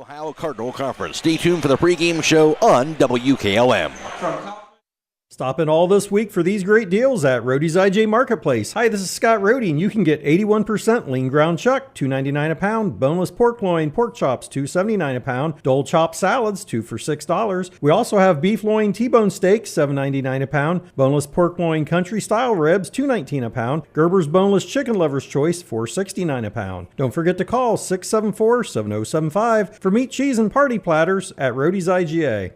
Ohio Cardinal Conference. Stay tuned for the pregame show on WKLM. Stop in all this week for these great deals at Roadie's IJ Marketplace. Hi, this is Scott Roadie, and you can get 81% lean ground chuck, $2.99 a pound, boneless pork loin, pork chops, $2.79 a pound, Dole chopped salads, 2 for $6. We also have beef loin T-bone steaks, $7.99 a pound, boneless pork loin country style ribs, $2.19 a pound, Gerber's boneless chicken lover's choice, $4.69 a pound. Don't forget to call 674-7075 for meat, cheese, and party platters at Roadie's IGA.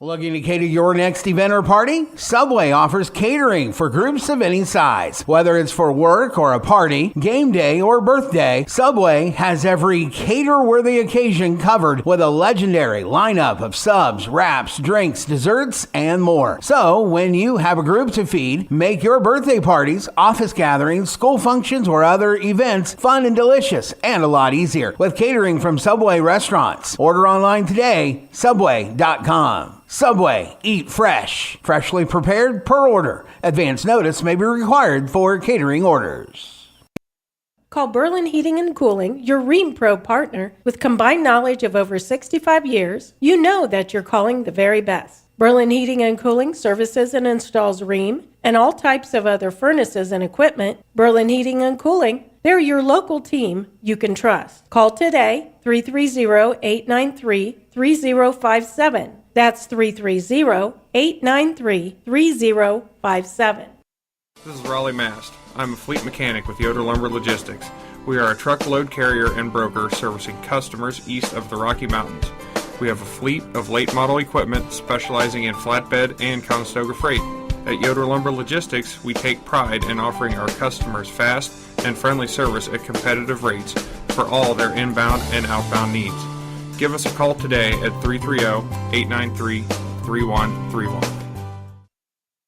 Looking to cater your next event or party? Subway offers catering for groups of any size. Whether it's for work or a party, game day or birthday, Subway has every cater-worthy occasion covered with a legendary lineup of subs, wraps, drinks, desserts, and more. So, when you have a group to feed, make your birthday parties, office gatherings, school functions, or other events fun and delicious and a lot easier with catering from Subway restaurants. Order online today, subway.com. Subway, eat fresh. Freshly prepared per order. Advance notice may be required for catering orders. Call Berlin Heating and Cooling, your Rheem Pro partner. With combined knowledge of over 65 years, you know that you're calling the very best. Berlin Heating and Cooling services and installs Rheem and all types of other furnaces and equipment. Berlin Heating and Cooling, they're your local team you can trust. Call today, 330-893-3057. That's 330-893-3057. This is Raleigh Mast. I'm a fleet mechanic with Yoder Lumber Logistics. We are a truckload carrier and broker servicing customers east of the Rocky Mountains. We have a fleet of late model equipment specializing in flatbed and Conestoga freight. At Yoder Lumber Logistics, we take pride in offering our customers fast and friendly service at competitive rates for all their inbound and outbound needs. Give us a call today at 330-893-3131.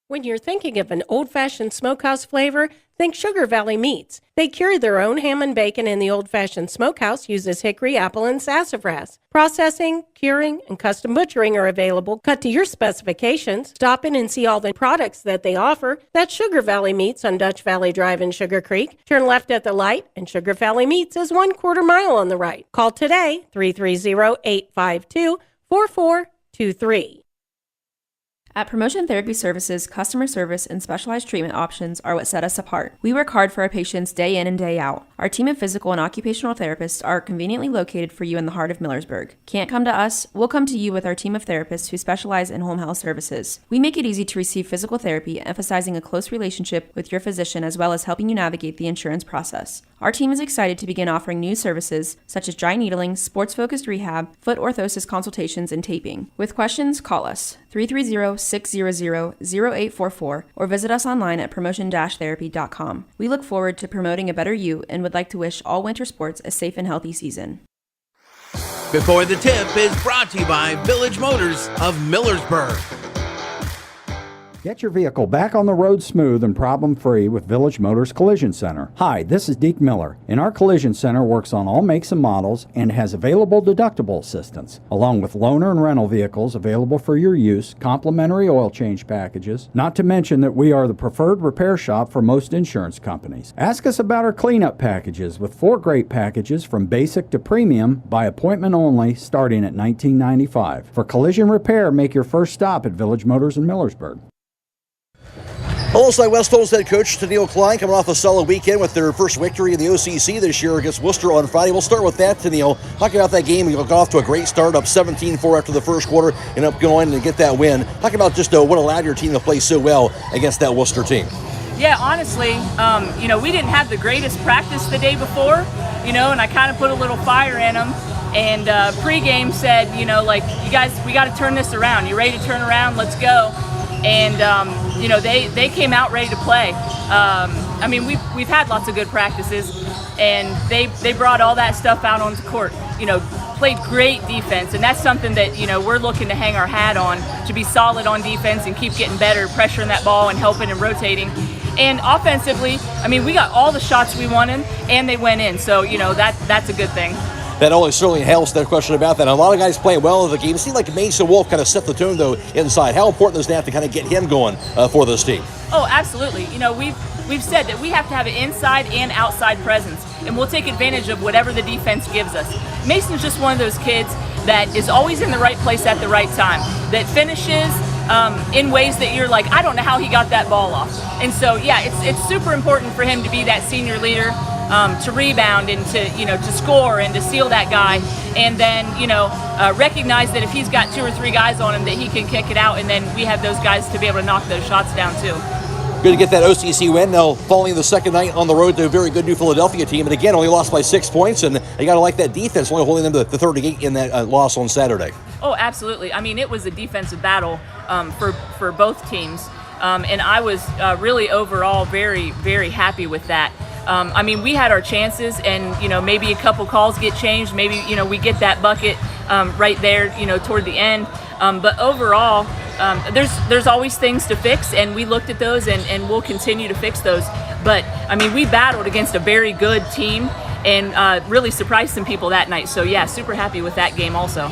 When you're thinking of an old-fashioned smokehouse flavor, think Sugar Valley Meats. They carry their own ham and bacon, and the old-fashioned smokehouse uses hickory, apple, and sassafras. Processing, curing, and custom butchering are available, cut to your specifications. Stop in and see all the products that they offer. That's Sugar Valley Meats on Dutch Valley Drive in Sugar Creek. Turn left at the light, and Sugar Valley Meats is 1/4 mile on the right. Call today, 330-852-4423. At Promotion Therapy Services, customer service and specialized treatment options are what set us apart. We work hard for our patients day in and day out. Our team of physical and occupational therapists are conveniently located for you in the heart of Millersburg. Can't come to us? We'll come to you with our team of therapists who specialize in home health services. We make it easy to receive physical therapy, emphasizing a close relationship with your physician as well as helping you navigate the insurance process. Our team is excited to begin offering new services such as dry needling, sports-focused rehab, foot orthosis consultations, and taping. With questions, call us 330-600-0844 or visit us online at promotion-therapy.com. We look forward to promoting a better you and would like to wish all winter sports a safe and healthy season. Before the Tip is brought to you by Village Motors of Millersburg. Get your vehicle back on the road smooth and problem-free with Village Motors Collision Center. Hi, this is Deke Miller, and our Collision Center works on all makes and models and has available deductible assistance, along with loaner and rental vehicles available for your use, complimentary oil change packages, not to mention that we are the preferred repair shop for most insurance companies. Ask us about our cleanup packages with 4 great packages from basic to premium by appointment only starting at $19.95. For collision repair, make your first stop at Village Motors in Millersburg. Alongside West Holmes head coach Tennille Klein coming off a solid weekend with their first victory in the OCC this year against Worcester on Friday. We'll start with that, Tennille. Talking about that game, you got off to a great start, up 17-4 after the first quarter, and up going and get that win. Talking about just what allowed your team to play so well against that Worcester team. Yeah, honestly, we didn't have the greatest practice the day before, and I kind of put a little fire in them. And Pregame said, you guys, we got to turn this around. You ready to turn around? Let's go. And they came out ready to play. We've had lots of good practices, and they brought all that stuff out onto the court. Played great defense, and that's something that we're looking to hang our hat on, to be solid on defense and keep getting better, pressuring that ball and helping and rotating. And offensively, we got all the shots we wanted, and they went in. So that's a good thing. That always certainly helps, no question about that. A lot of guys playing well in the game. It seemed like Mason Wolf kind of set the tone, though, inside. How important is that to kind of get him going for this team? Oh, absolutely. We've said that we have to have an inside and outside presence. and we'll take advantage of whatever the defense gives us. Mason's just one of those kids that is always in the right place at the right time, that finishes in ways that you're like, I don't know how he got that ball off. And so, yeah, it's super important for him to be that senior leader, to rebound and to score and to seal that guy, and then recognize that if he's got 2 or 3 guys on him, that he can kick it out, and then we have those guys to be able to knock those shots down too. Good to get that OCC win. Now, following the second night on the road to a very good New Philadelphia team, and again, only lost by 6 points, and you got to like that defense, only holding them to 38 in that loss on Saturday. Oh, absolutely. I mean, it was a defensive battle for both teams, and I was really overall very, very happy with that. I mean, we had our chances, and maybe a couple calls get changed. Maybe we get that bucket right there, toward the end. But overall, there's always things to fix, and we looked at those, and we'll continue to fix those. But I mean, we battled against a very good team, and really surprised some people that night. So yeah, super happy with that game also.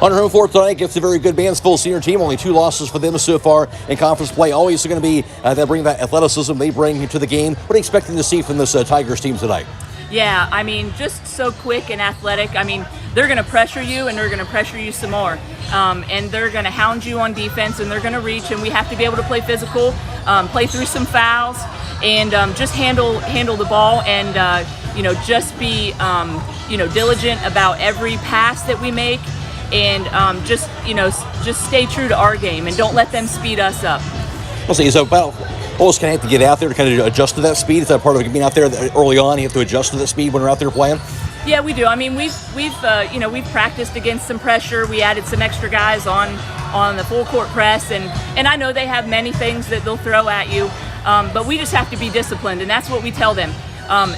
On her home floor tonight against a very good Mansfield Senior team. Only 2 losses for them so far in conference play. Always going to be they bring that athleticism they bring to the game. What are you expecting to see from this Tigers team tonight? Yeah, I mean, just so quick and athletic. I mean, they're going to pressure you, and they're going to pressure you some more. And they're going to hound you on defense, and they're going to reach, and we have to be able to play physical, play through some fouls, and just handle the ball, and just be diligent about every pass that we make. And just stay true to our game, and don't let them speed us up. I'll say, so almost kind of have to get out there to kind of adjust to that speed. Is that part of being out there early on? You have to adjust to that speed when we're out there playing. Yeah, we do. I mean, we've practiced against some pressure. We added some extra guys on the full court press, and I know they have many things that they'll throw at you, but we just have to be disciplined, and that's what we tell them.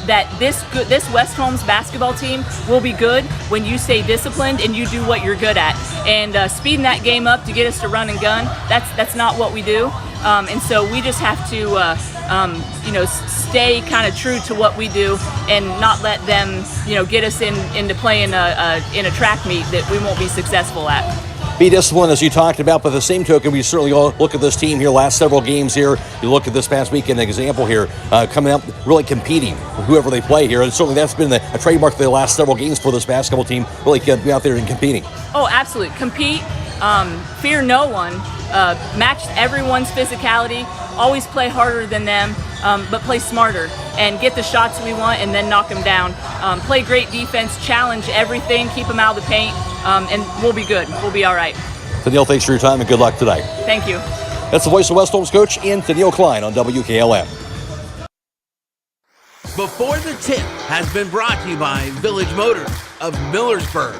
That this West Holmes basketball team will be good when you stay disciplined and you do what you're good at. And speeding that game up to get us to run and gun, that's not what we do. And so we just have to stay kind of true to what we do, and not let them get us into playing in a track meet that we won't be successful at. Be disciplined, as you talked about, but the same token, we certainly all look at this team here, last several games here. You look at this past week, an example here, coming up, really competing with whoever they play here. And certainly that's been a trademark for the last several games for this basketball team, really be out there and competing. Oh, absolutely. Compete, fear no one, match everyone's physicality, always play harder than them, but play smarter, and get the shots we want, and then knock them down. Play great defense, challenge everything, keep them out of the paint, and we'll be good. We'll be all right. Danielle, thanks for your time, and good luck today. Thank you. That's the voice of West Holmes coach, Danielle Klein on WKLM. Before the Tip has been brought to you by Village Motors of Millersburg.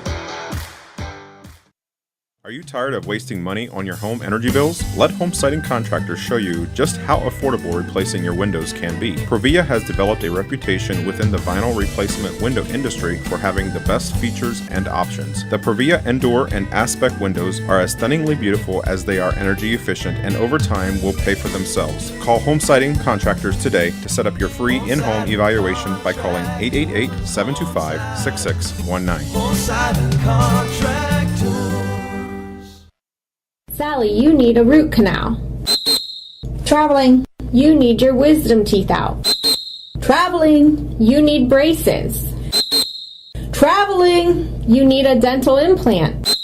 Are you tired of wasting money on your home energy bills? Let Home Siding Contractors show you just how affordable replacing your windows can be. Provia has developed a reputation within the vinyl replacement window industry for having the best features and options. The Provia Endure and Aspect windows are as stunningly beautiful as they are energy efficient, and over time will pay for themselves. Call Home Siding Contractors today to set up your free in-home evaluation by calling 888-725-6619. Home Siding Contractors. Sally, you need a root canal. Traveling, you need your wisdom teeth out. Traveling, you need braces. Traveling, you need a dental implant.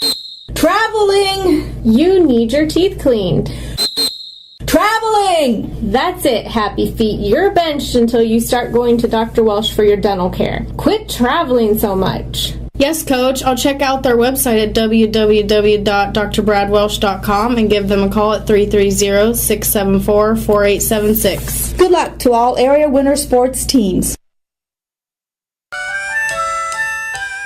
Traveling, you need your teeth cleaned. Traveling! That's it, happy feet. You're benched until you start going to Dr. Welsh for your dental care. Quit traveling so much. Yes, Coach. I'll check out their website at www.drbradwelsh.com and give them a call at 330-674-4876. Good luck to all area winter sports teams.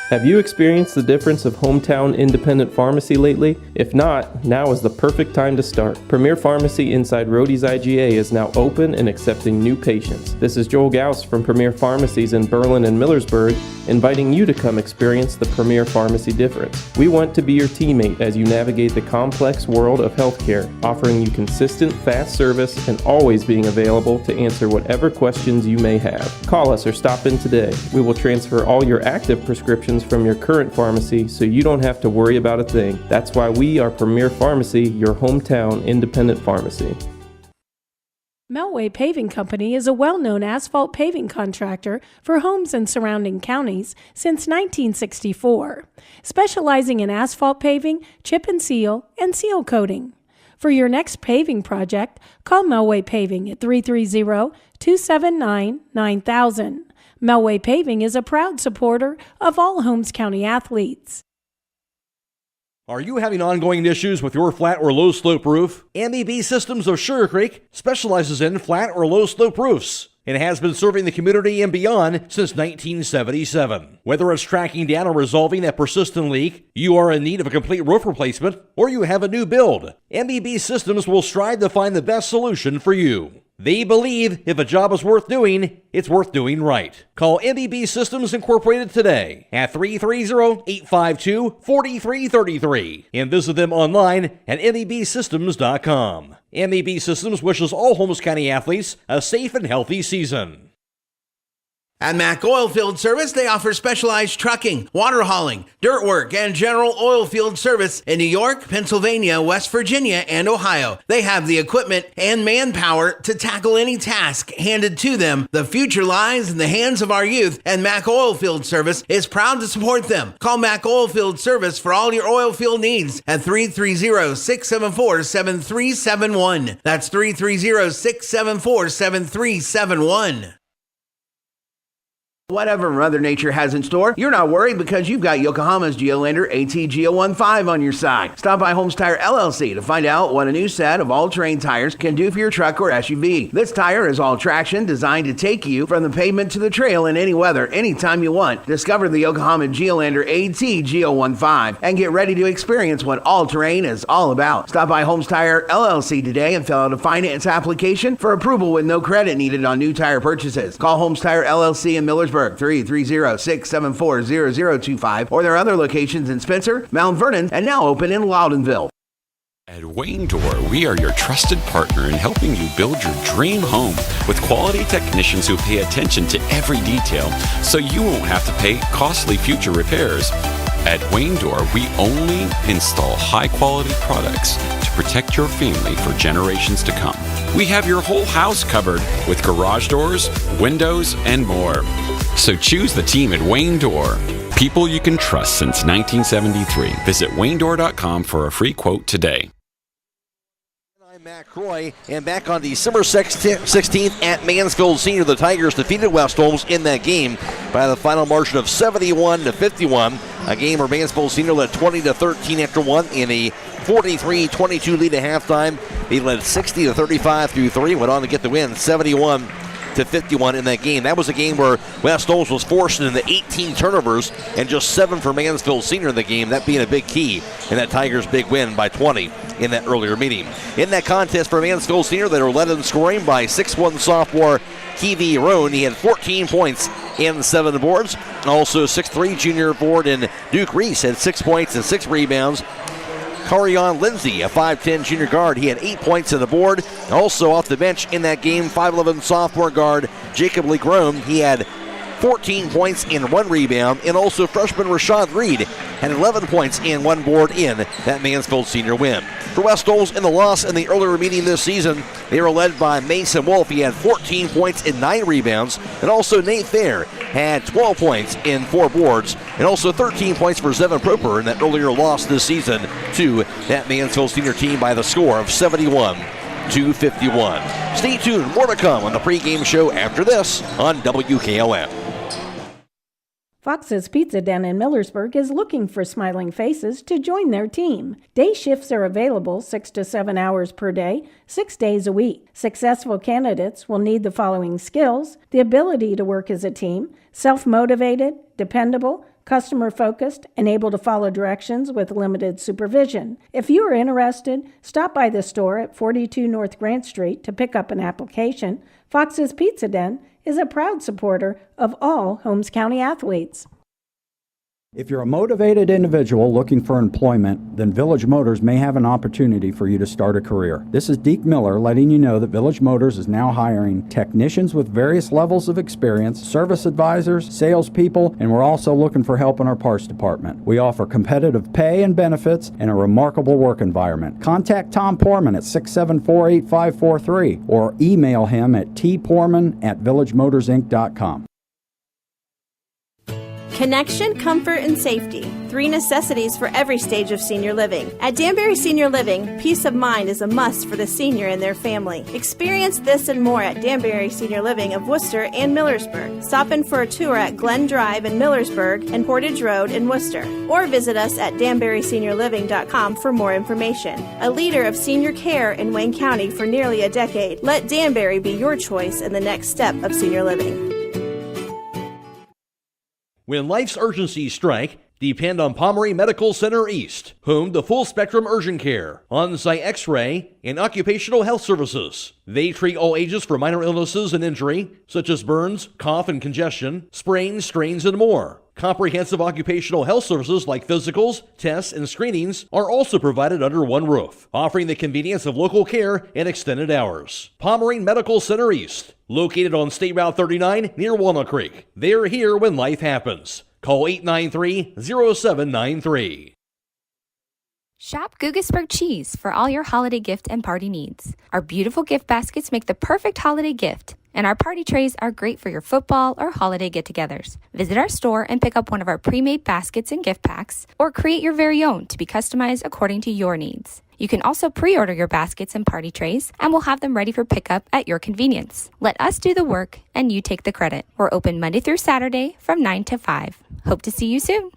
Have you experienced the difference of hometown independent pharmacy lately? If not, now is the perfect time to start. Premier Pharmacy inside Rhodey's IGA is now open and accepting new patients. This is Joel Gauss from Premier Pharmacies in Berlin and Millersburg, inviting you to come experience the Premier Pharmacy difference. We want to be your teammate as you navigate the complex world of healthcare, offering you consistent, fast service and always being available to answer whatever questions you may have. Call us or stop in today. We will transfer all your active prescriptions from your current pharmacy so you don't have to worry about a thing. That's why we are Premier Pharmacy, your hometown independent pharmacy. Melway Paving Company is a well-known asphalt paving contractor for homes in surrounding counties since 1964, specializing in asphalt paving, chip and seal coating. For your next paving project, call Melway Paving at 330-279-9000. Melway Paving is a proud supporter of all Holmes County athletes. Are you having ongoing issues with your flat or low slope roof? MEB Systems of Sugar Creek specializes in flat or low slope roofs and has been serving the community and beyond since 1977. Whether it's tracking down or resolving that persistent leak, you are in need of a complete roof replacement, or you have a new build, MEB Systems will strive to find the best solution for you. They believe if a job is worth doing, it's worth doing right. Call MEB Systems Incorporated today at 330-852-4333 and visit them online at mebsystems.com. MEB Systems wishes all Holmes County athletes a safe and healthy season. At Mack Oilfield Service, they offer specialized trucking, water hauling, dirt work, and general oil field service in New York, Pennsylvania, West Virginia, and Ohio. They have the equipment and manpower to tackle any task handed to them. The future lies in the hands of our youth, and Mack Oilfield Service is proud to support them. Call Mack Oilfield Service for all your oil field needs at 330-674-7371. That's 330-674-7371. Whatever Mother Nature has in store, you're not worried because you've got Yokohama's Geolander ATGO15 on your side. Stop by Holmes Tire LLC to find out what a new set of all-terrain tires can do for your truck or SUV. This tire is all traction, designed to take you from the pavement to the trail in any weather, anytime you want. Discover the Yokohama Geolander ATGO15 and get ready to experience what all-terrain is all about. Stop by Holmes Tire LLC today and fill out a finance application for approval with no credit needed on new tire purchases. Call Holmes Tire LLC in Millersburg, 330-674-0025, or their other locations in Spencer, Mount Vernon, and now open in Loudonville. At Wayne Door, we are your trusted partner in helping you build your dream home with quality technicians who pay attention to every detail so you won't have to pay costly future repairs. At Wayne Door, we only install high-quality products to protect your family for generations to come. We have your whole house covered with garage doors, windows, and more. So choose the team at Wayne Door. People you can trust since 1973. Visit waynedoor.com for a free quote today. I'm Matt Croy, and back on December 16th at Mansfield Senior, the Tigers defeated West Holmes in that game by the final margin of 71-51. A game where Mansfield Senior led 20-13 after one in a 43-22 lead at halftime. They led 60-35 through three, went on to get the win 71-51 in that game. That was a game where West Holmes was forced into 18 turnovers and just 7 for Mansfield Senior in the game, that being a big key in that Tigers' big win by 20 in that earlier meeting. In that contest for Mansfield Senior, they were led in scoring by 6'1 sophomore Kiwi Roan. He had 14 points and 7 boards. Also 6'3 junior forward in Duke Reese had 6 points and 6 rebounds. Carion Lindsay, a 5'10 junior guard, he had 8 points on the board. Also off the bench in that game, 5'11 sophomore guard Jacob Lee Groom, he had 14 points and 1 rebound. And also freshman Rashad Reed had 11 points and 1 board in that Mansfield Senior win. For West Holmes in the loss in the earlier meeting this season, they were led by Mason Wolf. He had 14 points and 9 rebounds. And also Nate Thayer had 12 points and 4 boards. And also 13 points for Zevin Proper in that earlier loss this season to that Mansfield Senior team by the score of 71-51. Stay tuned, more to come on the pregame show after this on WKLM. Fox's Pizza Den in Millersburg is looking for smiling faces to join their team. Day shifts are available 6 to 7 hours per day, 6 days a week. Successful candidates will need the following skills: the ability to work as a team, self-motivated, dependable, customer-focused, and able to follow directions with limited supervision. If you are interested, stop by the store at 42 North Grant Street to pick up an application. Fox's Pizza Den is a proud supporter of all Holmes County athletes. If you're a motivated individual looking for employment, then Village Motors may have an opportunity for you to start a career. This is Deke Miller letting you know that Village Motors is now hiring technicians with various levels of experience, service advisors, salespeople, and we're also looking for help in our parts department. We offer competitive pay and benefits and a remarkable work environment. Contact Tom Porman at 674-8543 or email him at tporman@villagemotorsinc.com. Connection, comfort, and safety. 3 necessities for every stage of senior living. At Danbury Senior Living, peace of mind is a must for the senior and their family. Experience this and more at Danbury Senior Living of Worcester and Millersburg. Stop in for a tour at Glen Drive in Millersburg and Portage Road in Worcester. Or visit us at danburyseniorliving.com for more information. A leader of senior care in Wayne County for nearly a decade. Let Danbury be your choice in the next step of senior living. When life's urgencies strike, depend on Pomeroy Medical Center East, home to full spectrum urgent care, on-site x-ray, and occupational health services. They treat all ages for minor illnesses and injury, such as burns, cough and congestion, sprains, strains, and more. Comprehensive occupational health services like physicals, tests, and screenings are also provided under one roof, offering the convenience of local care and extended hours. Pomeroy Medical Center East, located on State Route 39 near Walnut Creek. They're here when life happens. Call 893-0793. Shop Gugasburg Cheese for all your holiday gift and party needs. Our beautiful gift baskets make the perfect holiday gift, and our party trays are great for your football or holiday get-togethers. Visit our store and pick up one of our pre-made baskets and gift packs, or create your very own to be customized according to your needs. You can also pre-order your baskets and party trays, and we'll have them ready for pickup at your convenience. Let us do the work, and you take the credit. We're open Monday through Saturday from 9 to 5. Hope to see you soon.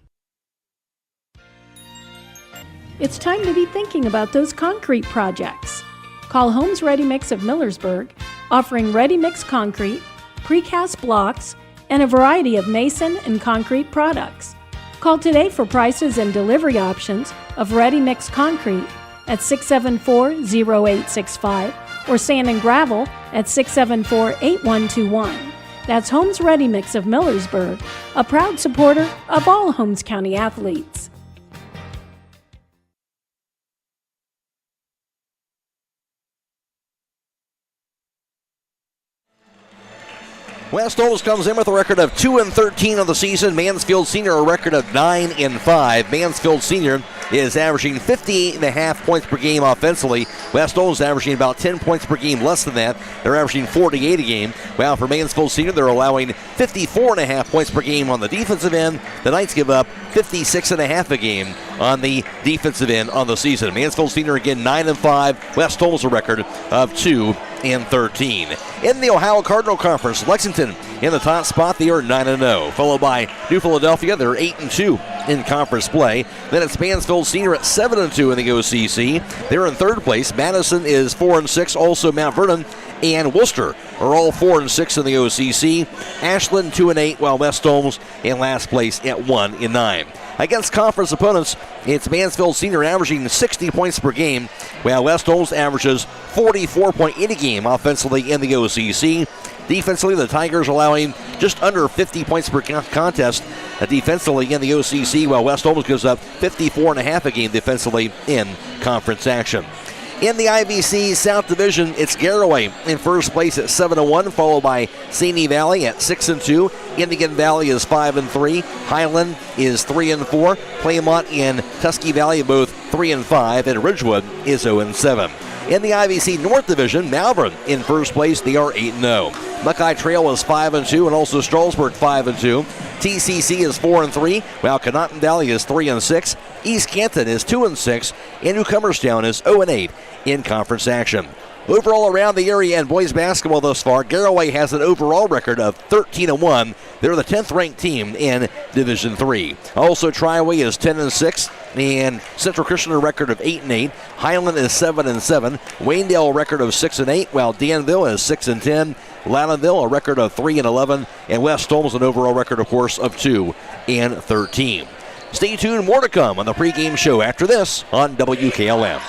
It's time to be thinking about those concrete projects. Call Homes Ready Mix of Millersburg, offering ready-mix concrete, precast blocks, and a variety of mason and concrete products. Call today for prices and delivery options of ready-mix concrete at 674-0865 or sand and gravel at 674-8121. That's Homes Ready Mix of Millersburg, a proud supporter of all Holmes County athletes. West Holmes comes in with a record of 2-13 on the season. Mansfield Senior a record of 9-5. Mansfield Senior is averaging 58.5 points per game offensively. West Holmes averaging about 10 points per game less than that. They're averaging 48 a game. Well, for Mansfield Senior, they're allowing 54.5 points per game on the defensive end. The Knights give up 56.5 a game on the defensive end on the season. Mansfield Senior again 9-5. West Holmes a record of 2-13. In the Ohio Cardinal Conference, Lexington in the top spot. They are 9-0, followed by New Philadelphia. They're 8-2 in conference play. Then it's Mansfield Senior at 7-2 in the OCC. They're in third place. Madison is 4-6. Also Mount Vernon and Worcester are all 4-6 in the OCC. Ashland 2-8, while West Holmes in last place at 1-9. Against conference opponents, it's Mansfield Senior averaging 60 points per game, while West Holmes averages 44.8 a game offensively in the OCC. Defensively, the Tigers allowing just under 50 points per contest defensively in the OCC, while West Holmes gives up 54.5 a game defensively in conference action. In the IVC South Division, it's Garraway in first place at 7-1, followed by Simi Valley at 6-2. Indian Valley is 5-3. Highland is 3-4. Claymont and Tusky Valley both 3-5, and Ridgewood is 0-7. In the IVC North Division, Malvern in first place. They are 8-0. Buckeye Trail is 5-2, and also Strasburg 5-2. TCC is 4-3, while Conotton Valley is 3-6. East Canton is 2-6, and Newcomerstown is 0-8 in conference action. Overall around the area in boys basketball thus far, Garraway has an overall record of 13-1. They're the 10th ranked team in Division 3. Also, Triway is 10-6, and Central Christian a record of 8-8. Highland is 7-7. Waynedale a record of 6-8, while Danville is 6-10. Loudonville a record of 3-11, and West Holmes an overall record, of course, of 2-13. Stay tuned, more to come on the pregame show after this on WKLM.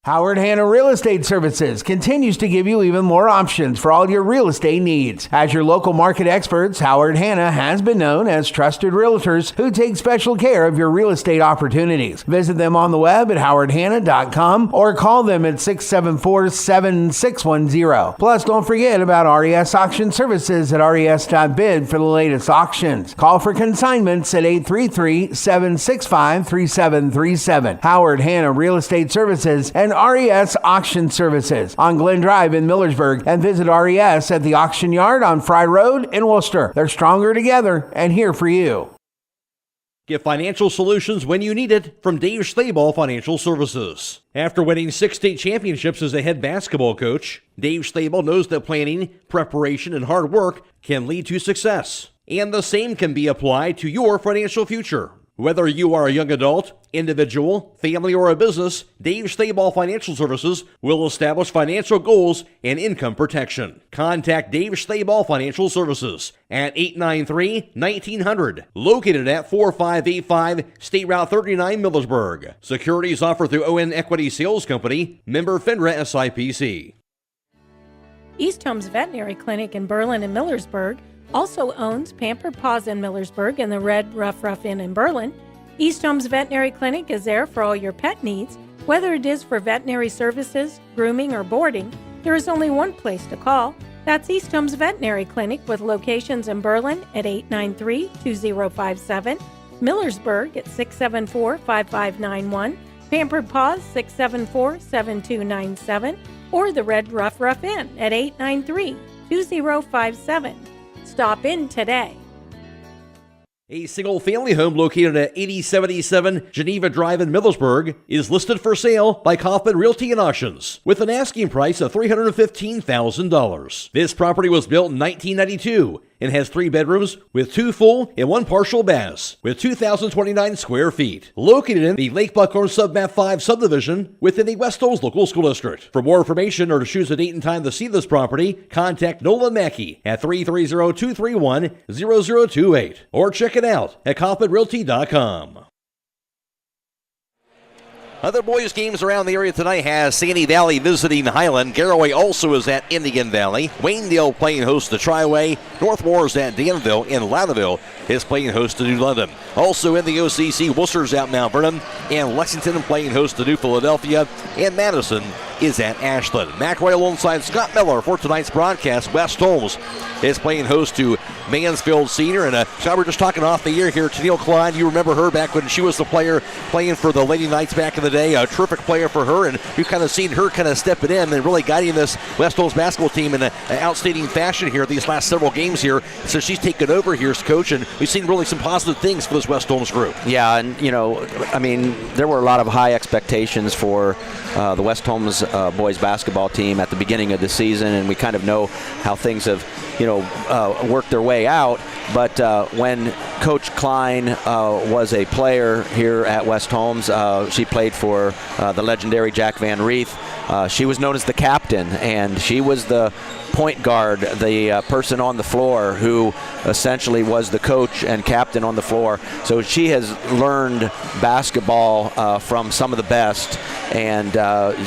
Howard Hanna Real Estate Services continues to give you even more options for all your real estate needs. As your local market experts, Howard Hanna has been known as trusted realtors who take special care of your real estate opportunities. Visit them on the web at howardhanna.com or call them at 674-7610. Plus, don't forget about RES Auction Services at res.bid for the latest auctions. Call for consignments at 833-765-3737. Howard Hanna Real Estate Services and RES Auction Services on Glen Drive in Millersburg, and visit RES at the Auction Yard on Fry Road in Worcester. They're stronger together and here for you. Get financial solutions when you need it from Dave Stayball Financial Services. After winning 6 state championships as a head basketball coach, Dave Stayball knows that planning, preparation, and hard work can lead to success. And the same can be applied to your financial future. Whether you are a young adult, individual, family, or a business, Dave Stayball Financial Services will establish financial goals and income protection. Contact Dave Stayball Financial Services at 893-1900, located at 4585 State Route 39, Millersburg. Securities offered through ON Equity Sales Company, member FINRA SIPC. East Holmes Veterinary Clinic in Berlin and Millersburg also owns Pampered Paws in Millersburg and the Red Rough Inn in Berlin. East Holmes Veterinary Clinic is there for all your pet needs. Whether it is for veterinary services, grooming, or boarding, there is only one place to call. That's East Holmes Veterinary Clinic with locations in Berlin at 893-2057, Millersburg at 674-5591, Pampered Paws 674-7297, or the Red Rough Inn at 893-2057. Stop in today. A single-family home located at 8077 Geneva Drive in Millersburg is listed for sale by Kaufman Realty and Auctions with an asking price of $315,000. This property was built in 1992 and has 3 bedrooms with 2 full and 1 partial baths with 2,029 square feet. Located in the Lake Buckhorn Submap 5 subdivision within the West Holmes Local School District. For more information or to choose a date and time to see this property, contact Nolan Mackey at 330-231-0028 or check it out at KaufmanRealty.com. Other boys' games around the area tonight has Sandy Valley visiting Highland. Garraway also is at Indian Valley. Waynedale playing host to Triway. Northmore is at Danville, and Louderville is playing host to New London. Also in the OCC, Worcester's at Mount Vernon, and Lexington playing host to New Philadelphia, and Madison is at Ashland. Mac Roy alongside Scott Miller for tonight's broadcast. West Holmes is playing host to Mansfield Senior. And Scott, we're just talking off the air here. Tennille Klein, you remember her back when she was the player playing for the Lady Knights back in the day. A terrific player for her, and we've kind of seen her kind of step it in and really guiding this West Holmes basketball team in an outstanding fashion here these last several games here. So she's taken over here as coach, and we've seen really some positive things for this West Holmes group. Yeah, and there were a lot of high expectations for the West Holmes boys basketball team at the beginning of the season, and we kind of know how things have worked their way out. But when Coach Klein was a player here at West Holmes, she played for the legendary Jack Van Reeth. She was known as the captain, and she was the point guard, the person on the floor who essentially was the coach and captain on the floor. So she has learned basketball from some of the best, and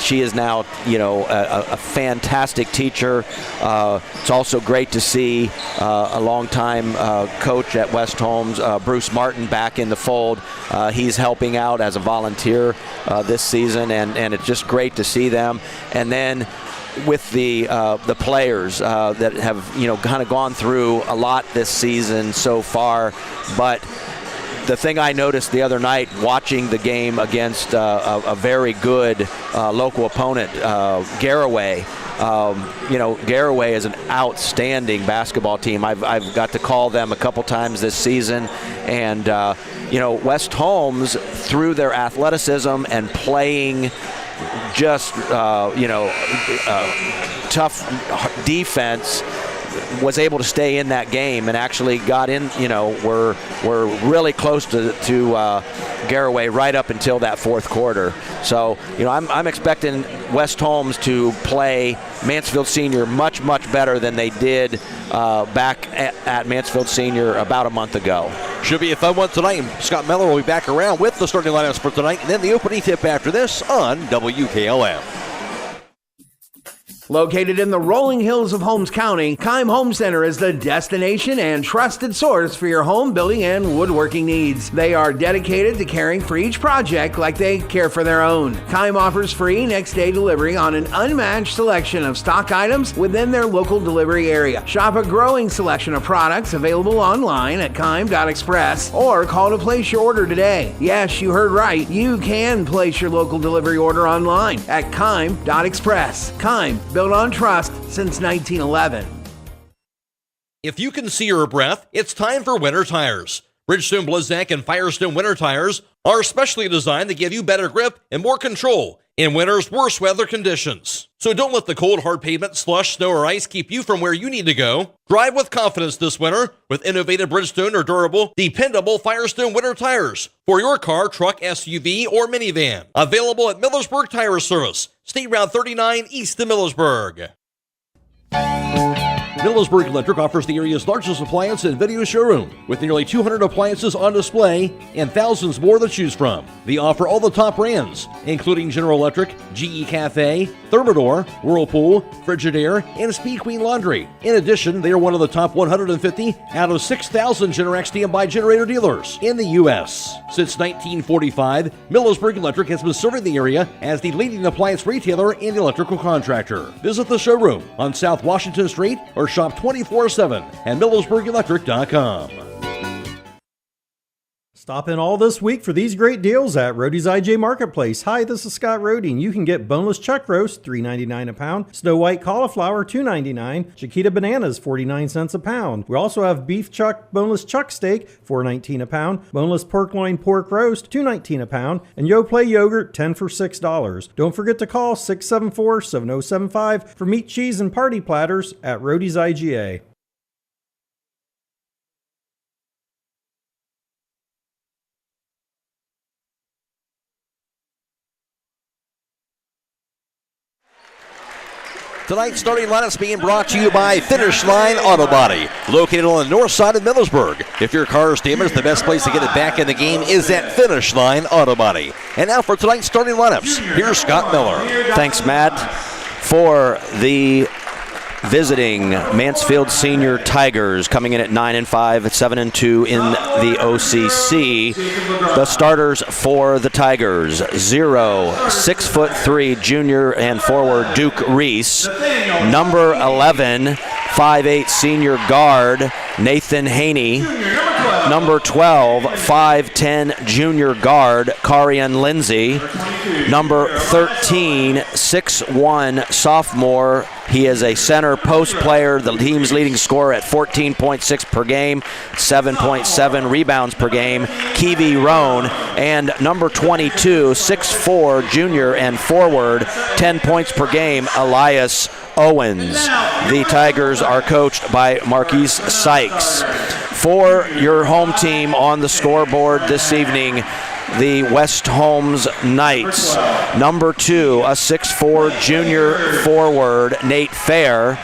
she is now, a fantastic teacher. It's also great to see a longtime coach at West Holmes, Bruce Martin, back in the fold. He's helping out as a volunteer this season, and it's just great to see them. And then with the players that have kind of gone through a lot this season so far, but the thing I noticed the other night watching the game against a very good local opponent, Garraway. Garraway is an outstanding basketball team. I've got to call them a couple times this season, and West Holmes, through their athleticism and playing just tough defense, was able to stay in that game and actually got in. We're really close to Garraway right up until that fourth quarter. So I'm expecting West Holmes to play Mansfield Senior much better than they did back at Mansfield Senior about a month ago. Should be a fun one tonight. Scott Miller will be back around with the starting lineups for tonight, and then the opening tip after this on WKLM. Located in the rolling hills of Holmes County, Keim Home Center is the destination and trusted source for your home building and woodworking needs. They are dedicated to caring for each project like they care for their own. Keim offers free next-day delivery on an unmatched selection of stock items within their local delivery area. Shop a growing selection of products available online at keim.express or call to place your order today. Yes, you heard right. You can place your local delivery order online at keim.express. Keim, built on trust since 1911. If you can see your breath, it's time for winter tires. Bridgestone, Blizzak, and Firestone winter tires are specially designed to give you better grip and more control in winter's worst weather conditions. So don't let the cold, hard pavement, slush, snow, or ice keep you from where you need to go. Drive with confidence this winter with innovative Bridgestone or durable, dependable Firestone winter tires for your car, truck, SUV, or minivan. Available at Millersburg Tire Service, State Route 39 east of Millersburg. Millersburg Electric offers the area's largest appliance and video showroom with nearly 200 appliances on display and thousands more to choose from. They offer all the top brands, including General Electric, GE Cafe, Thermador, Whirlpool, Frigidaire, and Speed Queen Laundry. In addition, they are one of the top 150 out of 6,000 Generac standby generator dealers in the U.S. Since 1945, Millersburg Electric has been serving the area as the leading appliance retailer and electrical contractor. Visit the showroom on South Washington Street or shop 24/7 at MillersburgElectric.com. Stop in all this week for these great deals at Rody's IJ Marketplace. Hi, this is Scott Rody, and you can get boneless chuck roast, $3.99 a pound, Snow White cauliflower, $2.99, Chiquita bananas, 49 cents a pound. We also have beef chuck, boneless chuck steak, $4.19 a pound, boneless pork loin pork roast, $2.19 a pound, and Yoplait yogurt, 10 for $6. Don't forget to call 674-7075 for meat, cheese, and party platters at Rody's IGA. Tonight's starting lineups being brought to you by Finish Line Auto Body, located on the north side of Millersburg. If your car is damaged, the best place to get it back in the game is at Finish Line Auto Body. And now for tonight's starting lineups, here's Scott Miller. Thanks, Matt. For the visiting Mansfield Senior Tygers, coming in at 9-5, 7-2 in the OCC. The starters for the Tigers: 6'3" junior and forward Duke Reese. Number 11, 5'8" senior guard Nathan Haney. Number 12, 5'10" junior guard Karian Lindsay. Number 13, 6'1" sophomore. He is a center post player, the team's leading scorer at 14.6 per game, 7.7 rebounds per game, Kiwi Roan. And number 22, 6'4", junior and forward, 10 points per game, Elias Owens. The Tigers are coached by Marquise Sykes. For your home team on the scoreboard this evening, the West Holmes Knights. Number 2, a 6'4" junior forward, Nate Fair.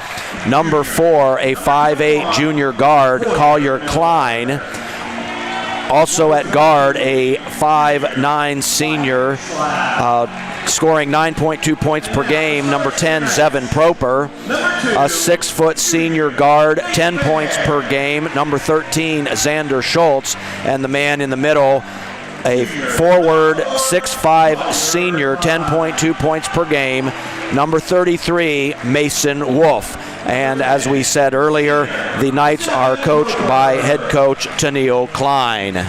Number 4, a 5'8" junior guard, Collier Klein. Also at guard, a 5'9" senior, scoring 9.2 points per game, number 10, Zevin Proper. A 6-foot senior guard, 10 points per game, number 13, Xander Schultz. And the man in the middle, a forward 6'5" senior, 10.2 points per game, number 33, Mason Wolf. And as we said earlier, the Knights are coached by head coach Tennille Klein.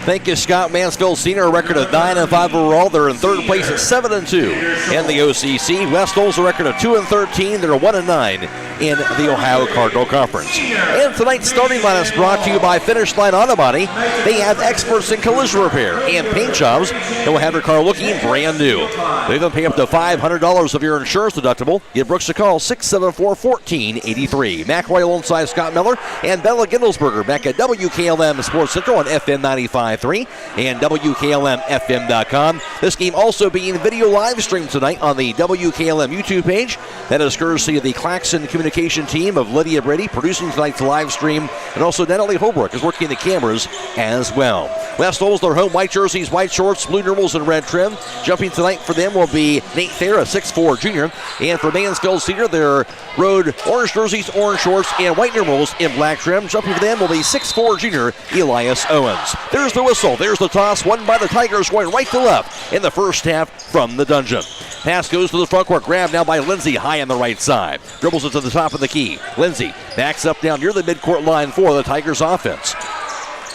Thank you, Scott. Mansfield Senior, a record of 9-5 overall. They're in third place at 7-2 in the OCC. West Holmes, a record of 2-13. They're 1-9 in the Ohio Cardinal Conference. And tonight's starting lineup is brought to you by Finish Line Auto Body. They have experts in collision repair and paint jobs that will have your car looking brand new. They even pay up to $500 of your insurance deductible. Give Brooks a call, 674-1483. McRoy alongside Scott Miller and Bella Gindelsberger back at WKLM Sports Central on FM 95.3. 105.3 and WKLM-FM.com. This game also being video live streamed tonight on the WKLM YouTube page. That is courtesy of the Claxon Communication team of Lydia, Brady, producing tonight's live stream, and also Natalie Holbrook is working the cameras as well. West Holmes, their home white jerseys, white shorts, blue numerals, and red trim. Jumping tonight for them will be Nate Thayer, a 6'4 junior. And for Mansfield Senior, their road orange jerseys, orange shorts, and white numerals in black trim. Jumping for them will be 6'4 junior Elias Owens. There's the whistle. There's the toss. Won by the Tigers going right to left in the first half from the dungeon. Pass goes to the front court. Grab now by Lindsay high on the right side. Dribbles it to the top of the key. Lindsay backs up down near the midcourt line for the Tigers offense.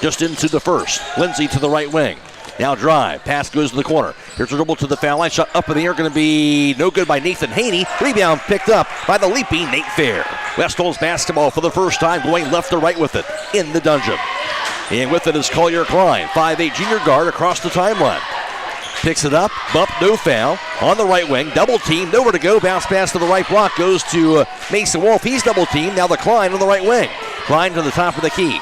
Just into the first. Lindsay to the right wing. Now drive. Pass goes to the corner. Here's a dribble to the foul line. Shot up in the air. Going to be no good by Nathan Haney. Rebound picked up by the leaping Nate Fair. West Holmes basketball for the first time, going left to right with it in the dungeon. And with it is Collier Klein, 5'8 junior guard across the timeline. Picks it up, bump, no foul. On the right wing, double team, nowhere to go. Bounce pass to the right block, goes to Mason Wolf. He's double teamed. Now the Klein on the right wing. Klein to the top of the key.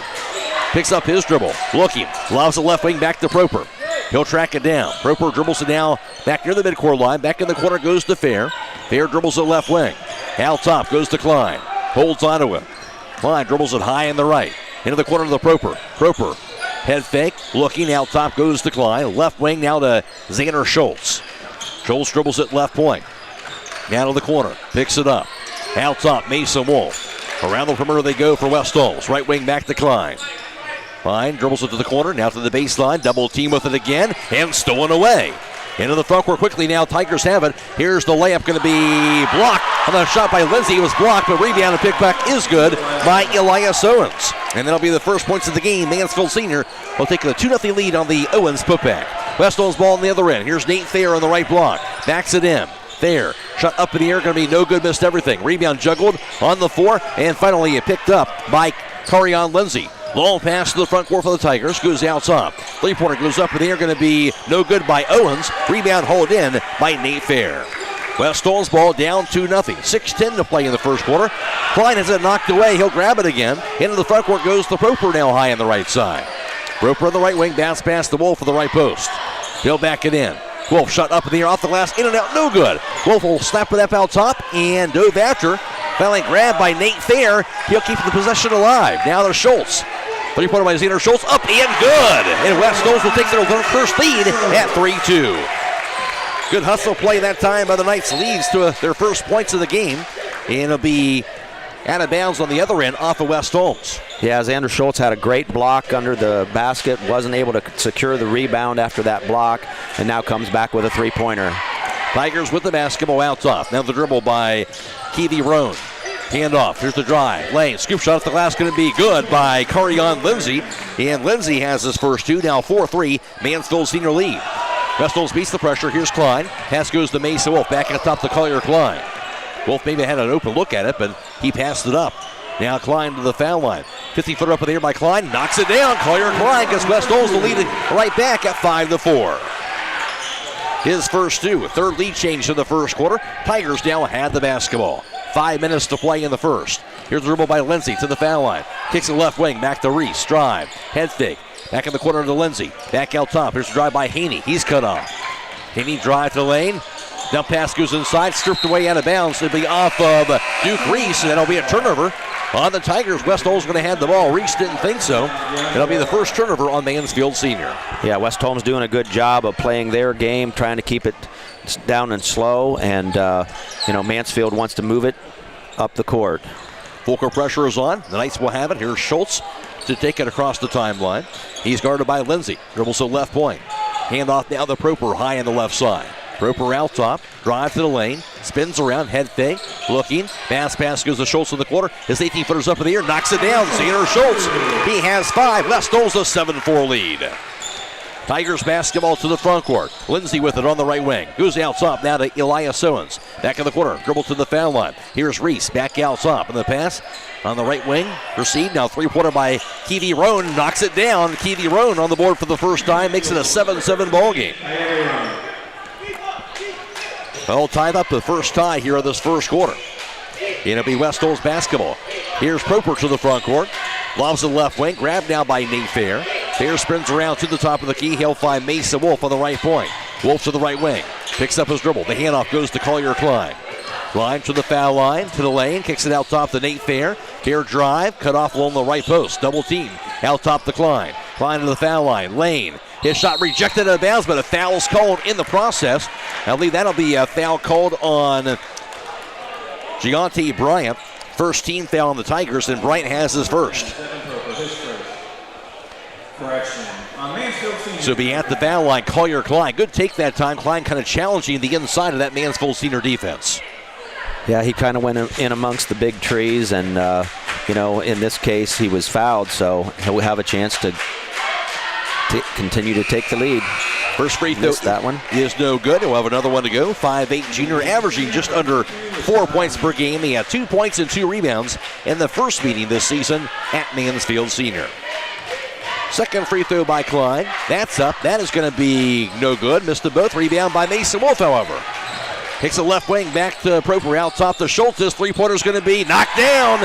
Picks up his dribble, looking, lobs the left wing back to Proper. He'll track it down. Proper dribbles it now back near the midcourt line. Back in the corner goes to Fair. Fair dribbles the left wing. Out top goes to Klein. Holds onto him. Klein dribbles it high in the right. Into the corner to the Proper. Proper. Head fake, looking, out top goes to Klein. Left wing now to Xander Schultz. Schultz dribbles it left point. Down to the corner, picks it up. Out top, Mason Wolf. Around the perimeter they go for West Holmes. Right wing back to Klein. Klein dribbles it to the corner, now to the baseline. Double team with it again, and stolen away. Into the front court quickly now, Tigers have it. Here's the layup, going to be blocked. Another shot by Lindsay, it was blocked, but rebound and pickback is good by Elias Owens. And that'll be the first points of the game. Mansfield Senior will take a 2-0 lead on the Owens putback. West Holmes ball on the other end. Here's Nate Thayer on the right block. Backs it in. Thayer, shot up in the air, going to be no good, missed everything. Rebound juggled on the floor, and finally picked up by Carion Lindsay. Long pass to the front court for the Tigers. Goes out top. Three-pointer goes up in the air. Going to be no good by Owens. Rebound hauled in by Nate Fair. West Holmes ball down 2-0. 6:10 to play in the first quarter. Klein has it knocked away. He'll grab it again. Into the front court goes the Proper now high on the right side. Proper on the right wing. Bounce pass to Wolf for the right post. He'll back it in. Wolf shot up in the air off the glass. In and out. No good. Wolf will snap with that out top and dove after. Finally grabbed by Nate Thayer. He'll keep the possession alive. Now there's Schultz. Three-pointer by Xander Schultz, up and good. And West Holmes will take their first lead at 3-2. Good hustle play that time by the Knights, leads to their first points of the game. And it'll be out of bounds on the other end off of West Holmes. Yeah, Xander Schultz had a great block under the basket, wasn't able to secure the rebound after that block, and now comes back with a three-pointer. Tigers with the basketball out top. Now the dribble by Keevy Roan. Hand off. Here's the drive. Lane. Scoop shot off the glass. Going to be good by Carion Lindsay. And Lindsay has his first two. Now 4-3. Mansfield Senior lead. West Holmes beats the pressure. Here's Klein. Pass goes to Mason Wolf. Back at the top to Collier Klein. Wolf maybe had an open look at it, but he passed it up. Now Klein to the foul line. 50-footer up in the air by Klein. Knocks it down. Collier Klein gets West Holmes to lead it right back at 5-4. His first two. Third lead change in the first quarter. Tigers now had the basketball. 5 minutes to play in the first. Here's the dribble by Lindsay to the foul line. Kicks the left wing back to Reese. Drive. Head fake. Back in the corner to Lindsay. Back out top. Here's the drive by Haney. He's cut off. Haney drive to the lane. Dump pass goes inside. Stripped away out of bounds. It'll be off of Duke Reese. And that'll be a turnover on the Tigers. West Holmes going to have the ball. Reese didn't think so. It'll be the first turnover on Mansfield Senior. Yeah, West Holmes doing a good job of playing their game, trying to keep it down and slow. And, Mansfield wants to move it up the court. Full court pressure is on. The Knights will have it. Here's Schultz to take it across the timeline. He's guarded by Lindsay. Dribbles to left point. Hand off now to Proper high on the left side. Proper out top. Drive to the lane. Spins around. Head fake. Looking. Pass goes to Schultz in the quarter. His 18-footer's up in the air. Knocks it down. Xander Schultz. He has 5. West Holmes a 7-4 lead. Tigers basketball to the front court. Lindsay with it on the right wing. Goes out top now to Elias Owens. Back in the corner. Dribble to the foul line. Here's Reese. Back out top. And the pass on the right wing. Proceed. Now three-pointer by Keevy Roan. Knocks it down. Keevy Roan on the board for the first time. Makes it a 7-7 ball game. Well, tied up the first tie here of this first quarter. It'll be West Holmes basketball. Here's Proper to the front court. Lobs the left wing. Grabbed now by Nate Fair. Fair spins around to the top of the key. He'll find Mason Wolf on the right point. Wolf to the right wing. Picks up his dribble. The handoff goes to Collier Klein. Klein to the foul line, to the lane. Kicks it out top to Nate Fair. Fair drive. Cut off along the right post. Double team. Out top to Klein. Klein to the foul line. Lane. His shot rejected out of bounds, but a foul is called in the process. I believe that'll be a foul called on Gianti Bryant. First team foul on the Tigers, and Bryant has his first. So be at the foul line, Collier Klein. Good take that time. Klein kind of challenging the inside of that Mansfield Senior defense. Yeah, he kind of went in amongst the big trees, and, in this case, he was fouled, so he'll have a chance to continue to take the lead. First free throw, that one is no good. He'll have another one to go. 5'8" junior, averaging just under 4 points per game. He had 2 points and 2 rebounds in the first meeting this season at Mansfield Senior. Second free throw by Klein. That's up. That is going to be no good. Missed them both. Rebound by Mason Wolf, however. Takes a left wing back to Proper. Out top to Schultz. His three-pointer is going to be knocked down.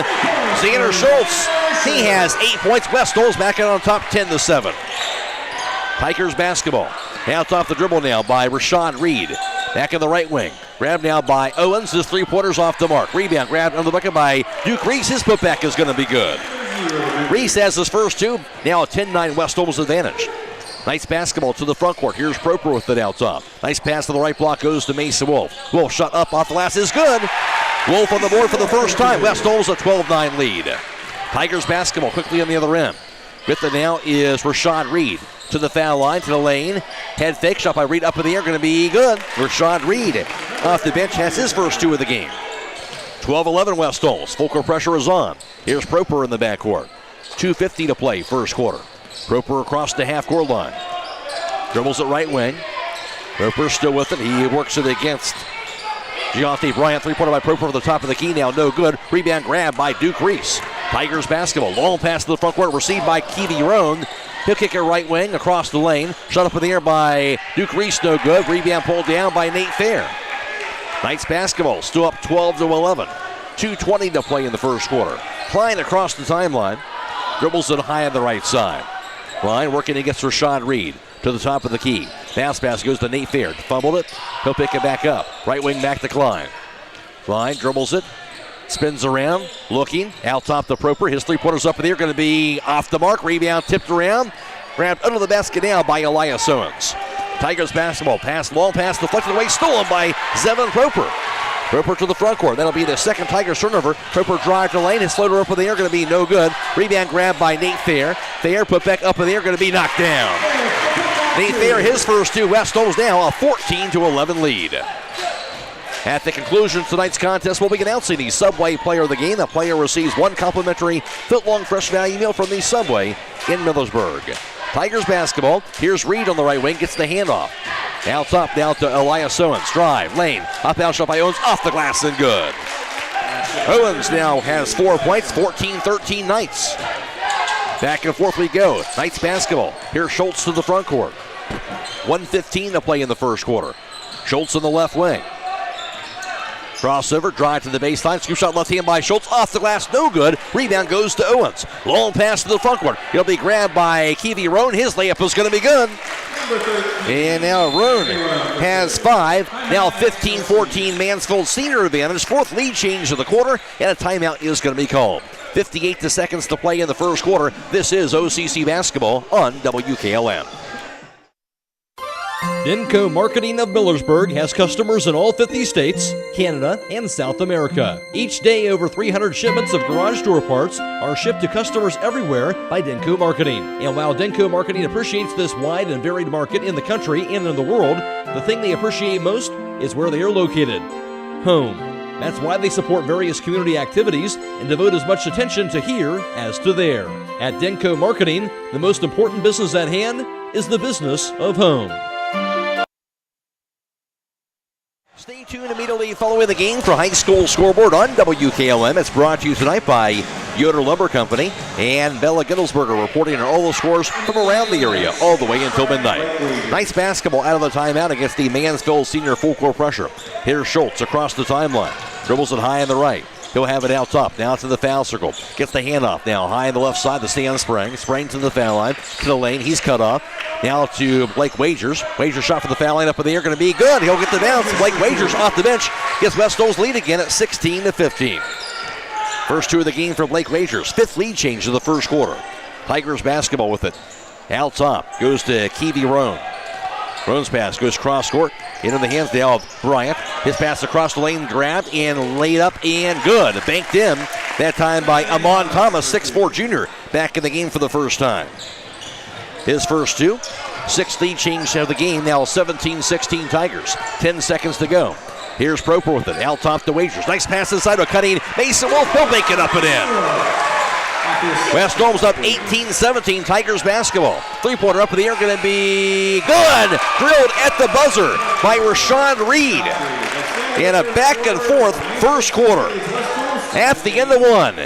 Xander Schultz. He has 8 points. West Holmes back out on top, 10-7. Tigers basketball. Out off the dribble now by Rashad Reed. Back in the right wing. Grabbed now by Owens. His three-pointer's off the mark. Rebound grabbed under the bucket by Duke Reese. His putback is going to be good. Reese has his first two. Now a 10-9 West Holmes advantage. Nice basketball to the front court. Here's Proper with it out top. Nice pass to the right block goes to Mason Wolf. Wolf shot up off the glass is good. Wolf on the board for the first time. West Holmes a 12-9 lead. Tigers basketball quickly on the other end. With it now is Rashad Reed. To the foul line, to the lane. Head fake shot by Reed up in the air, going to be good. Rashad Reed off the bench has his first two of the game. 12-11 West Holmes. Full court pressure is on. Here's Proper in the backcourt. 2:50 to play, first quarter. Proper across the half-court line. Dribbles it right wing. Proper still with it. He works it against Gianti Bryant. Three-pointer by Proper over the top of the key. Now no good. Rebound grab by Duke Reese. Tigers basketball. Long pass to the front court. Received by Keevy Roan. He'll kick it right wing across the lane. Shot up in the air by Duke Reese. No good. Rebound pulled down by Nate Fair. Knights basketball. Still up 12-11. 2:20 to play in the first quarter. Klein across the timeline. Dribbles it high on the right side. Klein working against Rashad Reed. To the top of the key. Pass goes to Nate Fair. Fumbled it. He'll pick it back up. Right wing back to Klein. Klein dribbles it. Spins around. Looking. Out top to Proper. His three-pointers up in the air. Going to be off the mark. Rebound tipped around. Grabbed under the basket now by Elias Owens. Tigers basketball. Pass. Long pass deflected away. Stolen by Zevon Proper. Proper to the front court. That'll be the second Tigers turnover. Proper drive to lane. His floater up in the air. Going to be no good. Rebound grab by Nate Fair. Fair put back up in the air. Going to be knocked down. Nate Fair, his first two. West Holmes now a 14-11 lead. At the conclusion of tonight's contest, we'll be announcing the Subway player of the game. The player receives one complimentary foot-long fresh value meal from the Subway in Millersburg. Tigers basketball. Here's Reed on the right wing. Gets the handoff. Out top now to Elias Owens. Drive, lane. Up out shot by Owens. Off the glass and good. Owens now has 4 points. 14-13 Knights. Back and forth we go. Knights basketball. Here's Schultz to the front court. 1:15 to play in the first quarter. Schultz on the left wing. Crossover, drive to the baseline. Scoop shot left hand by Schultz. Off the glass, no good. Rebound goes to Owens. Long pass to the front court. It'll be grabbed by Keevy Roan. His layup is going to be good. And now Roan has 5. Now 15-14 Mansfield Senior advantage. Fourth lead change of the quarter. And a timeout is going to be called. 58 seconds to play in the first quarter. This is OCC basketball on WKLM. Denko Marketing of Millersburg has customers in all 50 states, Canada, and South America. Each day, over 300 shipments of garage door parts are shipped to customers everywhere by Denko Marketing. And while Denko Marketing appreciates this wide and varied market in the country and in the world, the thing they appreciate most is where they are located: home. That's why they support various community activities and devote as much attention to here as to there. At Denko Marketing, the most important business at hand is the business of home. Stay tuned immediately following the game for High School Scoreboard on WKLM. It's brought to you tonight by Yoder Lumber Company and Bella Gittelsberger reporting on all the scores from around the area all the way until midnight. Nice basketball out of the timeout against the Mansfield Senior full court pressure. Here's Schultz across the timeline. Dribbles it high on the right. He'll have it out top. Now to the foul circle. Gets the handoff. Now high on the left side. The stand Sprang. Sprang to the foul line. To the lane. He's cut off. Now to Blake Wagers. Wagers shot for the foul line up in the air. Going to be good. He'll get the bounce. Blake Wagers off the bench. Gets West Holmes lead again at 16-15. First two of the game for Blake Wagers. Fifth lead change in the first quarter. Tigers basketball with it. Out top. Goes to Keevy Roan. Roan's pass goes cross court. Into the hands now of Bryant. His pass across the lane, grabbed and laid up and good. Banked in, that time by Amon Thomas, 6'4 junior, back in the game for the first time. His first two. Sixth lead change of the game, now 17-16 Tigers. 10 seconds to go. Here's Proper with it, out top to Wagers. Nice pass inside to cutting Mason Wolf. He'll make it up and in. West Holmes up 18-17, Tigers basketball. Three-pointer up in the air, going to be good. Drilled at the buzzer by Rashawn Reed. And a back and forth first quarter. At the end of one,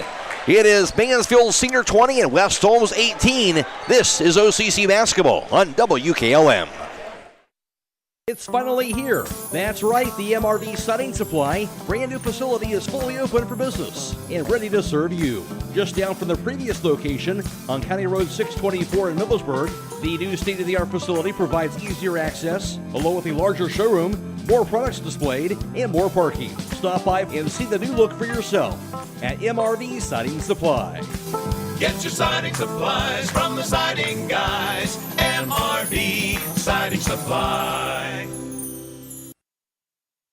it is Mansfield Senior 20 and West Holmes 18. This is OCC basketball on WKLM. It's finally here. That's right, the MRV Siding Supply brand new facility is fully open for business and ready to serve you. Just down from the previous location on County Road 624 in Millersburg, the new state-of-the-art facility provides easier access, along with a larger showroom, more products displayed, and more parking. Stop by and see the new look for yourself at MRV Siding Supply. Get your siding supplies from the siding guys. MRV Siding Supply.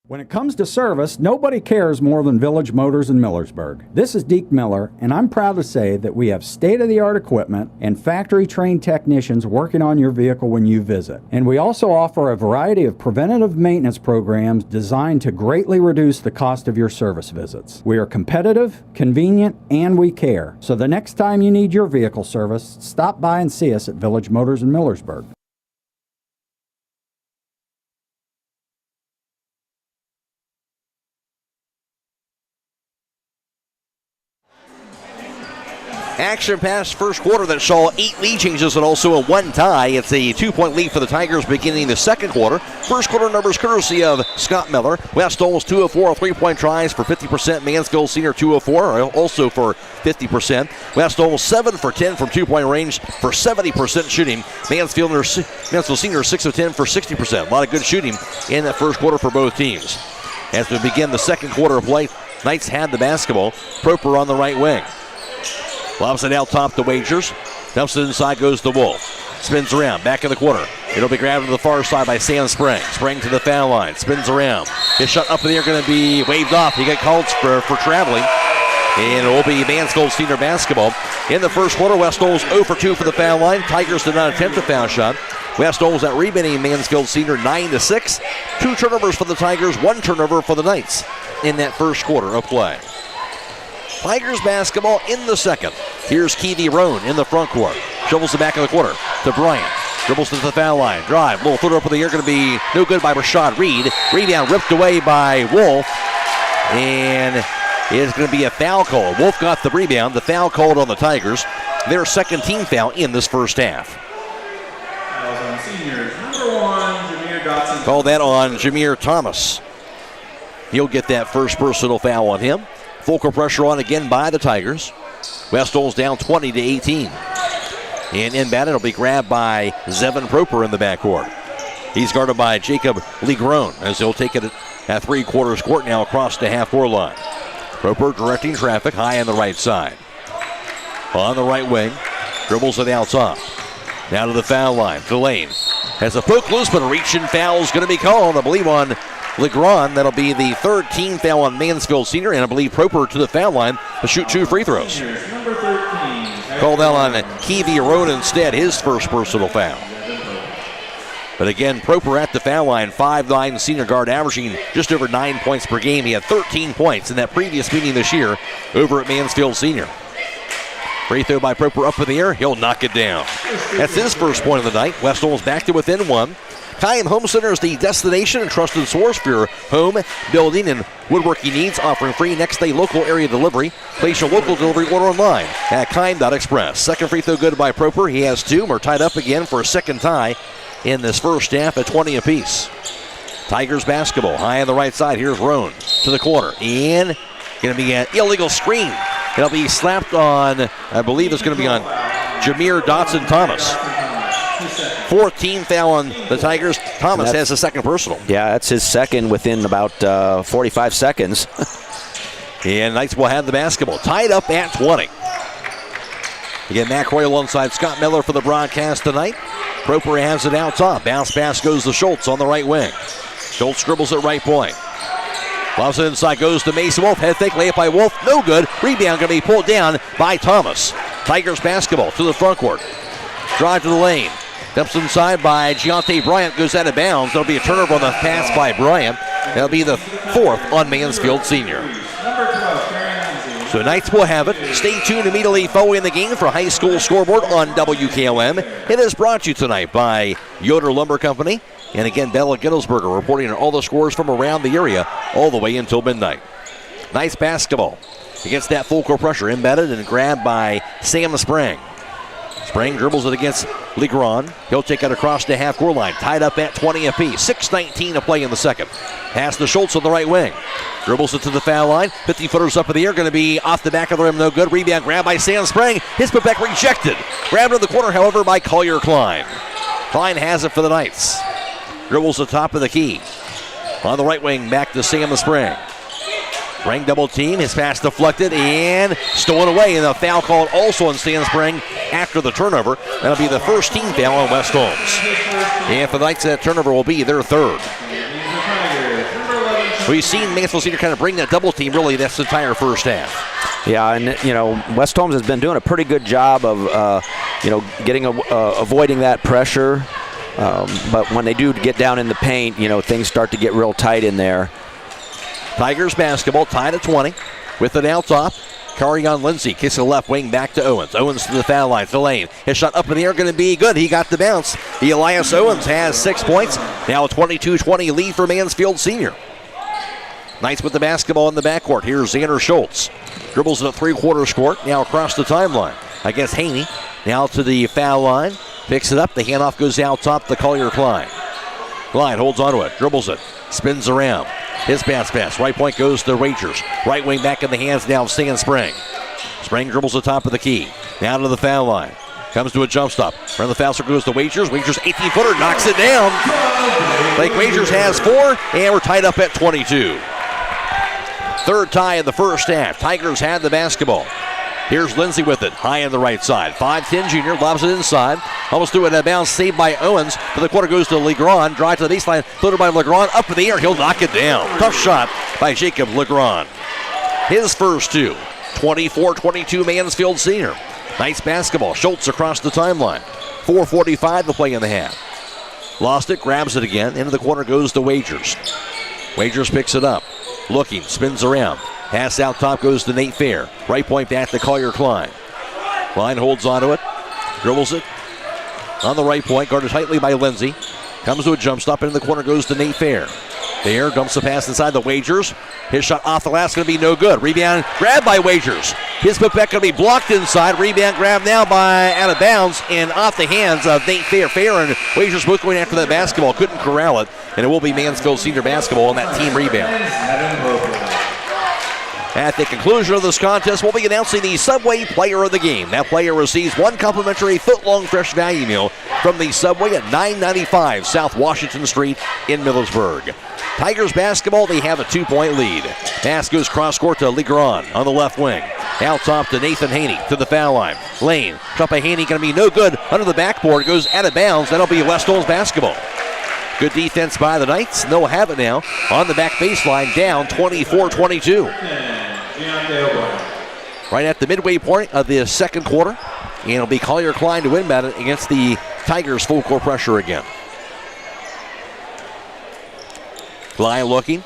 When it comes to service, nobody cares more than Village Motors in Millersburg. This is Deke Miller, and I'm proud to say that we have state-of-the-art equipment and factory-trained technicians working on your vehicle when you visit. And we also offer a variety of preventative maintenance programs designed to greatly reduce the cost of your service visits. We are competitive, convenient, and we care. So the next time you need your vehicle service, stop by and see us at Village Motors in Millersburg. Action past first quarter that saw 8 lead changes and also a 1 tie. It's a 2-point lead for the Tigers beginning the second quarter. First quarter numbers courtesy of Scott Miller. West Holmes 2 of 4 3-point tries for 50%. Mansfield Senior 2 of 4 also for 50%. West Holmes 7 for 10 from 2-point range for 70% shooting. Mansfield Senior 6 of 10 for 60%. A lot of good shooting in that first quarter for both teams. As we begin the second quarter of play, Knights had the basketball. Proper on the right wing. Lobs it out top to Wagers. Dumps it inside, goes to Wolf. Spins around, back in the corner. It'll be grabbed to the far side by Sam Sprang. Sprang to the foul line, spins around. His shot up in the air going to be waved off. He got called for traveling. And it will be Mansfield Senior basketball. In the first quarter, West Holmes 0 for 2 for the foul line. Tigers did not attempt a foul shot. West Holmes at rebounding Mansfield Senior 9-6. 2 turnovers for the Tigers, 1 turnover for the Knights in that first quarter of play. Tigers basketball in the second. Here's Keevy Roan in the front court. Dribbles the back of the quarter to Bryant. Dribbles to the foul line. Drive. Little footer up in the air. Going to be no good by Rashad Reed. Rebound ripped away by Wolf. And it's going to be a foul call. Wolf got the rebound. The foul called on the Tigers. Their second team foul in this first half. Call that on Jameer Thomas. He'll get that first personal foul on him. Full court pressure on again by the Tigers. West Holmes down 20-18. And inbound, it'll be grabbed by Zevin Proper in the backcourt. He's guarded by Jacob Legrone as he'll take it at 3/4 court now across the half-court line. Proper directing traffic high on the right side. On the right wing, dribbles it out top. Down to the foul line, to the lane. Has a poke loose, but a reach-in foul is going to be called, I believe, on Legrand. That'll be the third team foul on Mansfield Senior, and I believe Proper to the foul line to shoot 2 free throws. Called out on Keevy Roan instead, his first personal foul. But again, Proper at the foul line, 5'9" senior guard, averaging just over 9 points per game. He had 13 points in that previous meeting this year over at Mansfield Senior. Free throw by Proper up in the air, he'll knock it down. That's his first point of the night. West Holmes back to within 1. Kaim Home Center is the destination and trusted source for your home, building, and woodworking needs, offering free next-day local area delivery. Place your local delivery order online at Kaim.express. Second free throw good by Proper. He has 2. We're tied up again for a second tie in this first half at 20 apiece. Tigers basketball high on the right side. Here's Roan to the corner. And Going to be an illegal screen. It'll be slapped on, I believe it's going to be on Jameer Dotson-Thomas. 14th foul on the Tigers. Thomas has a second personal. Yeah, that's his second within about 45 seconds. And Knights will have the basketball. Tied up at 20. Again, Matt Croy alongside Scott Miller for the broadcast tonight. Proper has it out top. Bounce pass goes to Schultz on the right wing. Schultz scribbles at right point. Loves it inside, goes to Mason Wolf. Head fake, layup by Wolf. No good. Rebound going to be pulled down by Thomas. Tigers basketball to the front court. Drive to the lane. Steps inside by Giante Bryant. Goes out of bounds. There'll be a turnover on the pass by Bryant. That'll be the fourth on Mansfield Senior. So Knights will have it. Stay tuned immediately following the game for High School Scoreboard on WKLM. It is brought to you tonight by Yoder Lumber Company. And again, Bella Gittelsberger reporting on all the scores from around the area all the way until midnight. Nice basketball against that full court pressure. Embedded and grabbed by Sam Sprang. Sprang dribbles it against Legrand. He'll take it across the half-court line. Tied up at 20 apiece. 6:19 to play in the second. Pass to Schultz on the right wing. Dribbles it to the foul line. 50-footers up in the air. Going to be off the back of the rim. No good. Rebound grab by Sam Sprang. His putback rejected. Grabbed in the corner, however, by Collier Klein. Klein has it for the Knights. Dribbles the top of the key. On the right wing, back to Sam Sprang. Sprang double team. His pass deflected and stolen away. And a foul called also on Sam Sprang after the turnover. That'll be the first team foul on West Holmes. And for the Knights, that turnover will be their third. We've seen Mansfield Senior kind of bring that double team really this entire first half. Yeah, and West Holmes has been doing a pretty good job of avoiding that pressure. But when they do get down in the paint, things start to get real tight in there. Tigers basketball tied at 20 with it out top. Carion Lindsay kicks the left wing back to Owens. Owens to the foul line, to the lane. His shot up in the air going to be good. He got the bounce. Elias Owens has 6 points. Now a 22-20 lead for Mansfield Senior. Knights with the basketball in the backcourt. Here's Xander Schultz. Dribbles in a three-quarters court. Now across the timeline against Haney. Now to the foul line. Picks it up. The handoff goes out top to Collier Klein. Klein holds onto it. Dribbles it. Spins around. His bounce pass. Right point goes to Rangers. Right wing back in the hands now of Sam Sprang. Sprang dribbles the top of the key. Now to the foul line. Comes to a jump stop. Around the foul circle goes to Wagers. Wagers 18-footer knocks it down. Lake Wagers has 4, and we're tied up at 22. Third tie of the first half. Tigers had the basketball. Here's Lindsay with it, high on the right side. 5'10 junior, lobs it inside. Almost threw it out of bounds, saved by Owens. But the quarter goes to Legrand. Drive to the baseline, floated by Legrand. Up in the air, he'll knock it down. Tough shot by Jacob Legrand. His first two. 24-22 Mansfield Senior. Nice basketball. Schultz across the timeline. 4:45 to play in the half. Lost it, grabs it again. Into the corner goes to Wagers. Wagers picks it up. Looking, spins around. Pass out top goes to Nate Fair. Right point back to Collier Klein. Klein holds onto it. Dribbles it. On the right point, guarded tightly by Lindsay. Comes to a jump stop. Into the corner goes to Nate Fair. Fair dumps the pass inside the Wagers. His shot off the last going to be no good. Rebound grabbed by Wagers. His putback going to be blocked inside. Rebound grabbed now by out of bounds and off the hands of Nate Fair. Fair and Wagers both going after that basketball. Couldn't corral it. And it will be Mansfield Senior basketball on that team rebound. At the conclusion of this contest, we'll be announcing the Subway Player of the Game. That player receives one complimentary foot-long fresh value meal from the Subway at 995 South Washington Street in Millersburg. Tigers basketball, they have a 2-point lead. Pass goes cross-court to Legrand on the left wing. Out top to Nathan Haney to the foul line. Lane, shot by Haney, going to be no good. Under the backboard, goes out of bounds. That'll be West Holmes basketball. Good defense by the Knights. They'll have it now on the back baseline, down 24-22. Right at the midway point of the second quarter. And it'll be Collier Klein to win it against the Tigers full court pressure again. Klein looking.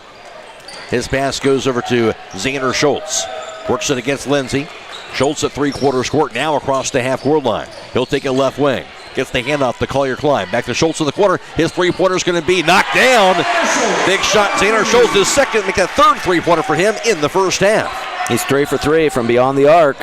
His pass goes over to Xander Schultz. Works it against Lindsay. Schultz at three-quarters court, now across the half-court line. He'll take it left wing. Gets the handoff to Collier Klein. Back to Schultz in the corner. His three-pointer is going to be knocked down. Big shot. Xander Schultz is second. Make a third three-pointer for him in the first half. He's 3 for 3 from beyond the arc.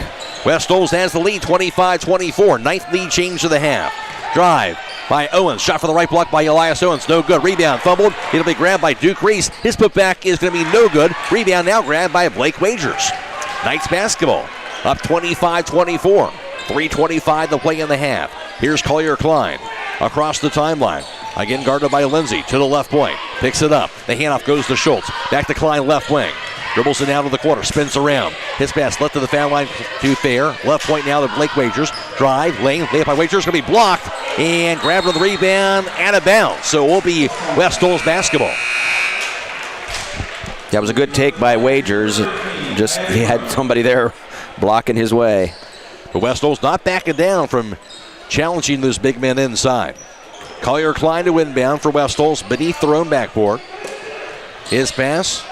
West Holmes has the lead, 25-24. Ninth lead change of the half. Drive. by Owens. Shot for the right block by Elias Owens. No good. Rebound fumbled. It'll be grabbed by Duke Reese. His putback is going to be no good. Rebound now grabbed by Blake Wagers. Knights basketball up 25-24. 3:25 to play in the half. Here's Collier Klein across the timeline. Again guarded by Lindsay to the left point. Picks it up. The handoff goes to Schultz. Back to Klein left wing. Dribbles it down to the corner. Spins around. His pass left to the foul line to Fair. Left point now to Blake Wagers. Drive. Lane. Layup by Wagers. Going to be blocked. And grabbed on the rebound. Out of bounds. So it will be West Holmes basketball. That was a good take by Wagers. Just he had somebody there blocking his way. But West Holmes not backing down from challenging those big men inside. Collier Klein to inbound for West Holmes beneath their own backboard. His pass.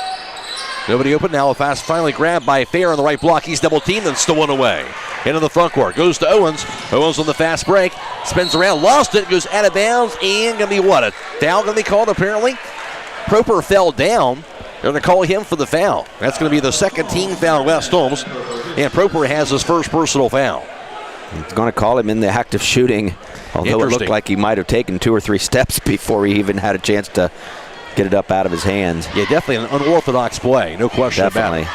Nobody open. Now a pass finally grabbed by Fair on the right block. He's double teamed and stolen away. Into the front court. Goes to Owens. Owens on the fast break. Spins around. Lost it. Goes out of bounds. And going to be what? A foul going to be called apparently. Proper fell down. They're going to call him for the foul. That's going to be the second team foul West Holmes. And Proper has his first personal foul. He's going to call him in the act of shooting, although it looked like he might have taken 2 or 3 steps before he even had a chance to get it up out of his hands. Yeah, definitely an unorthodox play, no question about it.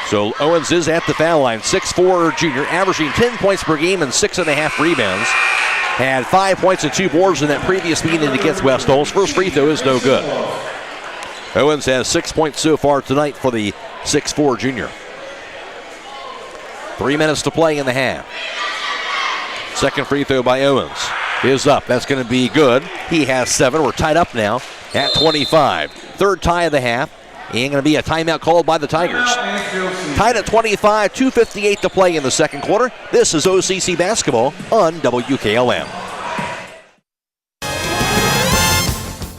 So Owens is at the foul line, 6'4" junior, averaging 10 points per game and 6.5 rebounds. Had 5 points and 2 boards in that previous meeting against West Holmes. First free throw is no good. Owens has 6 points so far tonight for the 6'4" junior. 3 minutes to play in the half. Second free throw by Owens is up. That's going to be good. He has 7. We're tied up now at 25. Third tie of the half. And going to be a timeout called by the Tigers. Tied at 25, 2:58 to play in the second quarter. This is OCC basketball on WKLM.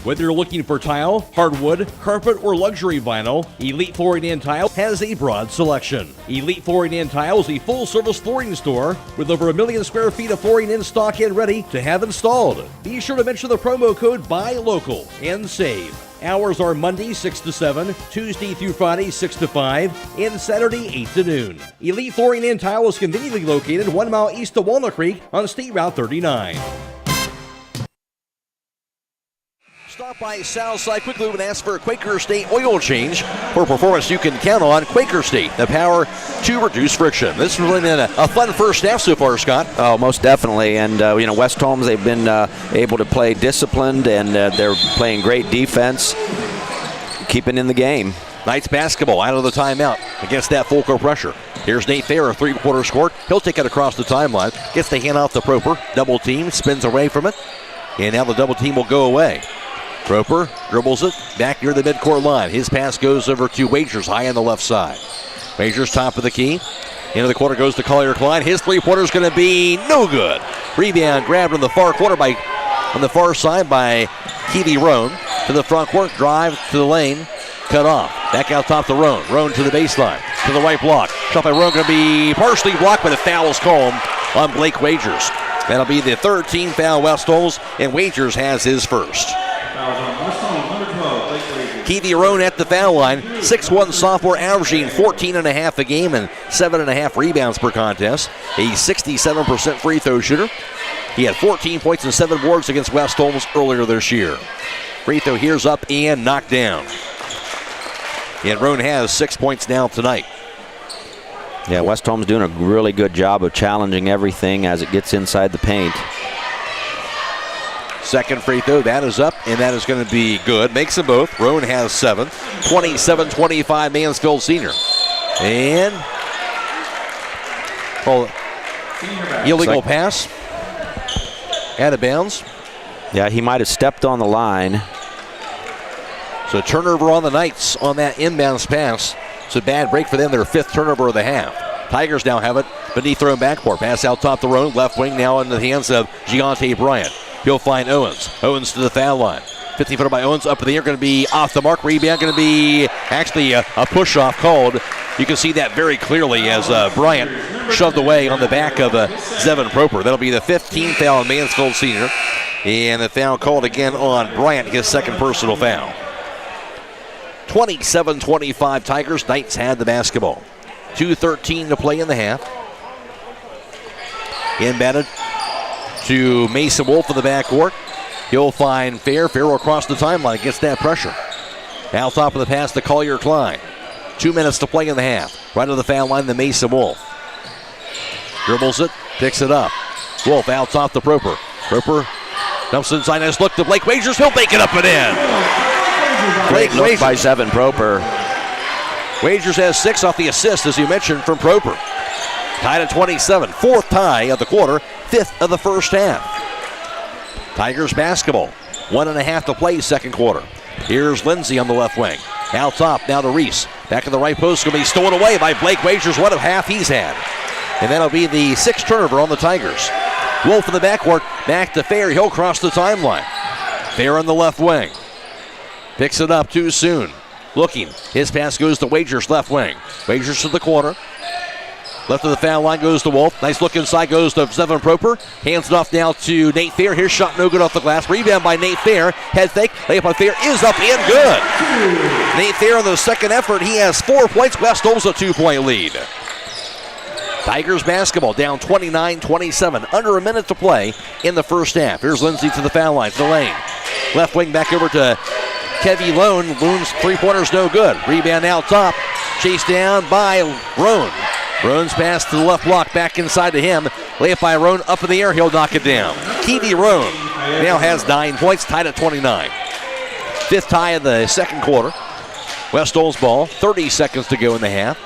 Whether you're looking for tile, hardwood, carpet, or luxury vinyl, Elite Flooring and Tile has a broad selection. Elite Flooring and Tile is a full-service flooring store with over 1 million square feet of flooring in stock and ready to have installed. Be sure to mention the promo code BUYLOCAL and save. Hours are Monday 6 to 7, Tuesday through Friday 6 to 5, and Saturday 8 to noon. Elite Flooring and Tile is conveniently located 1 mile east of Walnut Creek on State Route 39. Stop by Southside Quick Lube and ask for a Quaker State oil change. For performance you can count on, Quaker State, the power to reduce friction. This has really been a fun first half so far, Scott. Oh, most definitely. And, West Holmes, they've been able to play disciplined, and they're playing great defense, keeping in the game. Knights basketball out of the timeout against that full court pressure. Here's Nate Fair, a three-quarters court. He'll take it across the timeline. Gets the hand off to Proper. Double team, spins away from it. And now the double team will go away. Proper dribbles it back near the midcourt line. His pass goes over to Wagers high on the left side. Wagers top of the key. Into the quarter goes to Collier Klein. His three-pointer is going to be no good. Rebound grabbed on the far corner on the far side by Keely Roan. To the front court, drive to the lane, cut off. Back out top to Roan. Roan to the baseline, to the right block. Shot by Roan going to be partially blocked, but a foul is called on Blake Wagers. That'll be the third team foul West Holmes, and Wagers has his first. Keely Roan at the foul line, 6'1" sophomore, averaging 14.5 a game and 7.5 rebounds per contest. A 67% free throw shooter. He had 14 points and 7 boards against West Holmes earlier this year. Free throw here's up and knocked down. And Roan has 6 points now tonight. Yeah, West Holmes doing a really good job of challenging everything as it gets inside the paint. Second free throw, that is up, and that is going to be good. Makes them both. Roan has 7. 27-25 Mansfield Senior. And illegal pass. Out of bounds. Yeah, he might have stepped on the line. So turnover on the Knights on that inbounds pass. It's a bad break for them, their 5th turnover of the half. Tigers now have it beneath their own backcourt. Pass out top the Roan, left wing now in the hands of Giante Bryant. He'll find Owens. Owens to the foul line. 15-footer by Owens up in the air, going to be off the mark. Rebound going to be actually a push-off called. You can see that very clearly as Bryant shoved away on the back of Zevin Proper. That'll be the 15th foul on Mansfield Senior. And the foul called again on Bryant, his second personal foul. 27-25 Tigers. Knights had the basketball. 2:13 to play in the half. Inbounded to Mason Wolf in the backcourt. He'll find Fair. Fair will cross the timeline, gets that pressure. Now top of the pass to Collier Klein. 2 minutes to play in the half. Right to the foul line to Mason Wolf. Dribbles it, picks it up. Wolf out top to Proper. Proper dumps inside, nice look to Blake Wagers. He'll make it up and in. Great look by Zevin Proper. Wagers has 6 off the assist, as you mentioned, from Proper. Tied at 27. 4th tie of the quarter, 5th of the first half. Tigers basketball. 1.5 to play, second quarter. Here's Lindsay on the left wing. Out top, now to Reese. Back in the right post, going to be stolen away by Blake Wagers. What a half he's had. And that'll be the 6th turnover on the Tigers. Wolf in the backcourt, back to Fair. He'll cross the timeline. Fair on the left wing. Picks it up too soon. Looking. His pass goes to Wagers, left wing. Wagers to the corner. Left of the foul line goes to Wolf. Nice look inside goes to Zevin Proper. Hands it off now to Nate Fair. Here's shot no good off the glass. Rebound by Nate Fair. Head fake. Layup on Fair is up and good. Nate Fair on the second effort. He has 4 points. West Holmes a 2-point lead. Tigers basketball down 29-27. Under a minute to play in the first half. Here's Lindsay to the foul line. To the lane. Left wing back over to Kevy Lone. Loon's 3-pointer's no good. Rebound out top. Chased down by Roan. Roan's pass to the left block, back inside to him. Layup by Roan, up in the air, he'll knock it down. Kevy Roan now has 9 points, tied at 29. 5th tie of the second quarter. West Holmes ball, 30 seconds to go in the half.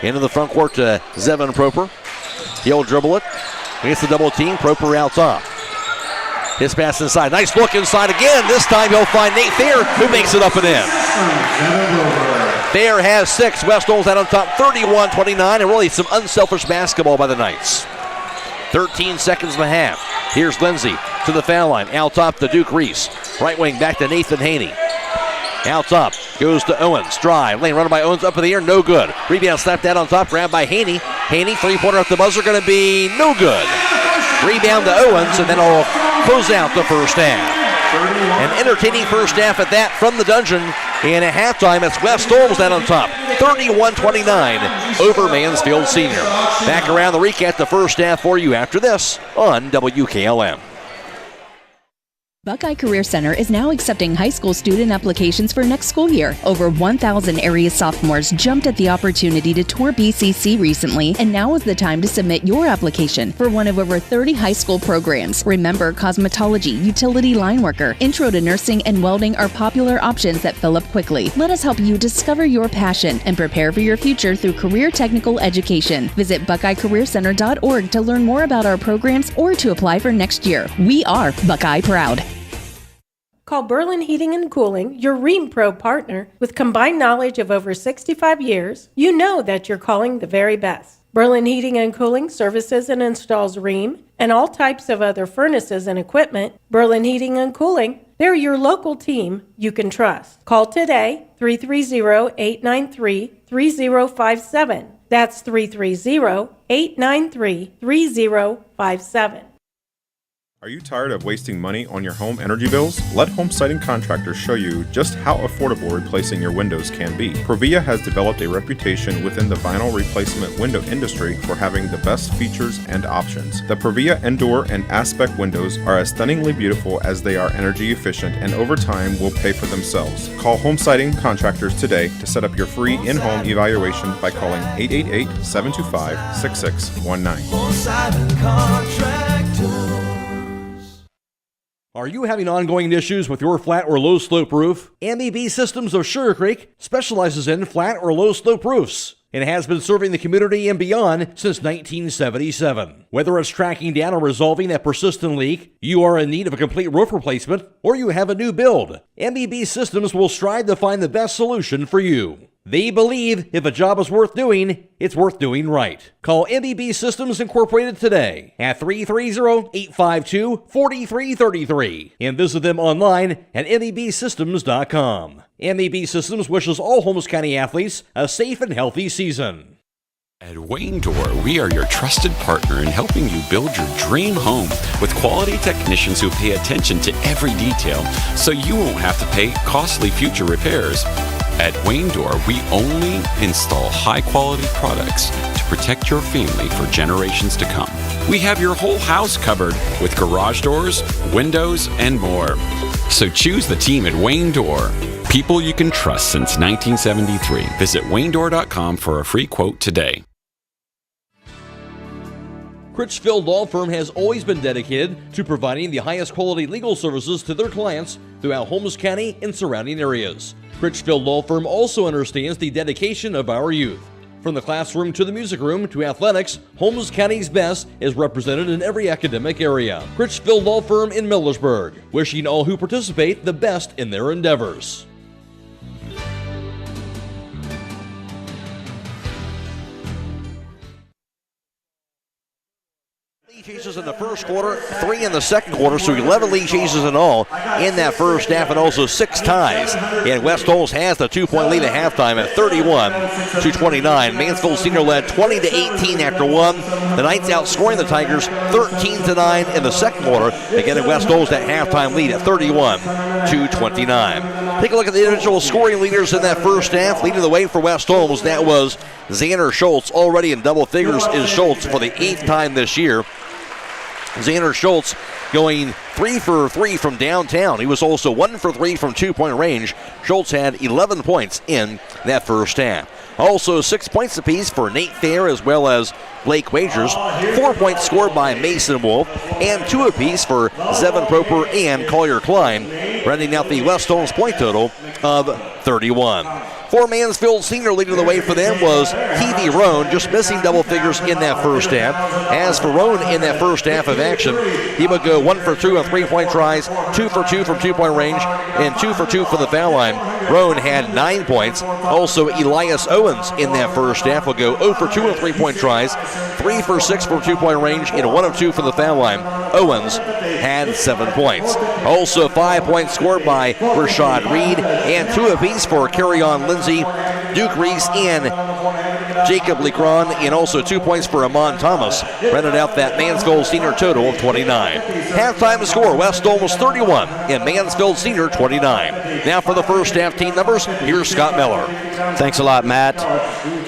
Into the front court to Zevin Proper. He'll dribble it. Gets the double team, Proper out top. His pass inside, nice look inside again. This time he'll find Nate Fair, who makes it up and in. Fair has 6. West Holmes out on top, 31-29, and really some unselfish basketball by the Knights. 13 seconds and a half. Here's Lindsay to the foul line. Out top to Duke Reese. Right wing back to Nathan Haney. Out top goes to Owens. Drive. Lane running by Owens up in the air. No good. Rebound slapped out on top. Grabbed by Haney. Haney, 3-pointer off the buzzer. Going to be no good. Rebound to Owens, and then he'll close out the first half. An entertaining first half at that from the dungeon. And at halftime, it's West Holmes out on top. 31-29 over Mansfield Senior. Back around the recap, the first half for you after this on WKLM. Buckeye Career Center is now accepting high school student applications for next school year. Over 1,000 area sophomores jumped at the opportunity to tour BCC recently, and now is the time to submit your application for one of over 30 high school programs. Remember, cosmetology, utility line worker, intro to nursing, and welding are popular options that fill up quickly. Let us help you discover your passion and prepare for your future through career technical education. Visit BuckeyeCareerCenter.org to learn more about our programs or to apply for next year. We are Buckeye Proud. Call Berlin Heating and Cooling, your Rheem Pro partner. With combined knowledge of over 65 years, you know that you're calling the very best. Berlin Heating and Cooling services and installs Rheem and all types of other furnaces and equipment. Berlin Heating and Cooling, they're your local team you can trust. Call today, 330-893-3057. That's 330-893-3057. Are you tired of wasting money on your home energy bills? Let Home Siding Contractors show you just how affordable replacing your windows can be. Provia has developed a reputation within the vinyl replacement window industry for having the best features and options. The Provia Endure and Aspect windows are as stunningly beautiful as they are energy efficient, and over time will pay for themselves. Call Home Siding Contractors today to set up your free in-home evaluation by calling 888-725-6619. Home Siding Contractors. Are you having ongoing issues with your flat or low slope roof? MEB Systems of Sugar Creek specializes in flat or low slope roofs and has been serving the community and beyond since 1977. Whether it's tracking down or resolving a persistent leak, you are in need of a complete roof replacement, or you have a new build, MEB Systems will strive to find the best solution for you. They believe if a job is worth doing, it's worth doing right. Call MEB Systems Incorporated today at 330-852-4333 and visit them online at mebsystems.com. MEB Systems wishes all Holmes County athletes a safe and healthy season. At Wayne Door, we are your trusted partner in helping you build your dream home with quality technicians who pay attention to every detail so you won't have to pay costly future repairs. At Wayne Door, we only install high-quality products to protect your family for generations to come. We have your whole house covered with garage doors, windows, and more. So choose the team at Wayne Door. People you can trust since 1973. Visit waynedoor.com for a free quote today. Critchfield Law Firm has always been dedicated to providing the highest quality legal services to their clients throughout Holmes County and surrounding areas. Critchfield Law Firm also understands the dedication of our youth. From the classroom to the music room to athletics, Holmes County's best is represented in every academic area. Critchfield Law Firm in Millersburg, wishing all who participate the best in their endeavors. Chases in the first quarter, 3 in the second quarter, so 11 lead chases in all in that first half, and also 6 ties. And West Holmes has the 2-point lead at halftime at 31-29. Mansfield Senior led 20-18 after 1. The Knights outscoring the Tigers 13-9 in the second quarter. Again, West Holmes that halftime lead at 31-29. Take a look at the individual scoring leaders in that first half. Leading the way for West Holmes, that was Xander Schultz. Already in double figures is Schultz for the 8th time this year. Xander Schultz going 3 for 3 from downtown. He was also 1 for 3 from 2-point range. Schultz had 11 points in that first half. Also 6 points apiece for Nate Fair as well as Blake Wagers. 4 points scored by Mason Wolf and 2 apiece for Zevin Proper and Collier Klein, rounding out the West Holmes point total of 31. For Mansfield Senior, leading the way for them was T.V. Roan, just missing double figures in that first half. As for Roan in that first half of action, he would go 1 for 2 on 3-point tries, 2 for 2 from 2-point range, and 2 for 2 from the foul line. Roan had 9 points. Also, Elias Owens in that first half will go 0 for 2 on 3-point tries, 3 for 6 from 2-point range, and 1 of 2 from the foul line. Owens had 7 points. Also, 5 points scored by Rashad Reed, and 2 apiece for Carry-On Lindsay, Duke Reese, and Jacob Lecron, and also 2 points for Amon Thomas, rounded out that Mansfield Senior total of 29. Halftime score, West Holmes 31 and Mansfield Senior 29. Now for the first half team numbers, here's Scott Miller. Thanks a lot, Matt.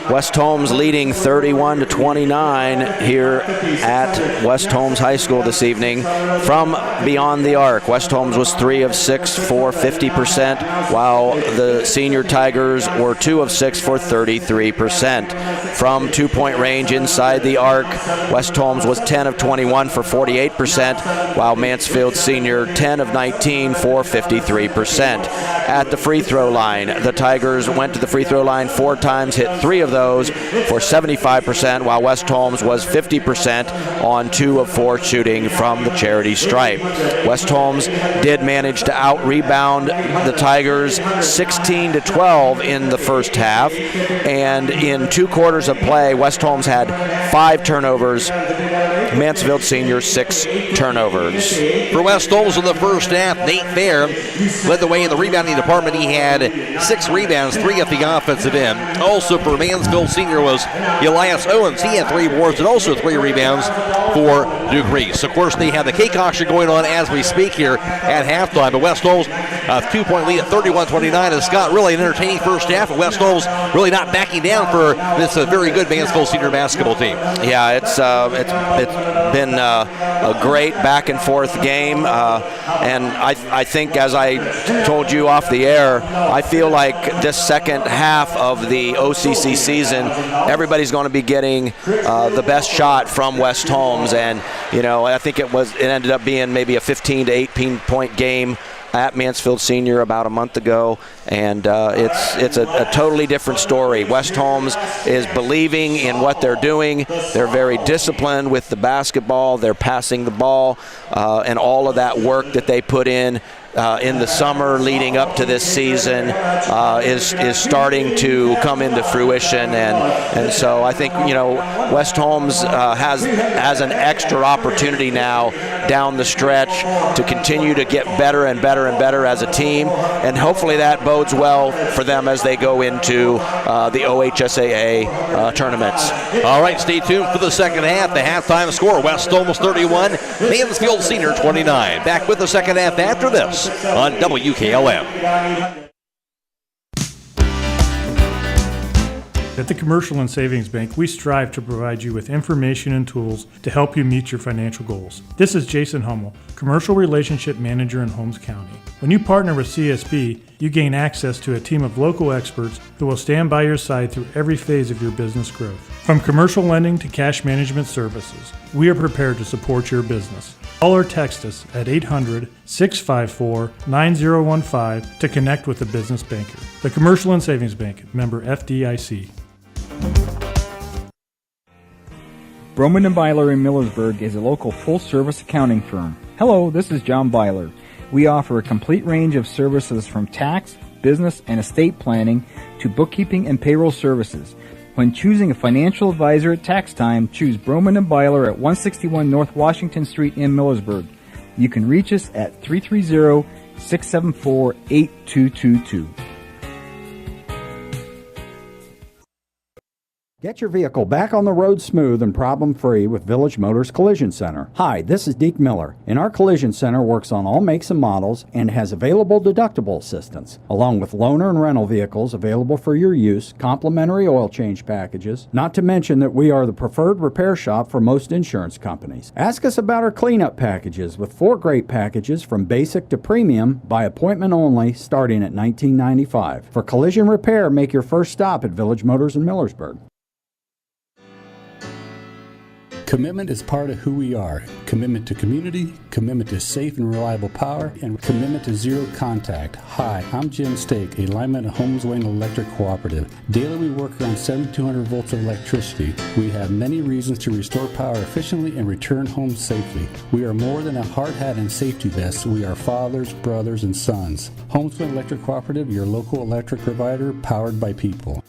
West Holmes leading 31-29 here at West Holmes High School this evening. From beyond the arc, West Holmes was 3 of 6 for 50%, while the Senior Tigers were 2 of 6 for 33%. From 2-point range inside the arc, West Holmes was 10 of 21 for 48%, while Mansfield Senior 10 of 19 for 53%. At the free throw line, the Tigers went to the free throw line 4 times, hit 3 of those for 75%, while West Holmes was 50% on 2 of 4 shooting from the charity stripe. West Holmes did manage to out-rebound the Tigers 16-12 in the first half, and in 2 quarters of play, West Holmes had 5 turnovers, Mansfield Senior 6 turnovers. For West Holmes in the first half, Nate Fair led the way in the rebounding department. He had 6 rebounds, 3 at the offensive end. Also for Mansfield Senior was Elias Owens. He had 3 boards and also 3 rebounds for Duke Reese. Of course, they have the cake auction going on as we speak here at halftime. But West Holmes, a 2-point lead at 31-29. And Scott, really an entertaining first half. And West Holmes really not backing down for this very good Mansfield Senior basketball team. Yeah, it's been a great back and forth game. And I think, as I told you off the air, I feel like this second half of the OCC season, everybody's going to be getting the best shot from West Holmes. And, you know, I think it ended up being maybe a 15 to 18 point game at Mansfield Senior about a month ago, and it's a totally different story. West Holmes is believing in what they're doing. They're very disciplined with the basketball. They're passing the ball, and all of that work that they put in the summer leading up to this season is starting to come into fruition, and so I think, you know, West Holmes has an extra opportunity now down the stretch to continue to get better and better and better as a team, and hopefully that bodes well for them as they go into the OHSAA tournaments. All right, stay tuned for the second half. The halftime score, West Holmes 31, Mansfield Senior 29. Back with the second half after this on WKLM. At the Commercial and Savings Bank, we strive to provide you with information and tools to help you meet your financial goals. This is Jason Hummel, Commercial Relationship Manager in Holmes County. When you partner with CSB, you gain access to a team of local experts who will stand by your side through every phase of your business growth. From commercial lending to cash management services, we are prepared to support your business. Call or text us at 800-654-9015 to connect with a business banker. The Commercial and Savings Bank, member FDIC. Broman & Byler in Millersburg is a local full-service accounting firm. Hello, this is John Byler. We offer a complete range of services from tax, business, and estate planning to bookkeeping and payroll services. When choosing a financial advisor at tax time, choose Broman & Byler at 161 North Washington Street in Millersburg. You can reach us at 330-674-8222. Get your vehicle back on the road smooth and problem-free with Village Motors Collision Center. Hi, this is Deke Miller, and our Collision Center works on all makes and models and has available deductible assistance, along with loaner and rental vehicles available for your use, complimentary oil change packages, not to mention that we are the preferred repair shop for most insurance companies. Ask us about our cleanup packages with 4 great packages from basic to premium by appointment only starting at $19.95. For collision repair, make your first stop at Village Motors in Millersburg. Commitment is part of who we are. Commitment to community, commitment to safe and reliable power, and commitment to zero contact. Hi, I'm Jim Stake, a lineman at Holmes Wayne Electric Cooperative. Daily we work around 7,200 volts of electricity. We have many reasons to restore power efficiently and return home safely. We are more than a hard hat and safety vest. We are fathers, brothers, and sons. Holmes Wayne Electric Cooperative, your local electric provider, powered by people.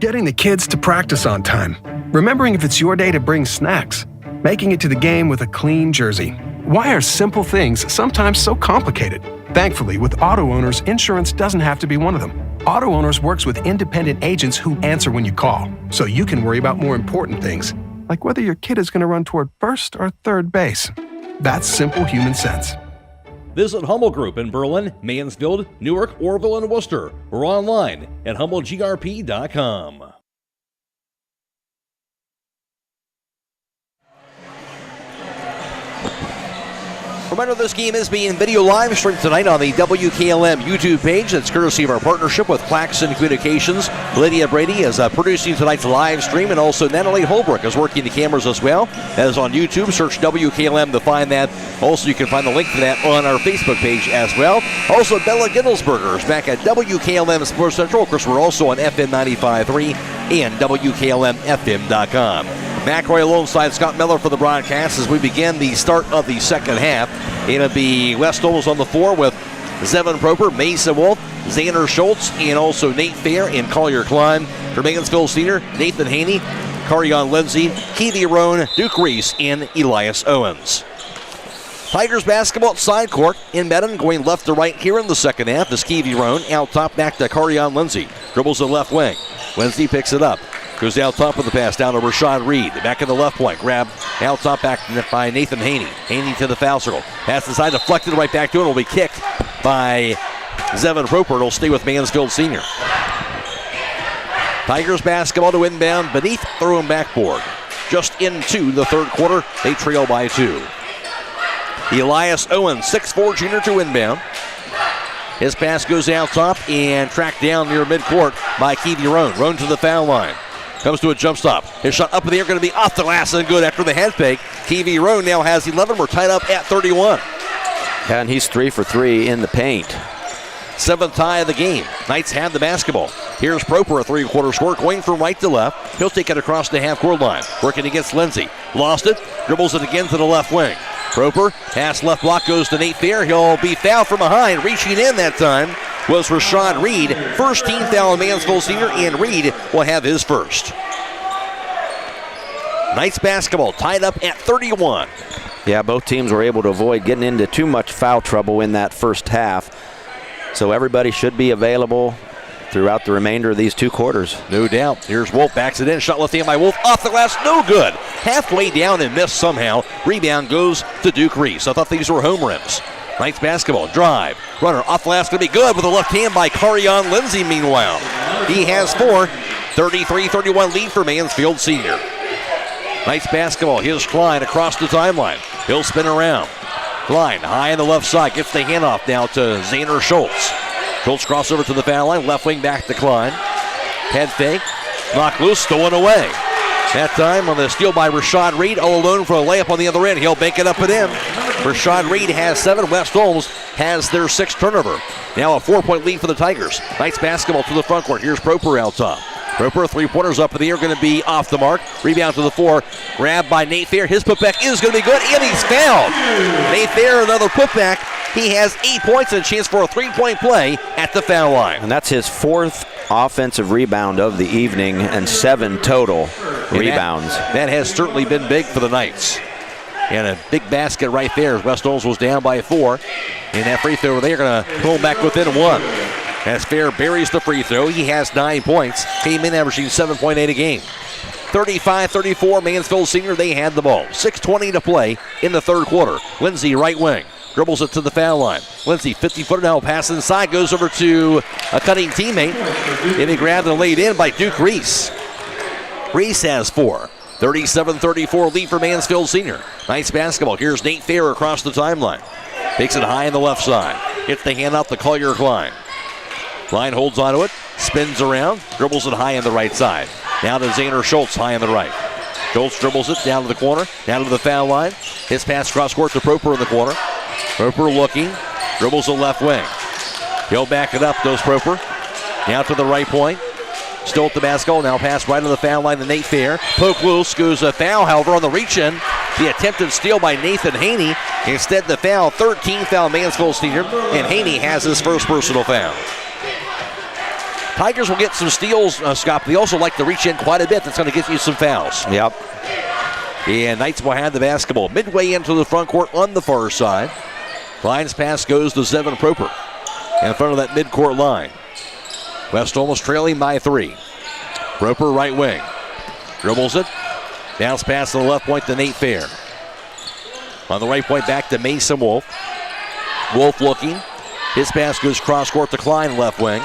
Getting the kids to practice on time. Remembering if it's your day to bring snacks. Making it to the game with a clean jersey. Why are simple things sometimes so complicated? Thankfully, with Auto Owners, insurance doesn't have to be one of them. Auto Owners works with independent agents who answer when you call, so you can worry about more important things, like whether your kid is going to run toward first or third base. That's simple human sense. Visit Hummel Group in Berlin, Mansfield, Newark, Orville, and Worcester, or online at HummelGRP.com. Reminder, this game is being video live streamed tonight on the WKLM YouTube page. That's courtesy of our partnership with Claxon Communications. Lydia, Brady is producing tonight's live stream, and also Natalie Holbrook is working the cameras as well. That is on YouTube. Search WKLM to find that. Also, you can find the link to that on our Facebook page as well. Also, Bella Gittelsberger is back at WKLM Sports Central. Of course, we're also on FM 95.3 and WKLM-FM.com. Matt Croy alongside Scott Miller for the broadcast as we begin the start of the second half. It'll be West Holmes on the floor with Zevin Proper, Mason Wolf, Xander Schultz, and also Nate Fair and Collier Klein. For Mansfield Senior, Nathan Haney, Carion Lindsay, Keithy Roan, Duke Reese, and Elias Owens. Tigers basketball at side court in Medon, going left to right here in the second half. This Keithy Roan out top back to Carion Lindsay. Dribbles the left wing. Lindsay picks it up. Goes out top with the pass down to Rashad Reed. Back in the left point. Grab out top back by Nathan Haney. Haney to the foul circle. Pass inside, deflected right back to it. Will be kicked by Zevin Proper. It'll stay with Mansfield Senior. Tigers basketball to inbound beneath their own backboard. Just into the third quarter, they trail by 2. Elias Owens, 6'4" junior to inbound. His pass goes out top and tracked down near midcourt by Keithy Roan. Roan to the foul line. Comes to a jump stop. His shot up in the air, going to be off the glass and good after the head fake. Keithy Roan now has 11. We're tied up at 31. Yeah, and he's 3 for 3 in the paint. 7th tie of the game. Knights have the basketball. Here's Proper, a three-quarter score, going from right to left. He'll take it across the half-court line. Working against Lindsay. Lost it. Dribbles it again to the left wing. Proper, pass left block goes to Nate Fair. He'll be fouled from behind. Reaching in that time was Rashad Reed. First team foul on Mansfield Senior, and Reed will have his first. Knights basketball tied up at 31. Yeah, both teams were able to avoid getting into too much foul trouble in that first half. So everybody should be available throughout the remainder of these 2 quarters. No doubt. Here's Wolf, backs it in. Shot left hand by Wolf. Off the glass, no good. Halfway down and missed somehow. Rebound goes to Duke Reese. I thought these were home rims. Knights basketball, drive. Runner off the last, going to be good with a left hand by Carion Lindsay, meanwhile. He has 4. 33-31 lead for Mansfield Senior. Knights basketball, here's Klein across the timeline. He'll spin around. Klein high on the left side, gets the handoff now to Zaner Schultz. Schultz crossover to the foul line, left wing back to Klein. Head fake, knocked loose, stolen away. That time on the steal by Rashad Reed, all alone for a layup on the other end. He'll bank it up and in. Rashad Reed has 7. West Holmes has their 6th turnover. Now a 4-point lead for the Tigers. Knights basketball to the front court. Here's Proper out top. Proper, 3-pointers up in the air, going to be off the mark. Rebound to the floor, grabbed by Nate Thayer. His putback is going to be good, and he's fouled. Nate Thayer, another putback. He has 8 points and a chance for a 3-point play at the foul line. And that's his 4th offensive rebound of the evening and 7 total rebounds. That has certainly been big for the Knights. And a big basket right there. West Holmes was down by 4. And that free throw, they're going to pull back within 1. As Fair buries the free throw, he has 9 points. Came in averaging 7.8 a game. 35-34, Mansfield Senior, they had the ball. 6:20 to play in the third quarter. Lindsay, right wing. Dribbles it to the foul line. Lindsay, 50-footer now, pass inside, goes over to a cutting teammate. And he grabbed and laid in by Duke Reese. Reese has 4. 37-34 lead for Mansfield Senior. Knights basketball. Here's Nate Thayer across the timeline. Takes it high on the left side. Hits the hand out to Collier Klein. Klein holds onto it, spins around, dribbles it high on the right side. Now to Zaner Schultz, high on the right. Schultz dribbles it down to the corner, down to the foul line. His pass cross court to Proper in the corner. Proper looking, dribbles the left wing. He'll back it up, goes Proper. Now to the right point. Still at the basketball, now pass right on the foul line to Nate Thayer. Poke loose, goes a foul, however, on the reach-in. The attempted steal by Nathan Haney. Instead, the foul, 13th foul Mansfield Senior, and Haney has his first personal foul. Tigers will get some steals, Scott. They also like to reach in quite a bit. That's going to get you some fouls. Yep. And Knights will have the basketball midway into the front court on the far side. Klein's pass goes to Zevin Proper in front of that midcourt line. West Holmes trailing by 3. Proper right wing. Dribbles it. Bounce pass to the left point to Nate Fair. On the right point back to Mason Wolf. Wolf looking. His pass goes cross court to Klein left wing.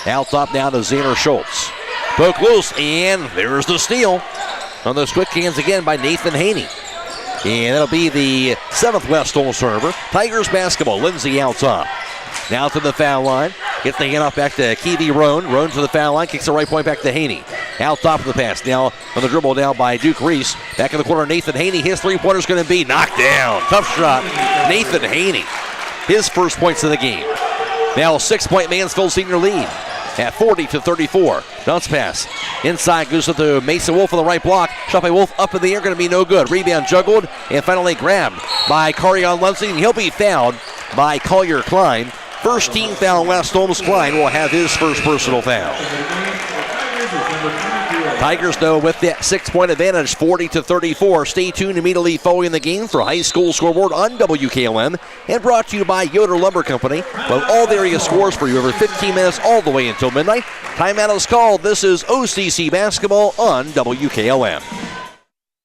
Out top now to Zaner Schultz. Poke loose, and there's the steal. On those quick hands again by Nathan Haney. And that'll be the 7th West Holmes turnover. Tigers basketball, Lindsay out top. Now to the foul line. Gets the handoff back to Keevy Roan. Roan to the foul line, kicks the right point back to Haney. Out top of the pass. Now on the dribble down by Duke Reese. Back in the corner, Nathan Haney. His 3-pointer's going to be knocked down. Tough shot. Nathan Haney. His first points of the game. Now a 6-point Mansfield Senior lead at 40-34. Bounce pass. Inside goes to Mason Wolf on the right block. Shot by Wolf up in the air, going to be no good. Rebound juggled and finally grabbed by Carion Lindsay. He'll be fouled by Collier Klein. First team foul, West Holmes. Klein will have his first personal foul. Tigers, though, with that 6-point advantage, 40-34. Stay tuned immediately following the game for High School Scoreboard on WKLM, and brought to you by Yoder Lumber Company. With all the area scores for you over 15 minutes all the way until midnight. Timeout is called. This is OCC Basketball on WKLM.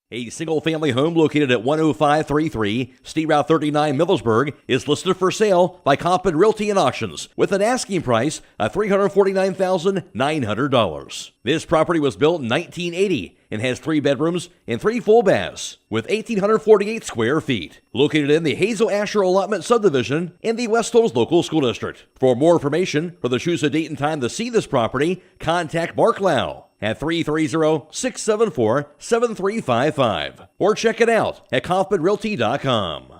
A single-family home located at 10533 State Route 39, Millersburg, is listed for sale by Compton Realty and Auctions with an asking price of $349,900. This property was built in 1980 and has 3 bedrooms and 3 full baths with 1,848 square feet. Located in the Hazel Asher Allotment Subdivision in the West Holmes Local School District. For more information or to choose a date and time to see this property, contact Mark Lau at 330-674-7355 or check it out at kaufmanrealty.com.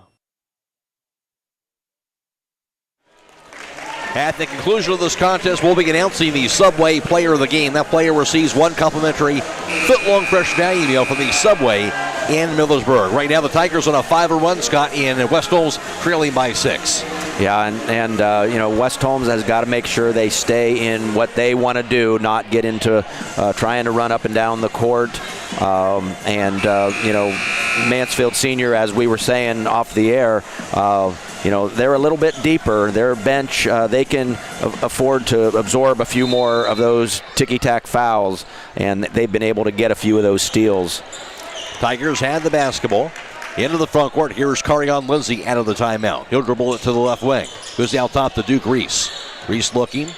At the conclusion of this contest, we'll be announcing the Subway Player of the Game. That player receives 1 complimentary foot-long fresh value meal from the Subway in Millersburg. Right now, the Tigers on a 5 run, Scott, and West Holmes trailing by 6. Yeah, and West Holmes has got to make sure they stay in what they want to do, not get into trying to run up and down the court. Mansfield Senior, as we were saying off the air, they're a little bit deeper. Their bench, they can afford to absorb a few more of those ticky-tack fouls, and they've been able to get a few of those steals. Tigers had the basketball. Into the front court. Here's Carion Lindsay out of the timeout. He'll dribble it to the left wing. Goes out top to Duke Reese. Reese looking.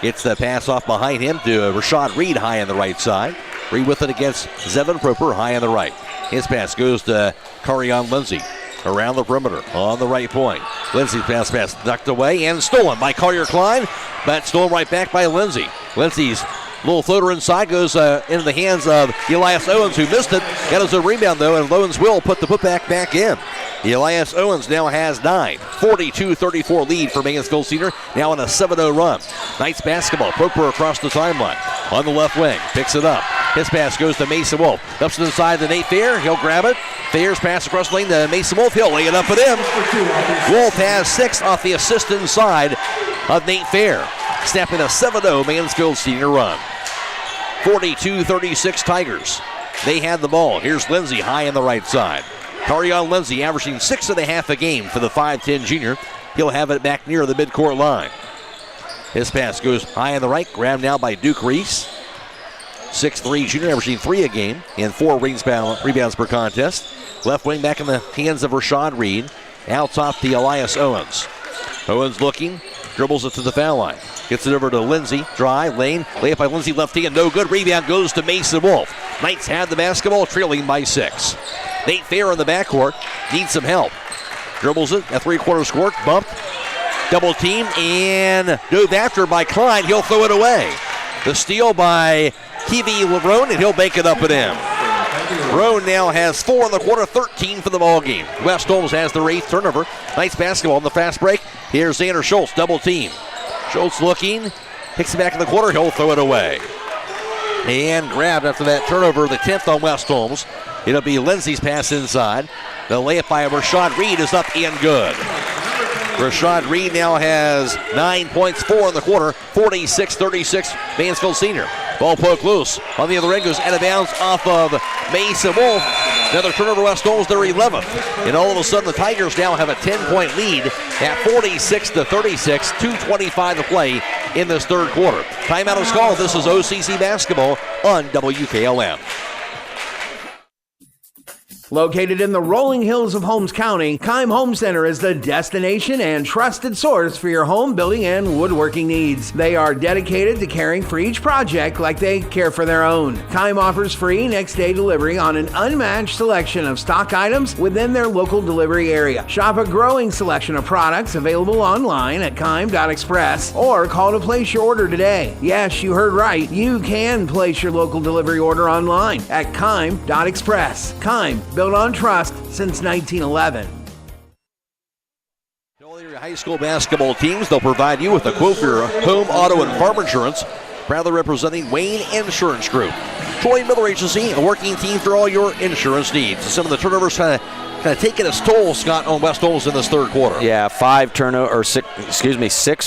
Gets the pass off behind him to Rashad Reed high on the right side. Reed with it against Zevin Proper high on the right. His pass goes to Carion Lindsay. Around the perimeter on the right point. Lindsay's pass ducked away and stolen by Collier Klein, but stolen right back by Lindsay. Lindsay's little floater inside goes into the hands of Elias Owens, who missed it. Got his own rebound, though, and Owens will put the putback back in. Elias Owens now has 9. 42-34 lead for Mansfield Senior, now on a 7-0 run. Knights basketball. Proper across the timeline. On the left wing, picks it up. His pass goes to Mason Wolf. Ups to the side to Nate Fair. He'll grab it. Fair's pass across the lane to Mason Wolf. He'll lay it up and in. Wolf has 6 off the assist inside of Nate Fair. Snapping a 7-0 Mansfield Senior run. 42-36 Tigers. They had the ball. Here's Lindsay high on the right side. Carion Lindsay averaging 6.5 a game for the 5'10 junior. He'll have it back near the midcourt line. His pass goes high on the right. Grabbed now by Duke Reese. 6'3 junior, averaging 3 a game and 4 rebounds per contest. Left wing back in the hands of Rashad Reed. Out top to Elias Owens. Owens looking, dribbles it to the foul line. Gets it over to Lindsay. Dry, lane, layup by Lindsay, left hand, no good. Rebound goes to Mason Wolf. Knights had the basketball, trailing by 6. Nate Fair in the backcourt, needs some help. Dribbles it, a three-quarter court, bumped. Double team, and dove after by Klein. He'll throw it away. The steal by Kiwi Roan, and he'll bank it up and in. Roan now has 4 in the quarter, 13 for the ball game. West Holmes has their 8th turnover. Knights basketball in the fast break. Here's Xander Schultz, double team. Schultz looking, picks it back in the quarter, he'll throw it away. And grabbed after that turnover, the 10th on West Holmes. It'll be Lindsay's pass inside. The layup by Rashad Reed is up and good. Rashad Reed now has 9 points, 4 in the quarter, 46-36 Mansfield Senior. Ball poked loose. On the other end goes out of bounds off of Mason Wolf. Another turnover, West Holmes, their 11th. And all of a sudden the Tigers now have a 10-point lead at 46-36, 2:25 to play in this third quarter. Timeout is called. This is OCC basketball on WKLM. Located in the rolling hills of Holmes County, Keim Home Center is the destination and trusted source for your home building and woodworking needs. They are dedicated to caring for each project like they care for their own. Keim offers free next-day delivery on an unmatched selection of stock items within their local delivery area. Shop a growing selection of products available online at Keim.express or call to place your order today. Yes, you heard right. You can place your local delivery order online at Keim.express. Keim, built on trust since 1911. All your high school basketball teams, they'll provide you with a quote for your home, auto, and farm insurance. Proudly representing Wayne Insurance Group. Troy Miller Agency, a working team for all your insurance needs. Some of the turnovers kind of taking its toll, Scott, on West Holmes in this third quarter. Yeah, 6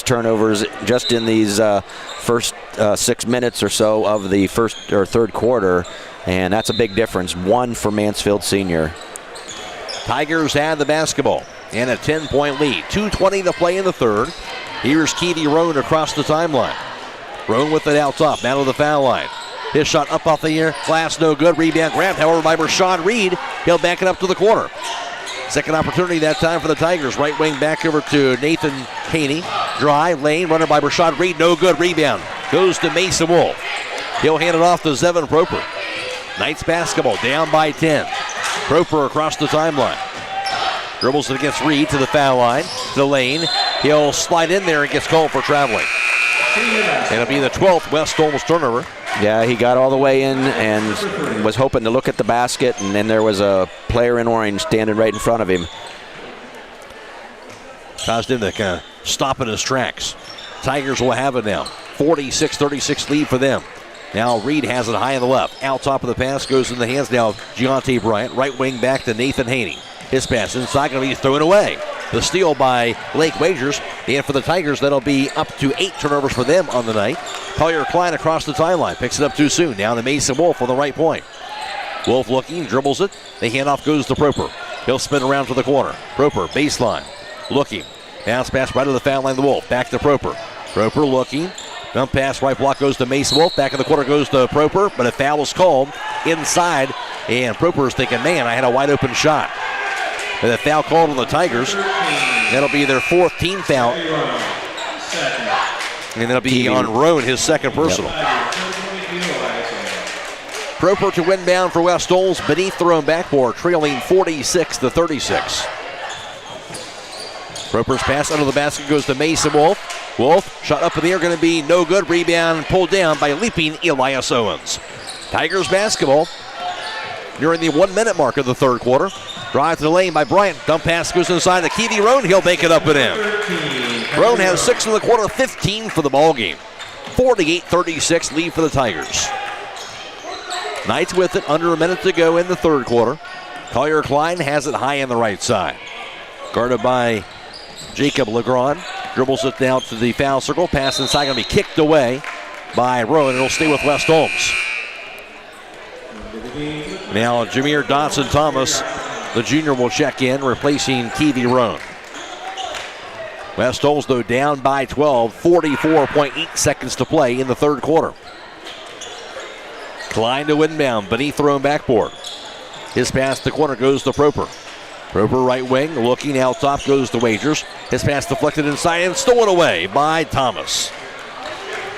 turnovers just in these first 6 minutes or so of the first or third quarter. And that's a big difference. 1 for Mansfield Senior. Tigers had the basketball and a 10-point lead. 2:20 to play in the third. Here's Kiwi Roan across the timeline. Roan with it out top, down to the foul line. His shot up off the air, glass no good. Rebound grabbed, however, by Rashad Reed. He'll back it up to the corner. Second opportunity that time for the Tigers. Right wing back over to Nathan Haney. Dry, lane, runner by Rashad Reed. No good, rebound. Goes to Mason Wolf. He'll hand it off to Zevin Proper. Knights basketball down by 10. Proper across the timeline. Dribbles it against Reed to the foul line. To the lane. He'll slide in there and gets called for traveling. It'll be the 12th West Holmes turnover. Yeah, he got all the way in and was hoping to look at the basket, and then there was a player in orange standing right in front of him. Caused him to kind of stop in his tracks. Tigers will have it now. 46-36 lead for them. Now Reed has it high on the left. Out top of the pass goes in the hands now of Giante Bryant. Right wing back to Nathan Haney. His pass inside going to be thrown away. The steal by Blake Wagers. And for the Tigers, that'll be up to 8 turnovers for them on the night. Collier Klein across the timeline. Picks it up too soon. Now to Mason Wolf on the right point. Wolf looking, dribbles it. The handoff goes to Proper. He'll spin around to the corner. Proper, baseline. Looking. Bounce pass right to the foul line to Wolf. Back to Proper. Proper looking. Dump pass, right block goes to Mason Wolf. Back in the corner goes to Proper, but a foul is called inside. And Proper is thinking, man, I had a wide open shot. with a foul called on the Tigers. That'll be their 4th team foul. And that'll be on Roan, his 2nd personal. Proper to inbound for West Holmes, beneath their own backboard, trailing 46-36. Proper's pass under the basket goes to Mason Wolf. Wolf, shot up in the air, going to be no good. Rebound pulled down by leaping Elias Owens. Tigers basketball nearing the 1-minute mark of the 3rd quarter. Drive to the lane by Bryant. Dump pass goes inside to Keevy Roan. He'll make it up and in. Roan has 6 in the quarter, 15 for the ball game. 48-36 lead for the Tigers. Knights with it, under a minute to go in the 3rd quarter. Collier Klein has it high on the right side. Guarded by Jacob Legrand. Dribbles it down to the foul circle. Pass inside, going to be kicked away by Rowan. It'll stay with West Holmes. Now Jameer Dodson-Thomas, the junior, will check in, replacing Keevy Roan. West Holmes, though, down by 12, 44.8 seconds to play in the 3rd quarter. Klein to inbound, beneath their own backboard. His pass to corner goes to Proper. Proper right wing, looking out top goes to Wagers. His pass deflected inside and stolen away by Thomas.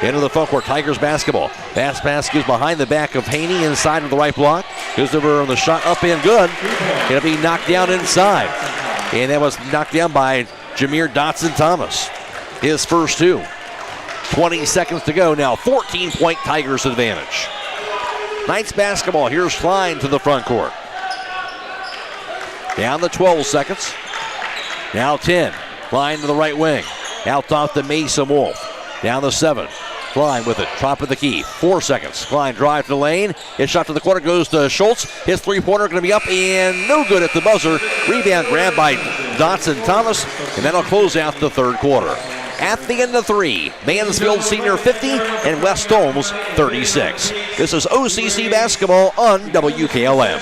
Into the front court, Tigers basketball. Pass goes behind the back of Haney, inside of the right block. Goes over on the shot, up and good. It'll be knocked down inside. And that was knocked down by Jameer Dotson-Thomas. His first 2. 20 seconds to go now, 14-point Tigers advantage. Knights basketball, here's Klein to the front court. Down to 12 seconds. Now 10. Klein to the right wing. Out top to Mason Wolf. Down to 7. Klein with it. Top of the key. 4 seconds. Klein drive to the lane. His shot to the corner goes to Schultz. His three-pointer going to be up and no good at the buzzer. Rebound grab by Dotson-Thomas. And that'll close out the 3rd quarter. At the end of 3, Mansfield Senior 50 and West Holmes 36. This is OCC basketball on WKLM.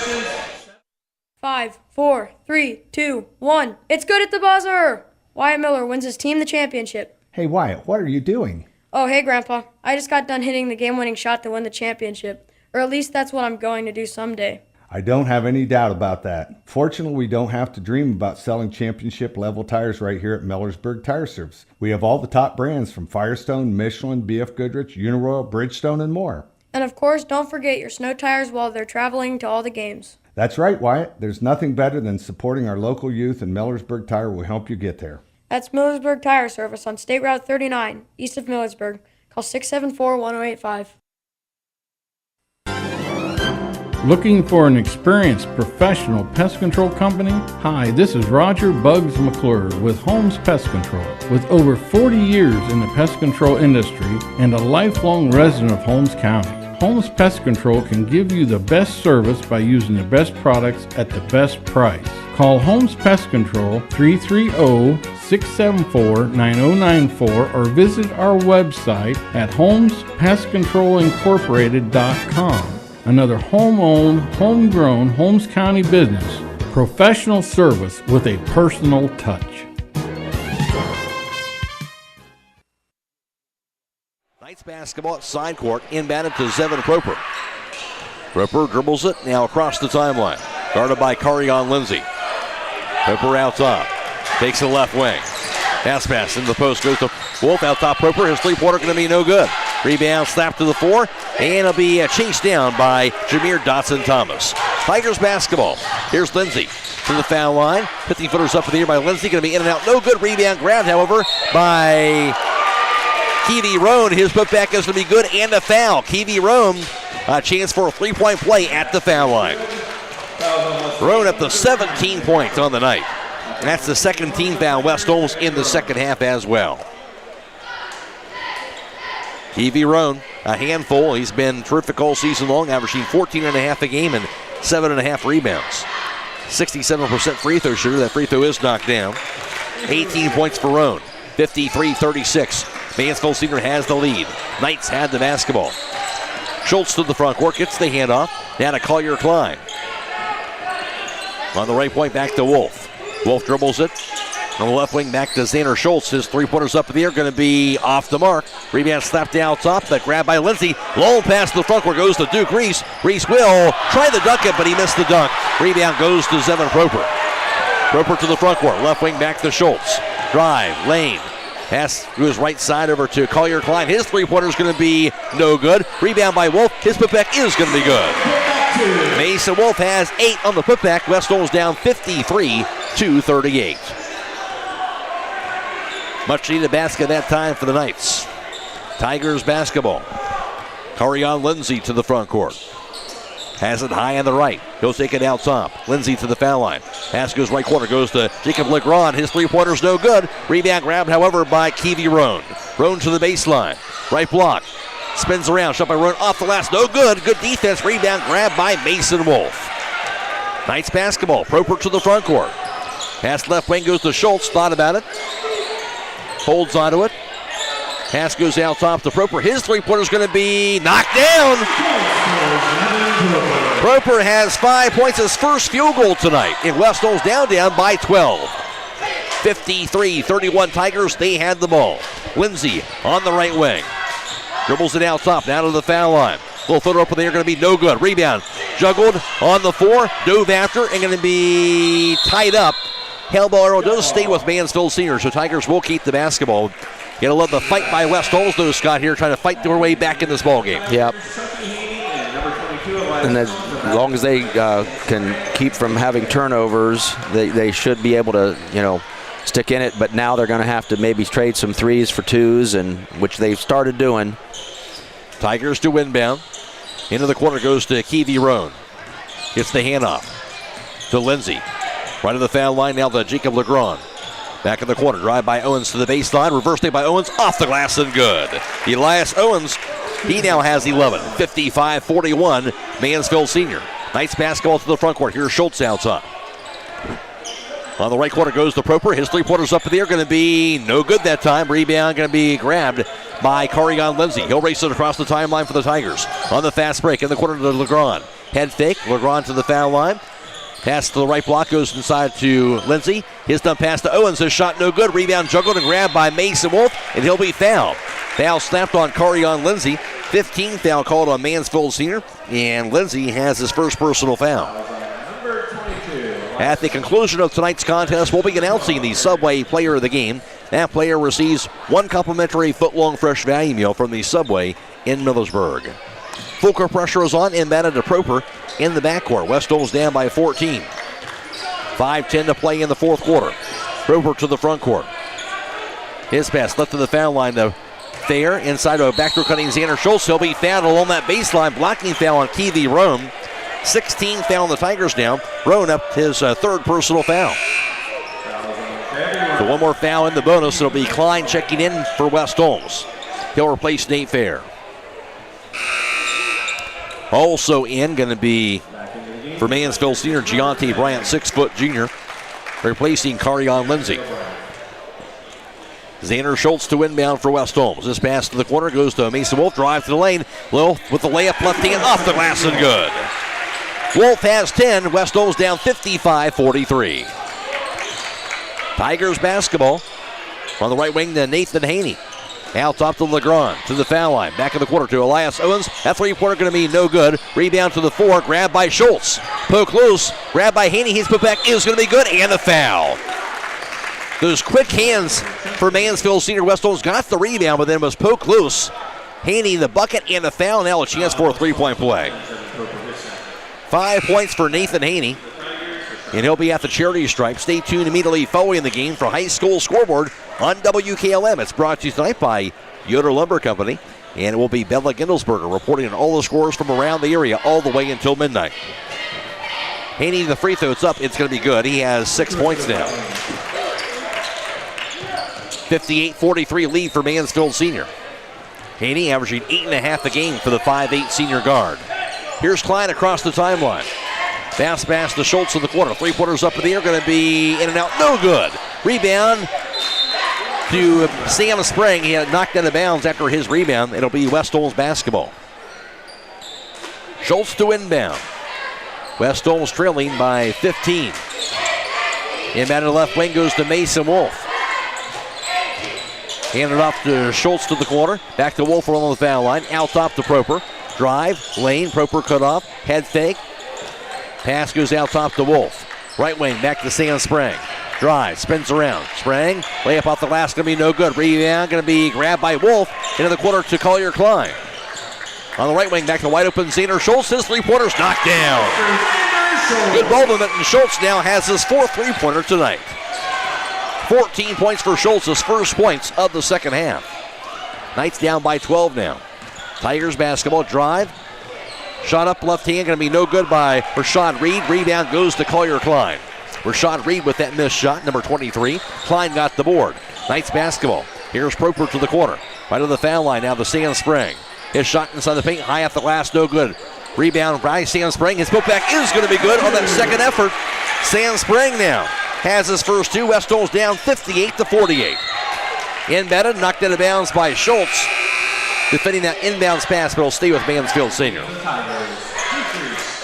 5, 4, 3, 2, 1. It's good at the buzzer! Wyatt Miller wins his team the championship. Hey, Wyatt, what are you doing? Oh, hey, Grandpa. I just got done hitting the game-winning shot to win the championship. Or at least that's what I'm going to do someday. I don't have any doubt about that. Fortunately, we don't have to dream about selling championship-level tires right here at Millersburg Tire Service. We have all the top brands from Firestone, Michelin, BF Goodrich, Uniroyal, Bridgestone, and more. And of course, don't forget your snow tires while they're traveling to all the games. That's right, Wyatt. There's nothing better than supporting our local youth, and Millersburg Tire will help you get there. That's Millersburg Tire Service on State Route 39, east of Millersburg. Call 674-1085. Looking for an experienced professional pest control company? Hi, this is Roger Bugs McClure with Holmes Pest Control. With over 40 years in the pest control industry and a lifelong resident of Holmes County, Holmes Pest Control can give you the best service by using the best products at the best price. Call Holmes Pest Control 330-674-9094 or visit our website at holmespestcontrolincorporated.com. Another home-owned, homegrown Holmes County business. Professional service with a personal touch. Knights basketball at side court, inbounded to Zevin Proper. Proper dribbles it, now across the timeline. Guarded by Carion Lindsay. Proper out top, takes the left wing. Pass into the post, goes to Wolf out top. Proper, his three-pointer going to be no good. Rebound slapped to the 4, and it'll be chased down by Jameer Dotson-Thomas. Tigers basketball. Here's Lindsay to the foul line. 50-footers up in the air by Lindsay, going to be in and out. No good. Rebound grabbed, however, by Keevy Roan. His putback is going to be good, and a foul. Keevy Roan, a chance for a three-point play at the foul line. Roan up to 17 points on the night. And that's the second team foul, West Holmes, in the second half as well. Keevy Roan, a handful. He's been terrific all season long, averaging 14.5 a game and 7.5 rebounds. 67% free throw shooter. That free throw is knocked down. 18 points for Roan. 53-36. Mansfield Senior has the lead. Knights had the basketball. Schultz to the front court, gets the handoff. Now to Collier Klein. On the right point, back to Wolf. Wolf dribbles it. On the left wing, back to Xander Schultz. His three-pointers up in the air, going to be off the mark. Rebound slapped down top. That grab by Lindsay. Long pass to the front court goes to Duke Reese. Reese will try the dunk it, but he missed the dunk. Rebound goes to Zevin Proper. Roper to the front court. Left wing back to Schultz. Drive, lane. Pass to his right side over to Collier Klein. His three-pointer is going to be no good. Rebound by Wolf. His putback is going to be good. Mason Wolf has 8 on the putback. West Holmes down 53-38. Much needed basket that time for the Knights. Tigers basketball. Carion Lindsay to the front court. Has it high on the right. He'll take it out top. Lindsay to the foul line. Pass goes right corner. Goes to Jacob Legrand. His three-pointer's no good. Rebound grabbed, however, by Keevy Roan. Roan to the baseline. Right block. Spins around. Shot by Roan off the glass. No good. Good defense. Rebound grabbed by Mason Wolf. Knights basketball. Proper to the front court. Pass left wing goes to Schultz. Thought about it. Holds onto it. Pass goes out top to Proper. His three-pointer's going to be knocked down. Proper has 5 points, his first field goal tonight. And West Holmes down by 12. 53-31 Tigers. They had the ball. Lindsay on the right wing. Dribbles it out top, down to the foul line. Little footer up in the air, going to be no good. Rebound. Juggled on the 4. Dove after and going to be tied up. Hellball arrow does stay with Mansfield Senior, so Tigers will keep the basketball. You gotta love the fight by West Holmes, though, Scott, here, trying to fight their way back in this ball game. Yep. And as long as they can keep from having turnovers, they should be able to, stick in it. But now they're going to have to maybe trade some 3s for 2s, and which they've started doing. Tigers to inbound. Into the corner goes to Keevy Roan. Gets the handoff to Lindsay. Right of the foul line now to Jacob Legrand. Back in the corner, drive by Owens to the baseline. Reverse take by Owens, off the glass and good. Elias Owens, he now has 11. 55-41, Mansfield Senior. Knights basketball to the front court. Here's Schultz out top. On the right corner goes to Proper. His three-pointer's up in the air, going to be no good that time. Rebound going to be grabbed by Carion Lindsay. He'll race it across the timeline for the Tigers. On the fast break, in the corner to Legrand. Head fake, Legrand to the foul line. Pass to the right block, goes inside to Lindsay. His dump pass to Owens, his shot no good. Rebound juggled and grabbed by Mason Wolf, and he'll be fouled. Foul snapped on Carion Lindsay. 15th foul called on Mansfield Senior, and Lindsay has his first personal foul. At the conclusion of tonight's contest, we'll be announcing the Subway Player of the Game. That player receives 1 complimentary foot-long fresh value meal from the Subway in Millersburg. Full court pressure is on, inbounded to Proper in the backcourt. West Holmes down by 14. 5:10 to play in the fourth quarter. Proper to the front court. His pass left to the foul line to Thayer. Inside to a backdoor cutting Xander Schultz. He'll be fouled along that baseline. Blocking foul on Keevy Roan. 16th foul on the Tigers now. Roan up his third personal foul. So one more foul in the bonus. It'll be Klein checking in for West Holmes. He'll replace Nate Fair. Also in, going to be for Mansfield Senior, Gianti Bryant, 6-foot junior, replacing Carion Lindsay. Xander Schultz to inbound for West Holmes. This pass to the corner goes to Mason Wolf. Drive to the lane. Wolf with the layup left hand off the glass and good. Wolf has 10. West Holmes down 55-43. Tigers basketball. On the right wing to Nathan Haney. Out top to Legrand, to the foul line. Back in the corner to Elias Owens. That three-pointer going to be no good. Rebound to the 4, grabbed by Schultz. Poke loose, grabbed by Haney. His putback is going to be good, and the foul. Those quick hands for Mansfield Senior. West Holmes got the rebound, but then was poke loose. Haney, the bucket, and the foul. Now a chance for a three-point play. 5 points for Nathan Haney, and he'll be at the charity stripe. Stay tuned immediately following the game for High School Scoreboard on WKLM. It's brought to you tonight by Yoder Lumber Company, and it will be Bella Gindelsberger reporting on all the scores from around the area all the way until midnight. Haney, the free throw, it's up. It's going to be good. He has 6 points now. 58-43 lead for Mansfield Senior. Haney averaging 8.5 a game for the 5'8 senior guard. Here's Klein across the timeline. Fast pass to Schultz in the corner. Three-pointers up in the air, going to be in and out. No good. Rebound to Sam Spring. He had knocked out of bounds after his rebound. It'll be West Holmes basketball. Schultz to inbound. West Holmes trailing by 15. Inbound to the left wing goes to Mason Wolf. Handed off to Schultz to the corner. Back to Wolf on the foul line. Out top to Proper. Drive, lane, Proper cut off. Head fake. Pass goes out top to Wolf. Right wing, back to Sam Sprang. Drive, spins around. Sprang, layup off the glass, going to be no good. Rebound, going to be grabbed by Wolf. Into the corner to Collier Klein. On the right wing, back to wide open Xander Schultz. His three-pointer's knocked down. Good ball movement, and Schultz now has his fourth three-pointer tonight. 14 points for Schultz, his first points of the second half. Knights down by 12 now. Tigers basketball, drive. Shot up left hand, going to be no good by Rashad Reed. Rebound goes to Collier Klein. Rashad Reed with that missed shot, number 23. Klein got the board. Knights basketball. Here's Proper to the corner. Right to the foul line now, the Sam Sprang. His shot inside the paint, high off the glass, no good. Rebound by Sam Sprang. His putback is going to be good on that second effort. Sam Sprang now has his first two. West Holmes down 58-48. Inbounded, knocked out of bounds by Schultz. Defending that inbounds pass, but it'll stay with Mansfield Senior.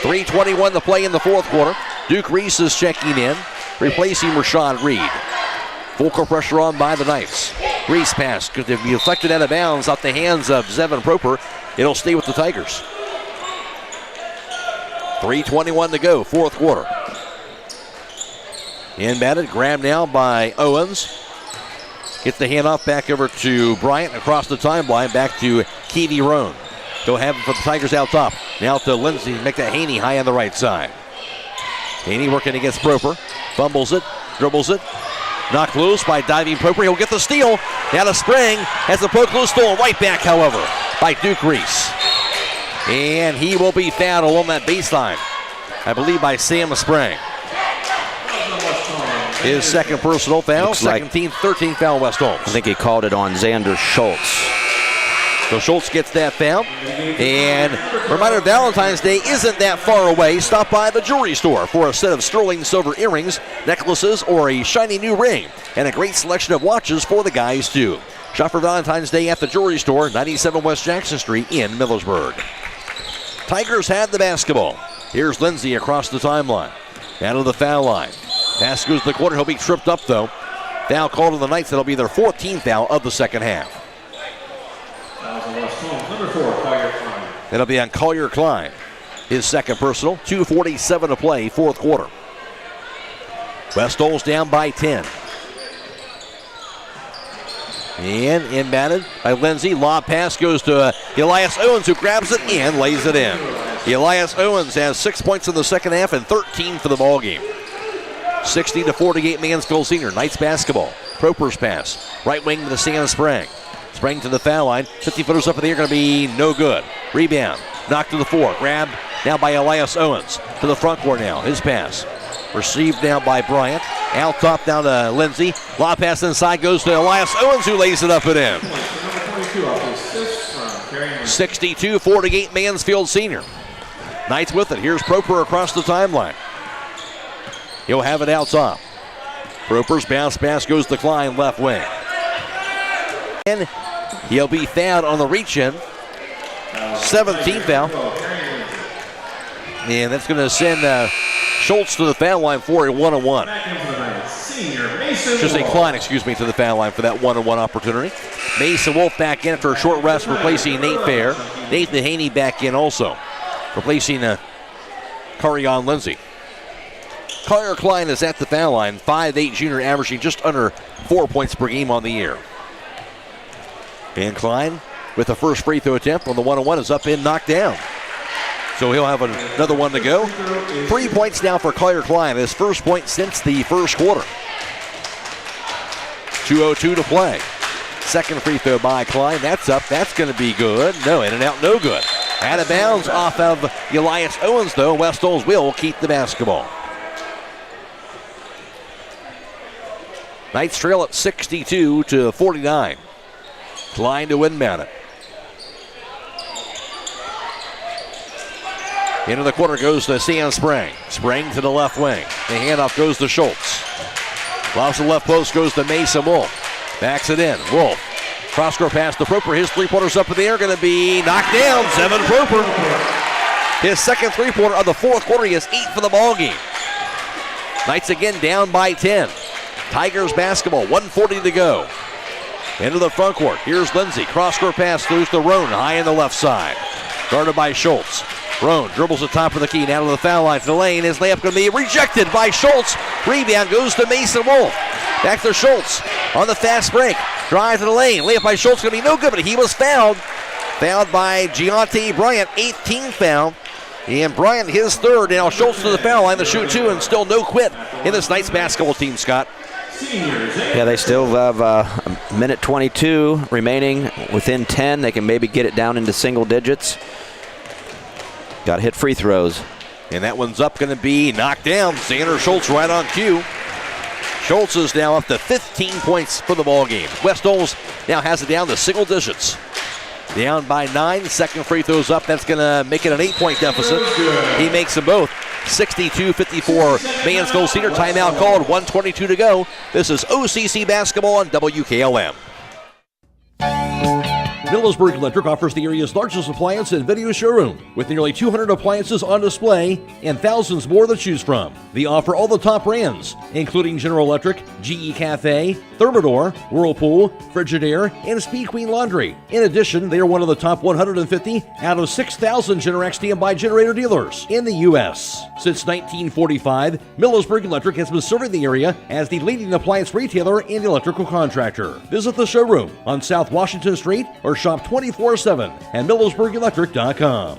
3:21 to play in the fourth quarter. Duke Reese is checking in, replacing Rashad Reed. Full court pressure on by the Knights. Reese pass could be deflected out of bounds off the hands of Zevin Proper. It'll stay with the Tigers. 3:21 to go, fourth quarter. Inbounded, grabbed now by Owens. Gets the handoff back over to Bryant across the timeline, back to Keevy Roan. They'll have it for the Tigers out top. Now to Lindsay, make that Haney high on the right side. Haney working against Proper. Fumbles it, dribbles it. Knocked loose by diving Proper. He'll get the steal. Now to Sprang. Has the poke loose, stolen right back, however, by Duke Reese. And he will be fouled along that baseline, I believe, by Sam Sprang. His second personal foul, second team, 13th foul, West Holmes. I think he called it on Xander Schultz. So Schultz gets that foul. And reminder, Valentine's Day isn't that far away. Stop by the jewelry store for a set of sterling silver earrings, necklaces, or a shiny new ring. And a great selection of watches for the guys, too. Shop for Valentine's Day at the jewelry store, 97 West Jackson Street in Millersburg. Tigers had the basketball. Here's Lindsay across the timeline. Out of the foul line. Pass goes to the corner. He'll be tripped up, though. Foul called on the Knights. That'll be their 14th foul of the second half. That'll be on Collier Klein. His second personal. 2:47 to play, fourth quarter. West Holmes down by 10. And inbounded by Lindsay. Lob pass goes to Elias Owens, who grabs it and lays it in. Elias Owens has 6 points in the second half and 13 for the ballgame. 60-48 Mansfield Senior. Knights basketball. Proper's pass. Right wing to the Sam Sprang. Sprang to the foul line. 50-footers up in the air, going to be no good. Rebound. Knocked to the floor. Grabbed now by Elias Owens. To the front court now. His pass. Received now by Bryant. Out top down to Lindsay. Lob pass inside goes to Elias Owens, who lays it up and in. 62-48 Mansfield Senior. Knights with it. Here's Proper across the timeline. He'll have it out top. Proper's bounce pass goes to Klein, left wing. And he'll be fouled on the reach-in. 17th foul. And that's going to send Schultz to the foul line for a one-on-one. Should say Klein, to the foul line for that one-on-one opportunity. Mason Wolf back in after a short rest, replacing Nate Fair. Nathan Haney back in also, replacing Carion Lindsay. Collier Klein is at the foul line, 5'8" junior, averaging just under 4 points per game on the year. And Klein, with the first free throw attempt on the one-on-one, is up in, knocked down. So he'll have another one to go. 3 points now for Collier Klein, his first point since the first quarter. 2:02 to play. Second free throw by Klein. That's up. That's going to be good. No, in and out, no good. Out of bounds off of Elias Owens, though. West Holmes will keep the basketball. Knights trail at 62-49. Klein to inbound it. Into the corner goes to Sam Sprang. Sprang to the left wing. The handoff goes to Schultz. Lobs the left post, goes to Mason Wolf. Backs it in. Wolf. Cross-court pass to Proper. His three-pointers up in the air. Going to be knocked down. Zevin Proper. His second three-pointer of the fourth quarter. He has 8 for the ballgame. Knights again down by 10. Tigers basketball. 1:40 to go. Into the front court. Here's Lindsay. Cross-court pass loose to Roan. High on the left side. Guarded by Schultz. Roan dribbles the top of the key, down to the foul line to the lane. His layup going to be rejected by Schultz. Rebound goes to Mason Wolf. Back to Schultz on the fast break. Drive to the lane. Layup by Schultz going to be no good, but he was fouled. Fouled by Giante Bryant, 18th foul. And Bryant his third. Now Schultz to the foul line to shoot two, and still no quit in this Knights basketball team, Scott. Yeah, they still have a minute 22 remaining. Within 10, they can maybe get it down into single digits. Got to hit free throws. And that one's up, going to be knocked down. Xander Schultz right on cue. Schultz is now up to 15 points for the ball game. West Holmes now has it down to single digits. Down by 9, second free throws up. That's going to make it an 8-point deficit. He makes them both. 62-54. Mansfield Senior timeout called. 1:22 to go. This is OCC basketball on WKLM. Millersburg Electric offers the area's largest appliance and video showroom with nearly 200 appliances on display and thousands more to choose from. They offer all the top brands, including General Electric, GE Cafe, Thermador, Whirlpool, Frigidaire, and Speed Queen Laundry. In addition, they are one of the top 150 out of 6,000 Generac standby generator dealers in the U.S. Since 1945, Millersburg Electric has been serving the area as the leading appliance retailer and electrical contractor. Visit the showroom on South Washington Street or shop 24/7 at MillersburgElectric.com.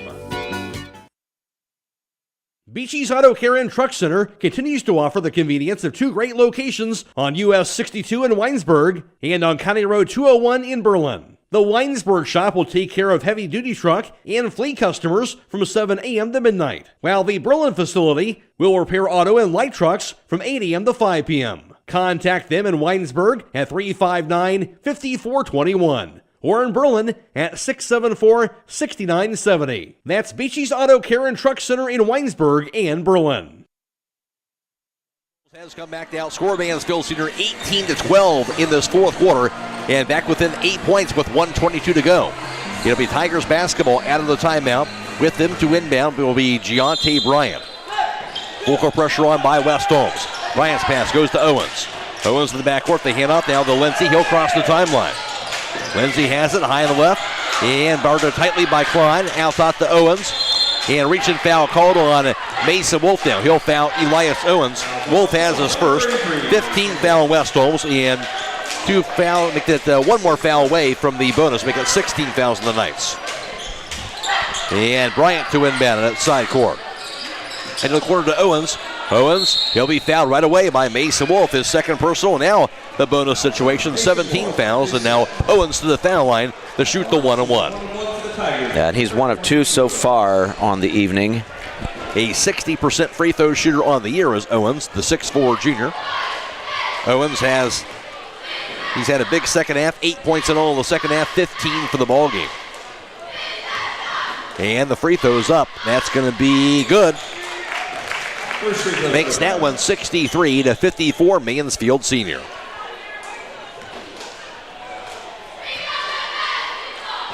Beachy's Auto Care and Truck Center continues to offer the convenience of two great locations on US 62 in Weinsberg and on County Road 201 in Berlin. The Weinsberg shop will take care of heavy-duty truck and fleet customers from 7 a.m. to midnight, while the Berlin facility will repair auto and light trucks from 8 a.m. to 5 p.m. Contact them in Weinsberg at 359-5421. Or in Berlin at 674-6970. That's Beachy's Auto Care and Truck Center in Weinsberg and Berlin. Has come back to outscore Mansfield Senior 18-12 in this fourth quarter, and back within 8 points with 1:22 to go. It'll be Tigers basketball out of the timeout. With them to inbound will be Giante Bryant. Full court pressure on by West Holmes. Bryant's pass goes to Owens. Owens in the backcourt, they hand off now to Lindsay. He'll cross the timeline. Lindsay has it high on the left and guarded tightly by Klein. Out top to Owens. And reaching foul called on Mason Wolf now. He'll foul Elias Owens. Wolf has his first. 15 foul West Holmes and make that one more foul away from the bonus. Make it 16 fouls in the Knights. And Bryant to inbound at side court. Into the corner to Owens. Owens, he'll be fouled right away by Mason Wolf, his second personal. Now the bonus situation, 17 fouls, and now Owens to the foul line to shoot the 1-on-1. Yeah, and he's one of two so far on the evening. A 60% free throw shooter on the year is Owens, the 6'4 junior. Owens he's had a big second half, 8 points in all in the second half, 15 for the ball game. And the free throw's up. That's going to be good. Makes that one 63-54 Mansfield Senior.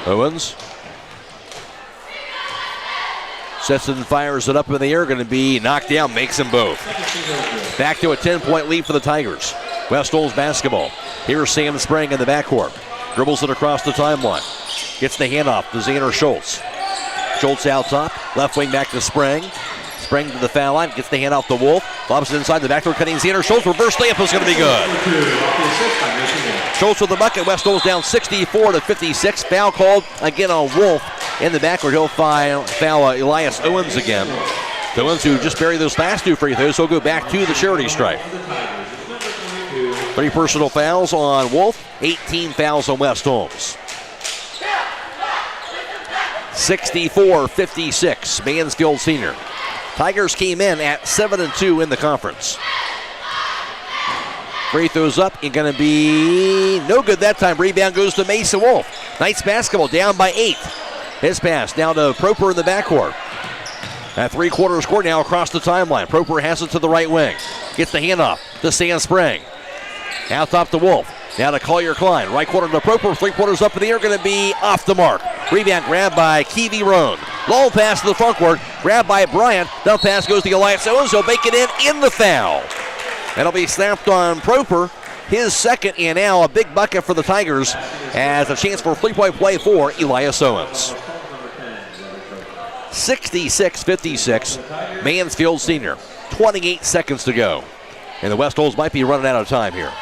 Owens sets it and fires it up in the air. Going to be knocked down, makes them both. Back to a 10-point lead for the Tigers. West Holmes basketball. Here's Sam Sprang in the backcourt. Dribbles it across the timeline. Gets the handoff to Xander Schultz. Schultz out top. Left wing back to Sprang. Sprang to the foul line. Gets the handoff to Wolf. Lobs it inside the backdoor, cutting Xander Schultz. Reverse layup is going to be good. Schultz with the bucket. West Holmes down 64-56. Foul called again on Wolf in the backcourt. He'll foul Elias Owens again. Owens, who just buried those last two free throws, he'll go back to the charity stripe. 3 personal fouls on Wolf. 18 fouls on West Holmes. 64-56, Mansfield Senior. Tigers came in at 7-2 in the conference. Free throws up and going to be no good that time. Rebound goes to Mason Wolf. Knights basketball down by 8. His pass down to Proper in the backcourt. At 3/4 court now across the timeline. Proper has it to the right wing. Gets the handoff to Sam Sprang. Out top to Wolf. Now to Collier Klein. Right quarter to Proper. 3/4 up in the air. Going to be off the mark. Rebound grabbed by Keevy Roan. Long pass to the front court. Grabbed by Bryant. Dump pass goes to Elias Owens. He'll make it in the foul. That'll be snapped on Proper. His second, and now a big bucket for the Tigers as a chance for a 3-point play for Elias Owens. 66-56, Mansfield Senior. 28 seconds to go. And the West Holmes might be running out of time here.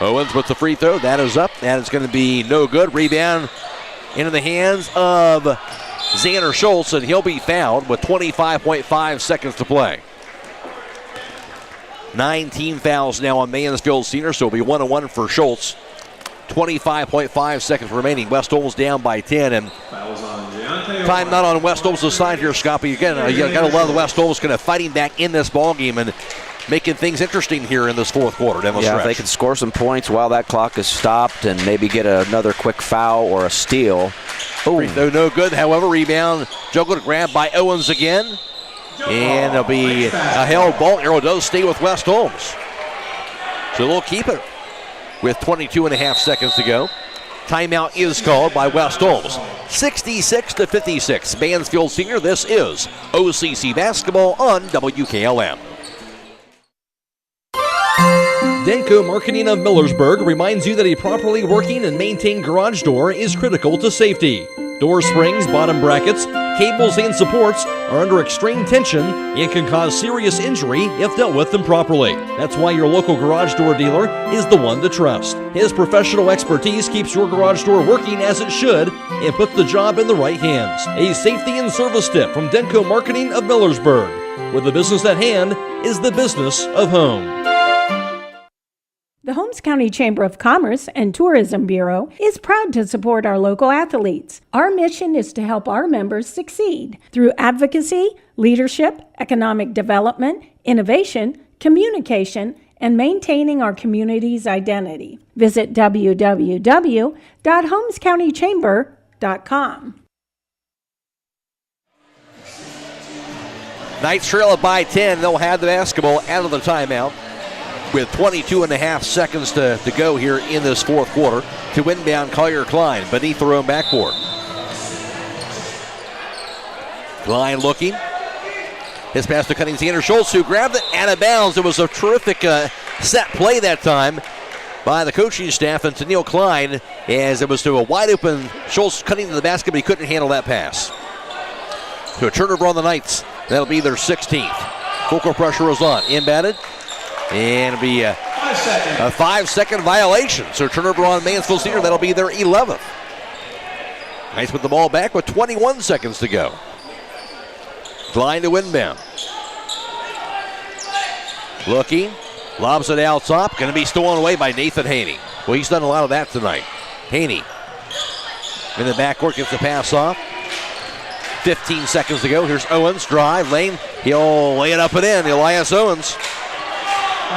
Owens with the free throw. That is up. That is going to be no good. Rebound into the hands of Xander Schultz, and he'll be fouled with 25.5 seconds to play. 19 fouls now on Mansfield Senior, so it'll be 1-1 for Schultz. 25.5 seconds remaining. West Holmes down by 10, and time not on West Holmes' side here, Scott. But again, you got to love the West Holmes kind of fighting back in this ball game and making things interesting here in this fourth quarter. Yeah, if they can score some points while that clock is stopped and maybe get another quick foul or a steal. Free throw no good. However, rebound juggled, grabbed by Owens again. And it'll be a held ball. Arrow does stay with West Holmes. So they'll keep it with 22.5 seconds to go. Timeout is called by West Holmes. 66-56. Mansfield Senior. This is OCC basketball on WKLM. Denko Marketing of Millersburg reminds you that a properly working and maintained garage door is critical to safety. Door springs, bottom brackets, cables, and supports are under extreme tension and can cause serious injury if dealt with improperly. That's why your local garage door dealer is the one to trust. His professional expertise keeps your garage door working as it should and puts the job in the right hands. A safety and service tip from Denko Marketing of Millersburg, where the business at hand is the business of home. The Holmes County Chamber of Commerce and Tourism Bureau is proud to support our local athletes. Our mission is to help our members succeed through advocacy, leadership, economic development, innovation, communication, and maintaining our community's identity. Visit www.holmescountychamber.com. Knights trail it by 10. They'll have the basketball out of the timeout with 22.5 seconds to go here in this fourth quarter to inbound Collier Klein beneath their own backboard. Klein looking. His pass to Cutting Xander Schultz, who grabbed it out of bounds. It was a terrific set play that time by the coaching staff and to Neil Klein, as it was to a wide open Schultz cutting to the basket, but he couldn't handle that pass. So a turnover on the Knights. That'll be their 16th. Full court pressure is on. Inbounded. And it'll be a 5-second violation. So turnover on Mansfield Senior. That'll be their 11th. Knights with the ball back with 21 seconds to go. Klein to inbound. Looking. Lobs it out top. Going to be stolen away by Nathan Haney. Well, he's done a lot of that tonight. Haney in the backcourt gets the pass off. 15 seconds to go. Here's Owens. Drive. Lane. He'll lay it up and in. Elias Owens.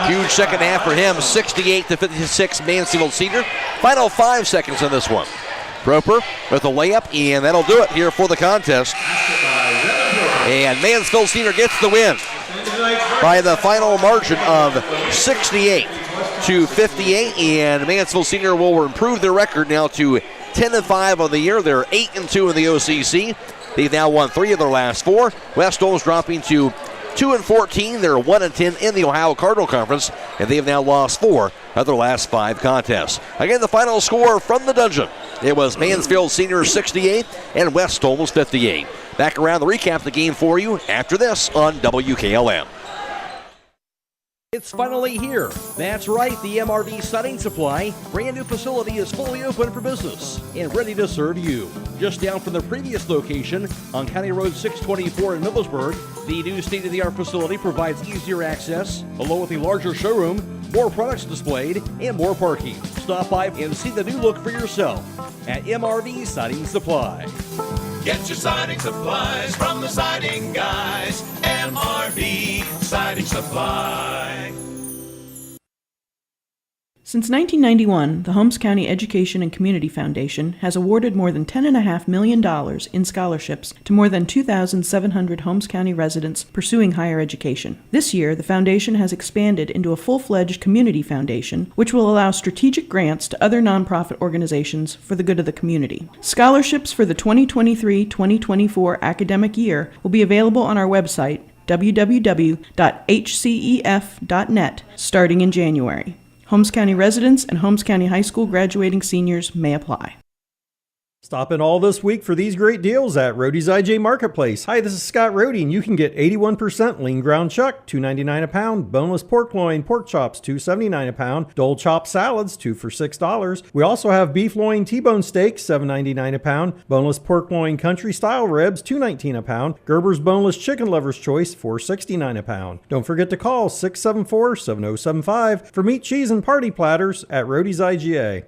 Huge second half for him. 68-56 Mansfield Senior. Final 5 seconds in this one. Roper with a layup, and that'll do it here for the contest. And Mansfield Senior gets the win by the final margin of 68-58. And Mansfield Senior will improve their record now to 10-5 on the year. They're 8-2 in the OCC. They've now won 3 of their last 4. West Holmes dropping to 2-14. They're 1-10 in the Ohio Cardinal Conference, and they have now lost 4 of their last 5 contests. Again, the final score from the dungeon. It was Mansfield Senior 68 and West Holmes 58. Back around to recap the game for you after this on WKLM. It's finally here. That's right, the MRV Siding Supply brand new facility is fully open for business and ready to serve you. Just down from the previous location on County Road 624 in Millersburg, the new state-of-the-art facility provides easier access, along with a larger showroom, more products displayed, and more parking. Stop by and see the new look for yourself at MRV Siding Supply. Get your siding supplies from the siding guys. MRV Siding Supply. Since 1991, the Holmes County Education and Community Foundation has awarded more than $10.5 million in scholarships to more than 2,700 Holmes County residents pursuing higher education. This year, the foundation has expanded into a full-fledged community foundation, which will allow strategic grants to other nonprofit organizations for the good of the community. Scholarships for the 2023-2024 academic year will be available on our website, www.hcef.net, starting in January. Holmes County residents and Holmes County High School graduating seniors may apply. Stop in all this week for these great deals at Rody's IJ Marketplace. Hi, this is Scott Rody, and you can get 81% lean ground chuck, $2.99 a pound, boneless pork loin, pork chops, $2.79 a pound, Dole chopped salads, 2 for $6. We also have beef loin T-bone steak, $7.99 a pound, boneless pork loin country style ribs, $2.19 a pound, Gerber's boneless chicken lover's choice, $4.69 a pound. Don't forget to call 674-7075 for meat, cheese, and party platters at Rody's IGA.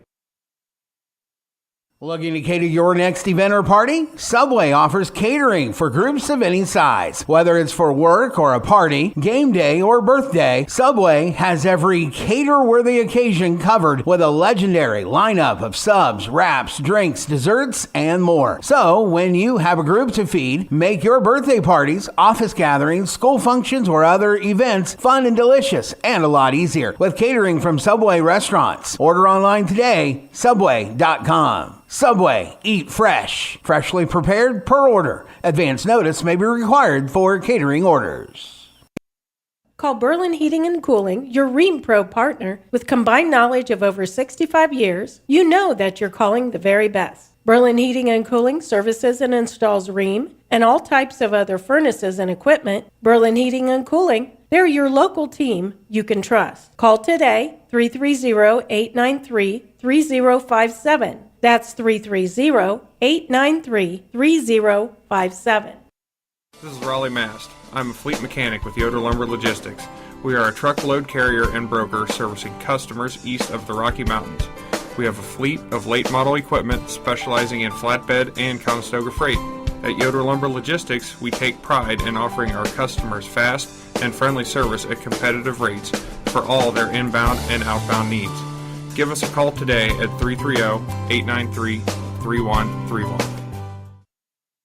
Looking to cater your next event or party? Subway offers catering for groups of any size. Whether it's for work or a party, game day or birthday, Subway has every cater-worthy occasion covered with a legendary lineup of subs, wraps, drinks, desserts, and more. So, when you have a group to feed, make your birthday parties, office gatherings, school functions, or other events fun and delicious and a lot easier with catering from Subway restaurants. Order online today, subway.com. Subway, eat fresh. Freshly prepared per order. Advance notice may be required for catering orders. Call Berlin Heating and Cooling, your Rheem Pro partner. With combined knowledge of over 65 years, you know that you're calling the very best. Berlin Heating and Cooling services and installs Rheem and all types of other furnaces and equipment. Berlin Heating and Cooling, they're your local team you can trust. Call today, 330-893-3057. That's 330-893-3057. This is Raleigh Mast. I'm a fleet mechanic with Yoder Lumber Logistics. We are a truckload carrier and broker servicing customers east of the Rocky Mountains. We have a fleet of late model equipment specializing in flatbed and Conestoga freight. At Yoder Lumber Logistics, we take pride in offering our customers fast and friendly service at competitive rates for all their inbound and outbound needs. Give us a call today at 330-893-3131.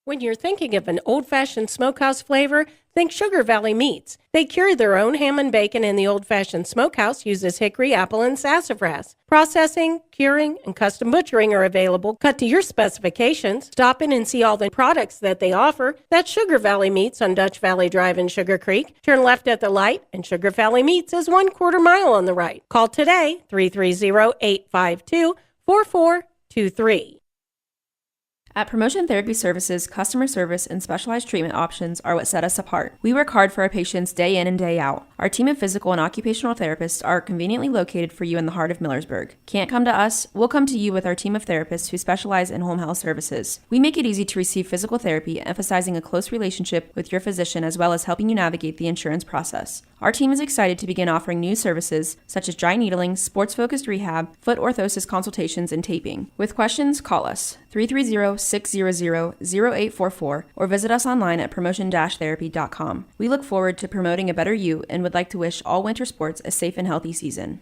When you're thinking of an old-fashioned smokehouse flavor, think Sugar Valley Meats. They cure their own ham and bacon, and the old-fashioned smokehouse uses hickory, apple, and sassafras. Processing, curing, and custom butchering are available, cut to your specifications. Stop in and see all the products that they offer. That's Sugar Valley Meats on Dutch Valley Drive in Sugar Creek. Turn left at the light, and Sugar Valley Meats is 1/4 mile on the right. Call today, 330-852-4423. At Promotion Therapy Services, customer service and specialized treatment options are what set us apart. We work hard for our patients day in and day out. Our team of physical and occupational therapists are conveniently located for you in the heart of Millersburg. Can't come to us? We'll come to you with our team of therapists who specialize in home health services. We make it easy to receive physical therapy, emphasizing a close relationship with your physician as well as helping you navigate the insurance process. Our team is excited to begin offering new services such as dry needling, sports-focused rehab, foot orthosis consultations, and taping. With questions, call us 330-600-0844 or visit us online at promotion-therapy.com. We look forward to promoting a better you and would like to wish all winter sports a safe and healthy season.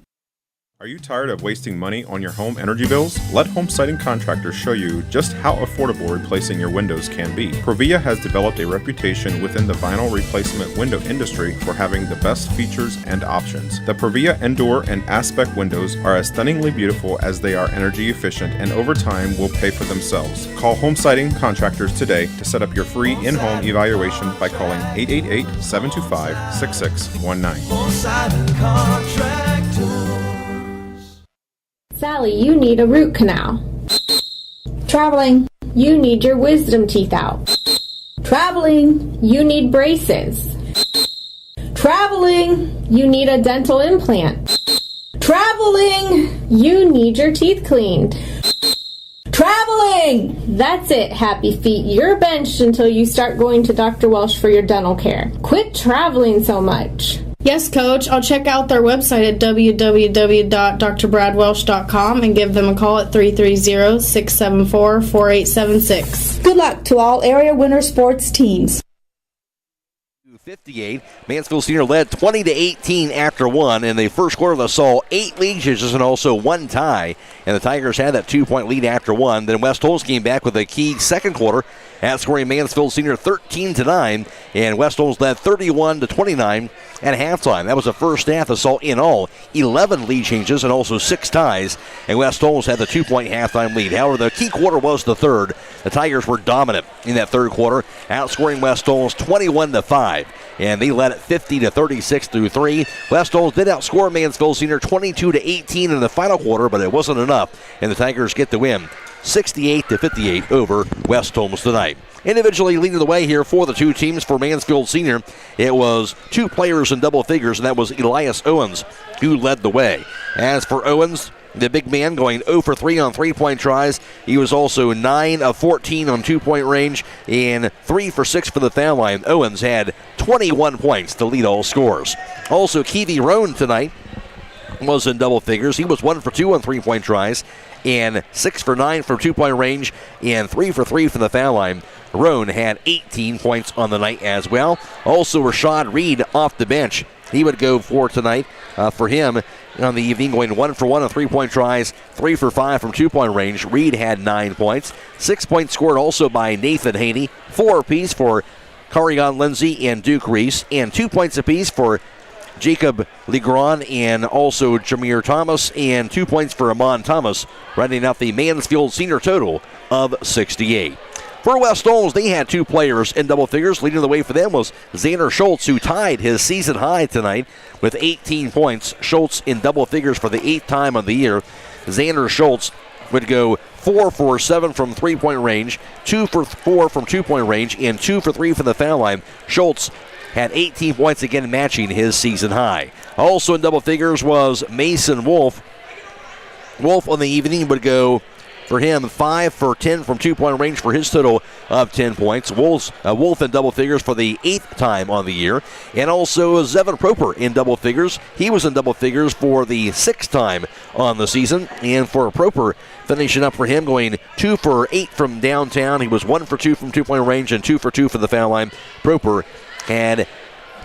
Are you tired of wasting money on your home energy bills? Let Home Siding Contractors show you just how affordable replacing your windows can be. Provia has developed a reputation within the vinyl replacement window industry for having the best features and options. The Provia Endure and Aspect windows are as stunningly beautiful as they are energy efficient, and over time will pay for themselves. Call Home Siding Contractors today to set up your free in-home evaluation by calling 888-725-6619. Home Siding Contractors. Sally, you need a root canal. Traveling, you need your wisdom teeth out. Traveling, you need braces. Traveling, you need a dental implant. Traveling, you need your teeth cleaned. Traveling! That's it, happy feet. You're benched until you start going to Dr. Welsh for your dental care. Quit traveling so much. Yes, Coach. I'll check out their website at www.drbradwelsh.com and give them a call at 330-674-4876. Good luck to all area winter sports teams. 58. Mansfield Senior led 20-18 after one. In the first quarter, they saw 8 lead changes and also 1 tie. And the Tigers had that 2-point lead after one. Then West Holmes came back with a key second quarter, outscoring Mansfield Senior 13-9. And West Holmes led 31-29 at halftime. That was the first half that saw in all 11 lead changes and also 6 ties. And West Holmes had the 2-point halftime lead. However, the key quarter was the third. The Tigers were dominant in that third quarter, outscoring West Holmes 21-5. And they led it 50-36 through 3. West Holmes did outscore Mansfield Senior 22-18 in the final quarter, but it wasn't enough. And the Tigers get the win 68-58 over West Holmes tonight. Individually leading the way here for the two teams for Mansfield Senior, it was two players in double figures, and that was Elias Owens who led the way. As for Owens, the big man going 0 for 3 on three-point tries. He was also 9 of 14 on two-point range and 3 for 6 for the foul line. Owens had 21 points to lead all scores. Also, Keevy Roan tonight was in double figures. He was 1 for 2 on three-point tries and 6 for 9 from two-point range and 3 for 3 from the foul line. Roan had 18 points on the night as well. Also, Rashad Reed off the bench. He would go for tonight for him on the evening, going 1 for 1 on three-point tries, 3 for 5 from two-point range. Reed had 9 points. 6 points scored also by Nathan Haney. 4 apiece for Carion Lindsay and Duke Reese, and 2 points apiece for Jacob Legron and also Jameer Thomas, and 2 points for Amon Thomas, rounding out the Mansfield Senior total of 68. For West Holmes, they had two players in double figures. Leading the way for them was Xander Schultz, who tied his season high tonight with 18 points. Schultz in double figures for the 8th time of the year. Xander Schultz would go 4 for 7 from three-point range, 2 for 4 from two-point range, and 2 for 3 from the foul line. Schultz had 18 points, again matching his season high. Also in double figures was Mason Wolf. Wolf on the evening would go, for him, 5 for 10 from two-point range for his total of 10 points. Wolf in double figures for the 8th time on the year. And also Zevin Proper in double figures. He was in double figures for the 6th time on the season. And for Proper, finishing up for him, going 2 for 8 from downtown. He was 1 for 2 from two-point range and 2 for 2 for the foul line. Proper had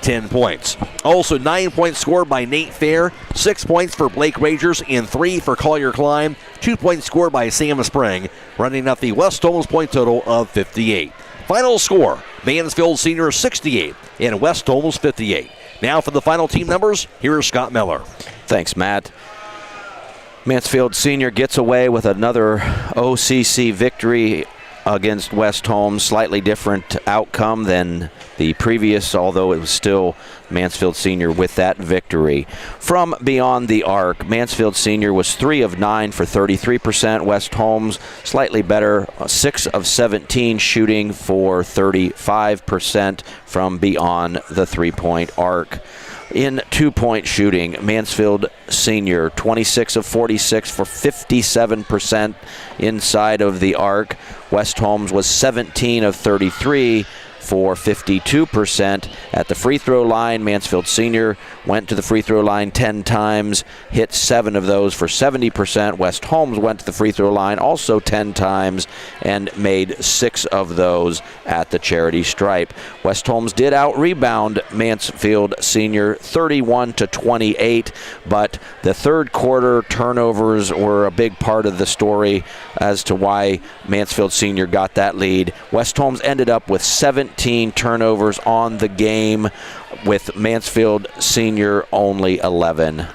10 points. Also 9 points scored by Nate Fair, 6 points for Blake Ragers, and 3 for Collier Klein. 2 points scored by Sam Spring, running up the West Holmes point total of 58. Final score, Mansfield Senior 68 and West Holmes 58. Now for the final team numbers, here is Scott Miller. Thanks, Matt. Mansfield Senior gets away with another OCC victory against West Holmes. Slightly different outcome than the previous, although it was still Mansfield Senior with that victory. From beyond the arc, Mansfield Senior was 3 of 9 for 33%. West Holmes slightly better, 6 of 17 shooting for 35% from beyond the three-point arc. In two-point shooting, Mansfield Senior 26 of 46 for 57% inside of the arc. West Holmes was 17 of 33 for 52%. At the free throw line, Mansfield Senior went to the free throw line 10 times, hit 7 of those for 70%. West Holmes went to the free throw line also 10 times and made 6 of those at the charity stripe. West Holmes did out-rebound Mansfield Senior 31-28, but the third quarter turnovers were a big part of the story as to why Mansfield Senior got that lead. West Holmes ended up with 17 turnovers on the game, with Mansfield Senior only 11.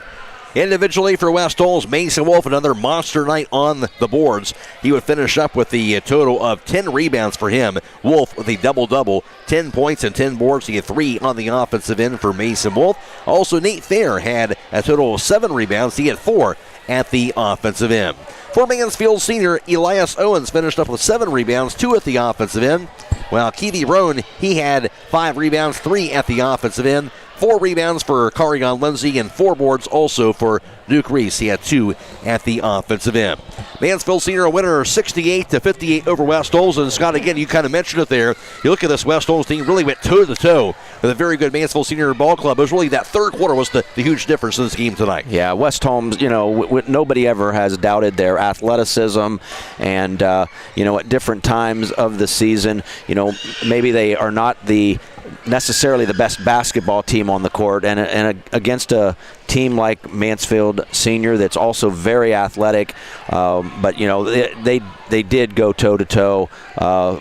Individually for West Holmes, Mason Wolf, another monster night on the boards. He would finish up with the total of 10 rebounds for him. Wolf with a double-double, 10 points and 10 boards. He had 3 on the offensive end for Mason Wolf. Also, Nate Fair had a total of 7 rebounds. He had 4 at the offensive end. For Mansfield Senior, Elias Owens finished up with 7 rebounds, 2 at the offensive end. While Keevy Roan, he had 5 rebounds, 3 at the offensive end. 4 rebounds for Carion Lindsay and 4 boards also for Duke Reese. He had 2 at the offensive end. Mansfield Senior a winner 68-58 over West Holmes. And Scott, again, you kind of mentioned it there. You look at this West Holmes team, really went toe-to-toe with a very good Mansfield Senior ball club. It was really that third quarter was the huge difference in this game tonight. Yeah, West Holmes, nobody ever has doubted their athleticism. And, at different times of the season, maybe they are not necessarily the best basketball team on the court, and against a team like Mansfield Senior that's also very athletic, but they did go toe-to-toe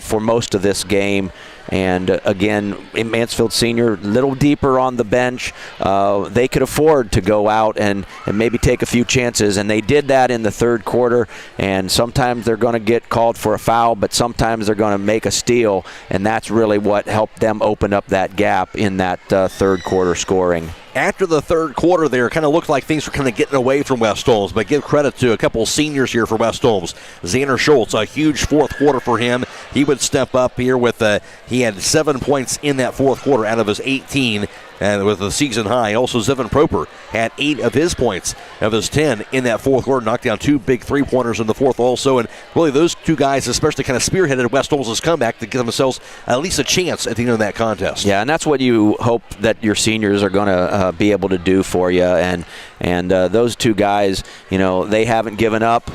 for most of this game. And again, in Mansfield Senior, a little deeper on the bench. They could afford to go out and maybe take a few chances, and they did that in the third quarter. And sometimes they're going to get called for a foul, but sometimes they're going to make a steal, and that's really what helped them open up that gap in that third quarter scoring. after the third quarter there, kind of looked like things were kind of getting away from West Holmes, but give credit to a couple seniors here for West Holmes. Xander Schultz, a huge fourth quarter for him. He would step up here with, he had 7 points in that fourth quarter out of his 18. And with the season high. Also, Zevin Proper had 8 of his points of his 10 in that fourth quarter. Knocked down 2 big three-pointers in the fourth also. And really those two guys especially kind of spearheaded West Holmes' comeback to give themselves at least a chance at the end of that contest. Yeah, and that's what you hope that your seniors are going to be able to do for you. And those two guys, they haven't given up,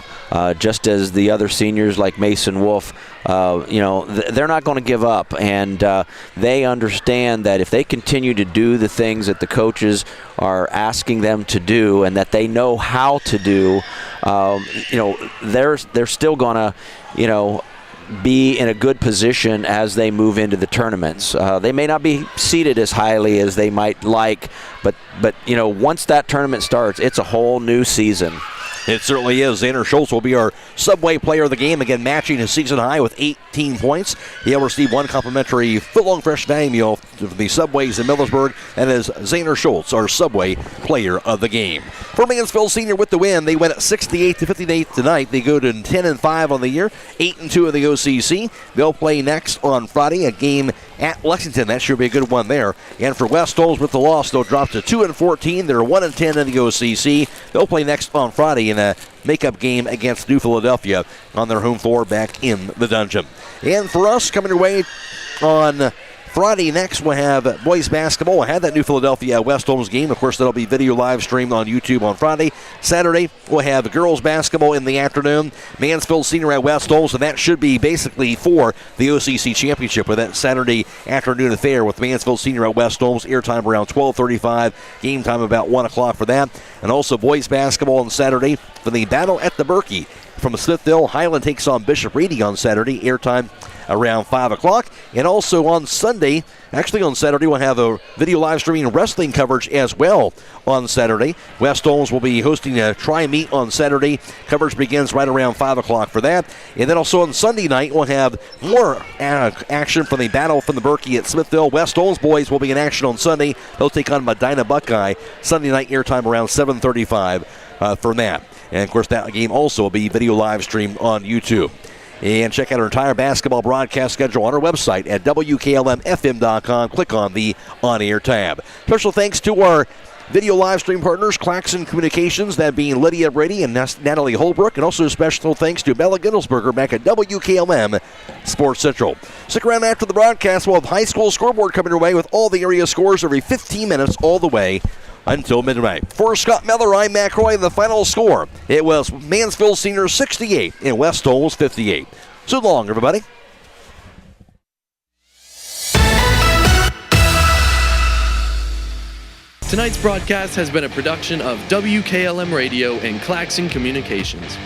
just as the other seniors like Mason Wolf. They're not going to give up, and they understand that if they continue to do the things that the coaches are asking them to do and that they know how to do, they're still going to, be in a good position as they move into the tournaments. They may not be seated as highly as they might like, but once that tournament starts, it's a whole new season. It certainly is. Xander Schultz will be our Subway player of the game, again matching his season high with 18 points. He'll receive 1 complimentary foot-long fresh value meal from the Subways in Millersburg, and as Xander Schultz, our Subway player of the game. For Mansfield Senior with the win, they went at 68-58 tonight. They go to 10-5 on the year, 8-2 in the OCC. They'll play next on Friday, a game at Lexington. That should be a good one there. And for West Holmes with the loss, they'll drop to 2-14. They're 1-10 in the OCC. They'll play next on Friday in a makeup game against New Philadelphia on their home floor back in the Dungeon. And for us, coming your way on Friday next, we'll have boys basketball. We'll have that New Philadelphia West Holmes game. Of course, that'll be video live streamed on YouTube on Friday. Saturday, we'll have girls basketball in the afternoon. Mansfield Senior at West Holmes, and that should be basically for the OCC Championship with that Saturday afternoon affair with Mansfield Senior at West Holmes. Airtime around 12:35. Game time about 1 o'clock for that. And also boys basketball on Saturday for the Battle at the Berkey. From Smithville, Highland takes on Bishop Reedy on Saturday. Airtime around 5 o'clock. And also on Sunday, actually on Saturday, we'll have a video live streaming wrestling coverage as well on Saturday. West Holmes will be hosting a tri-meet on Saturday. Coverage begins right around 5 o'clock for that. And then also on Sunday night, we'll have more action from the Battle from the Berkey at Smithville. West Holmes boys will be in action on Sunday. They'll take on Medina Buckeye. Sunday night airtime around 7:35 for that. And of course, that game also will be video live streamed on YouTube. And check out our entire basketball broadcast schedule on our website at WKLM-FM.com. Click on the On-Air tab. Special thanks to our video live stream partners, Claxon Communications, that being Lydia, Brady, and Natalie Holbrook. And also special thanks to Bella Gittelsberger back at WKLM Sports Central. Stick around after the broadcast. We'll have high school scoreboard coming your way with all the area scores every 15 minutes all the way until midnight. For Scott Miller, I'm Matt Croy, and the final score, it was Mansfield Senior 68 and West Holmes 58. So long, everybody. Tonight's broadcast has been a production of WKLM Radio and Claxon Communications.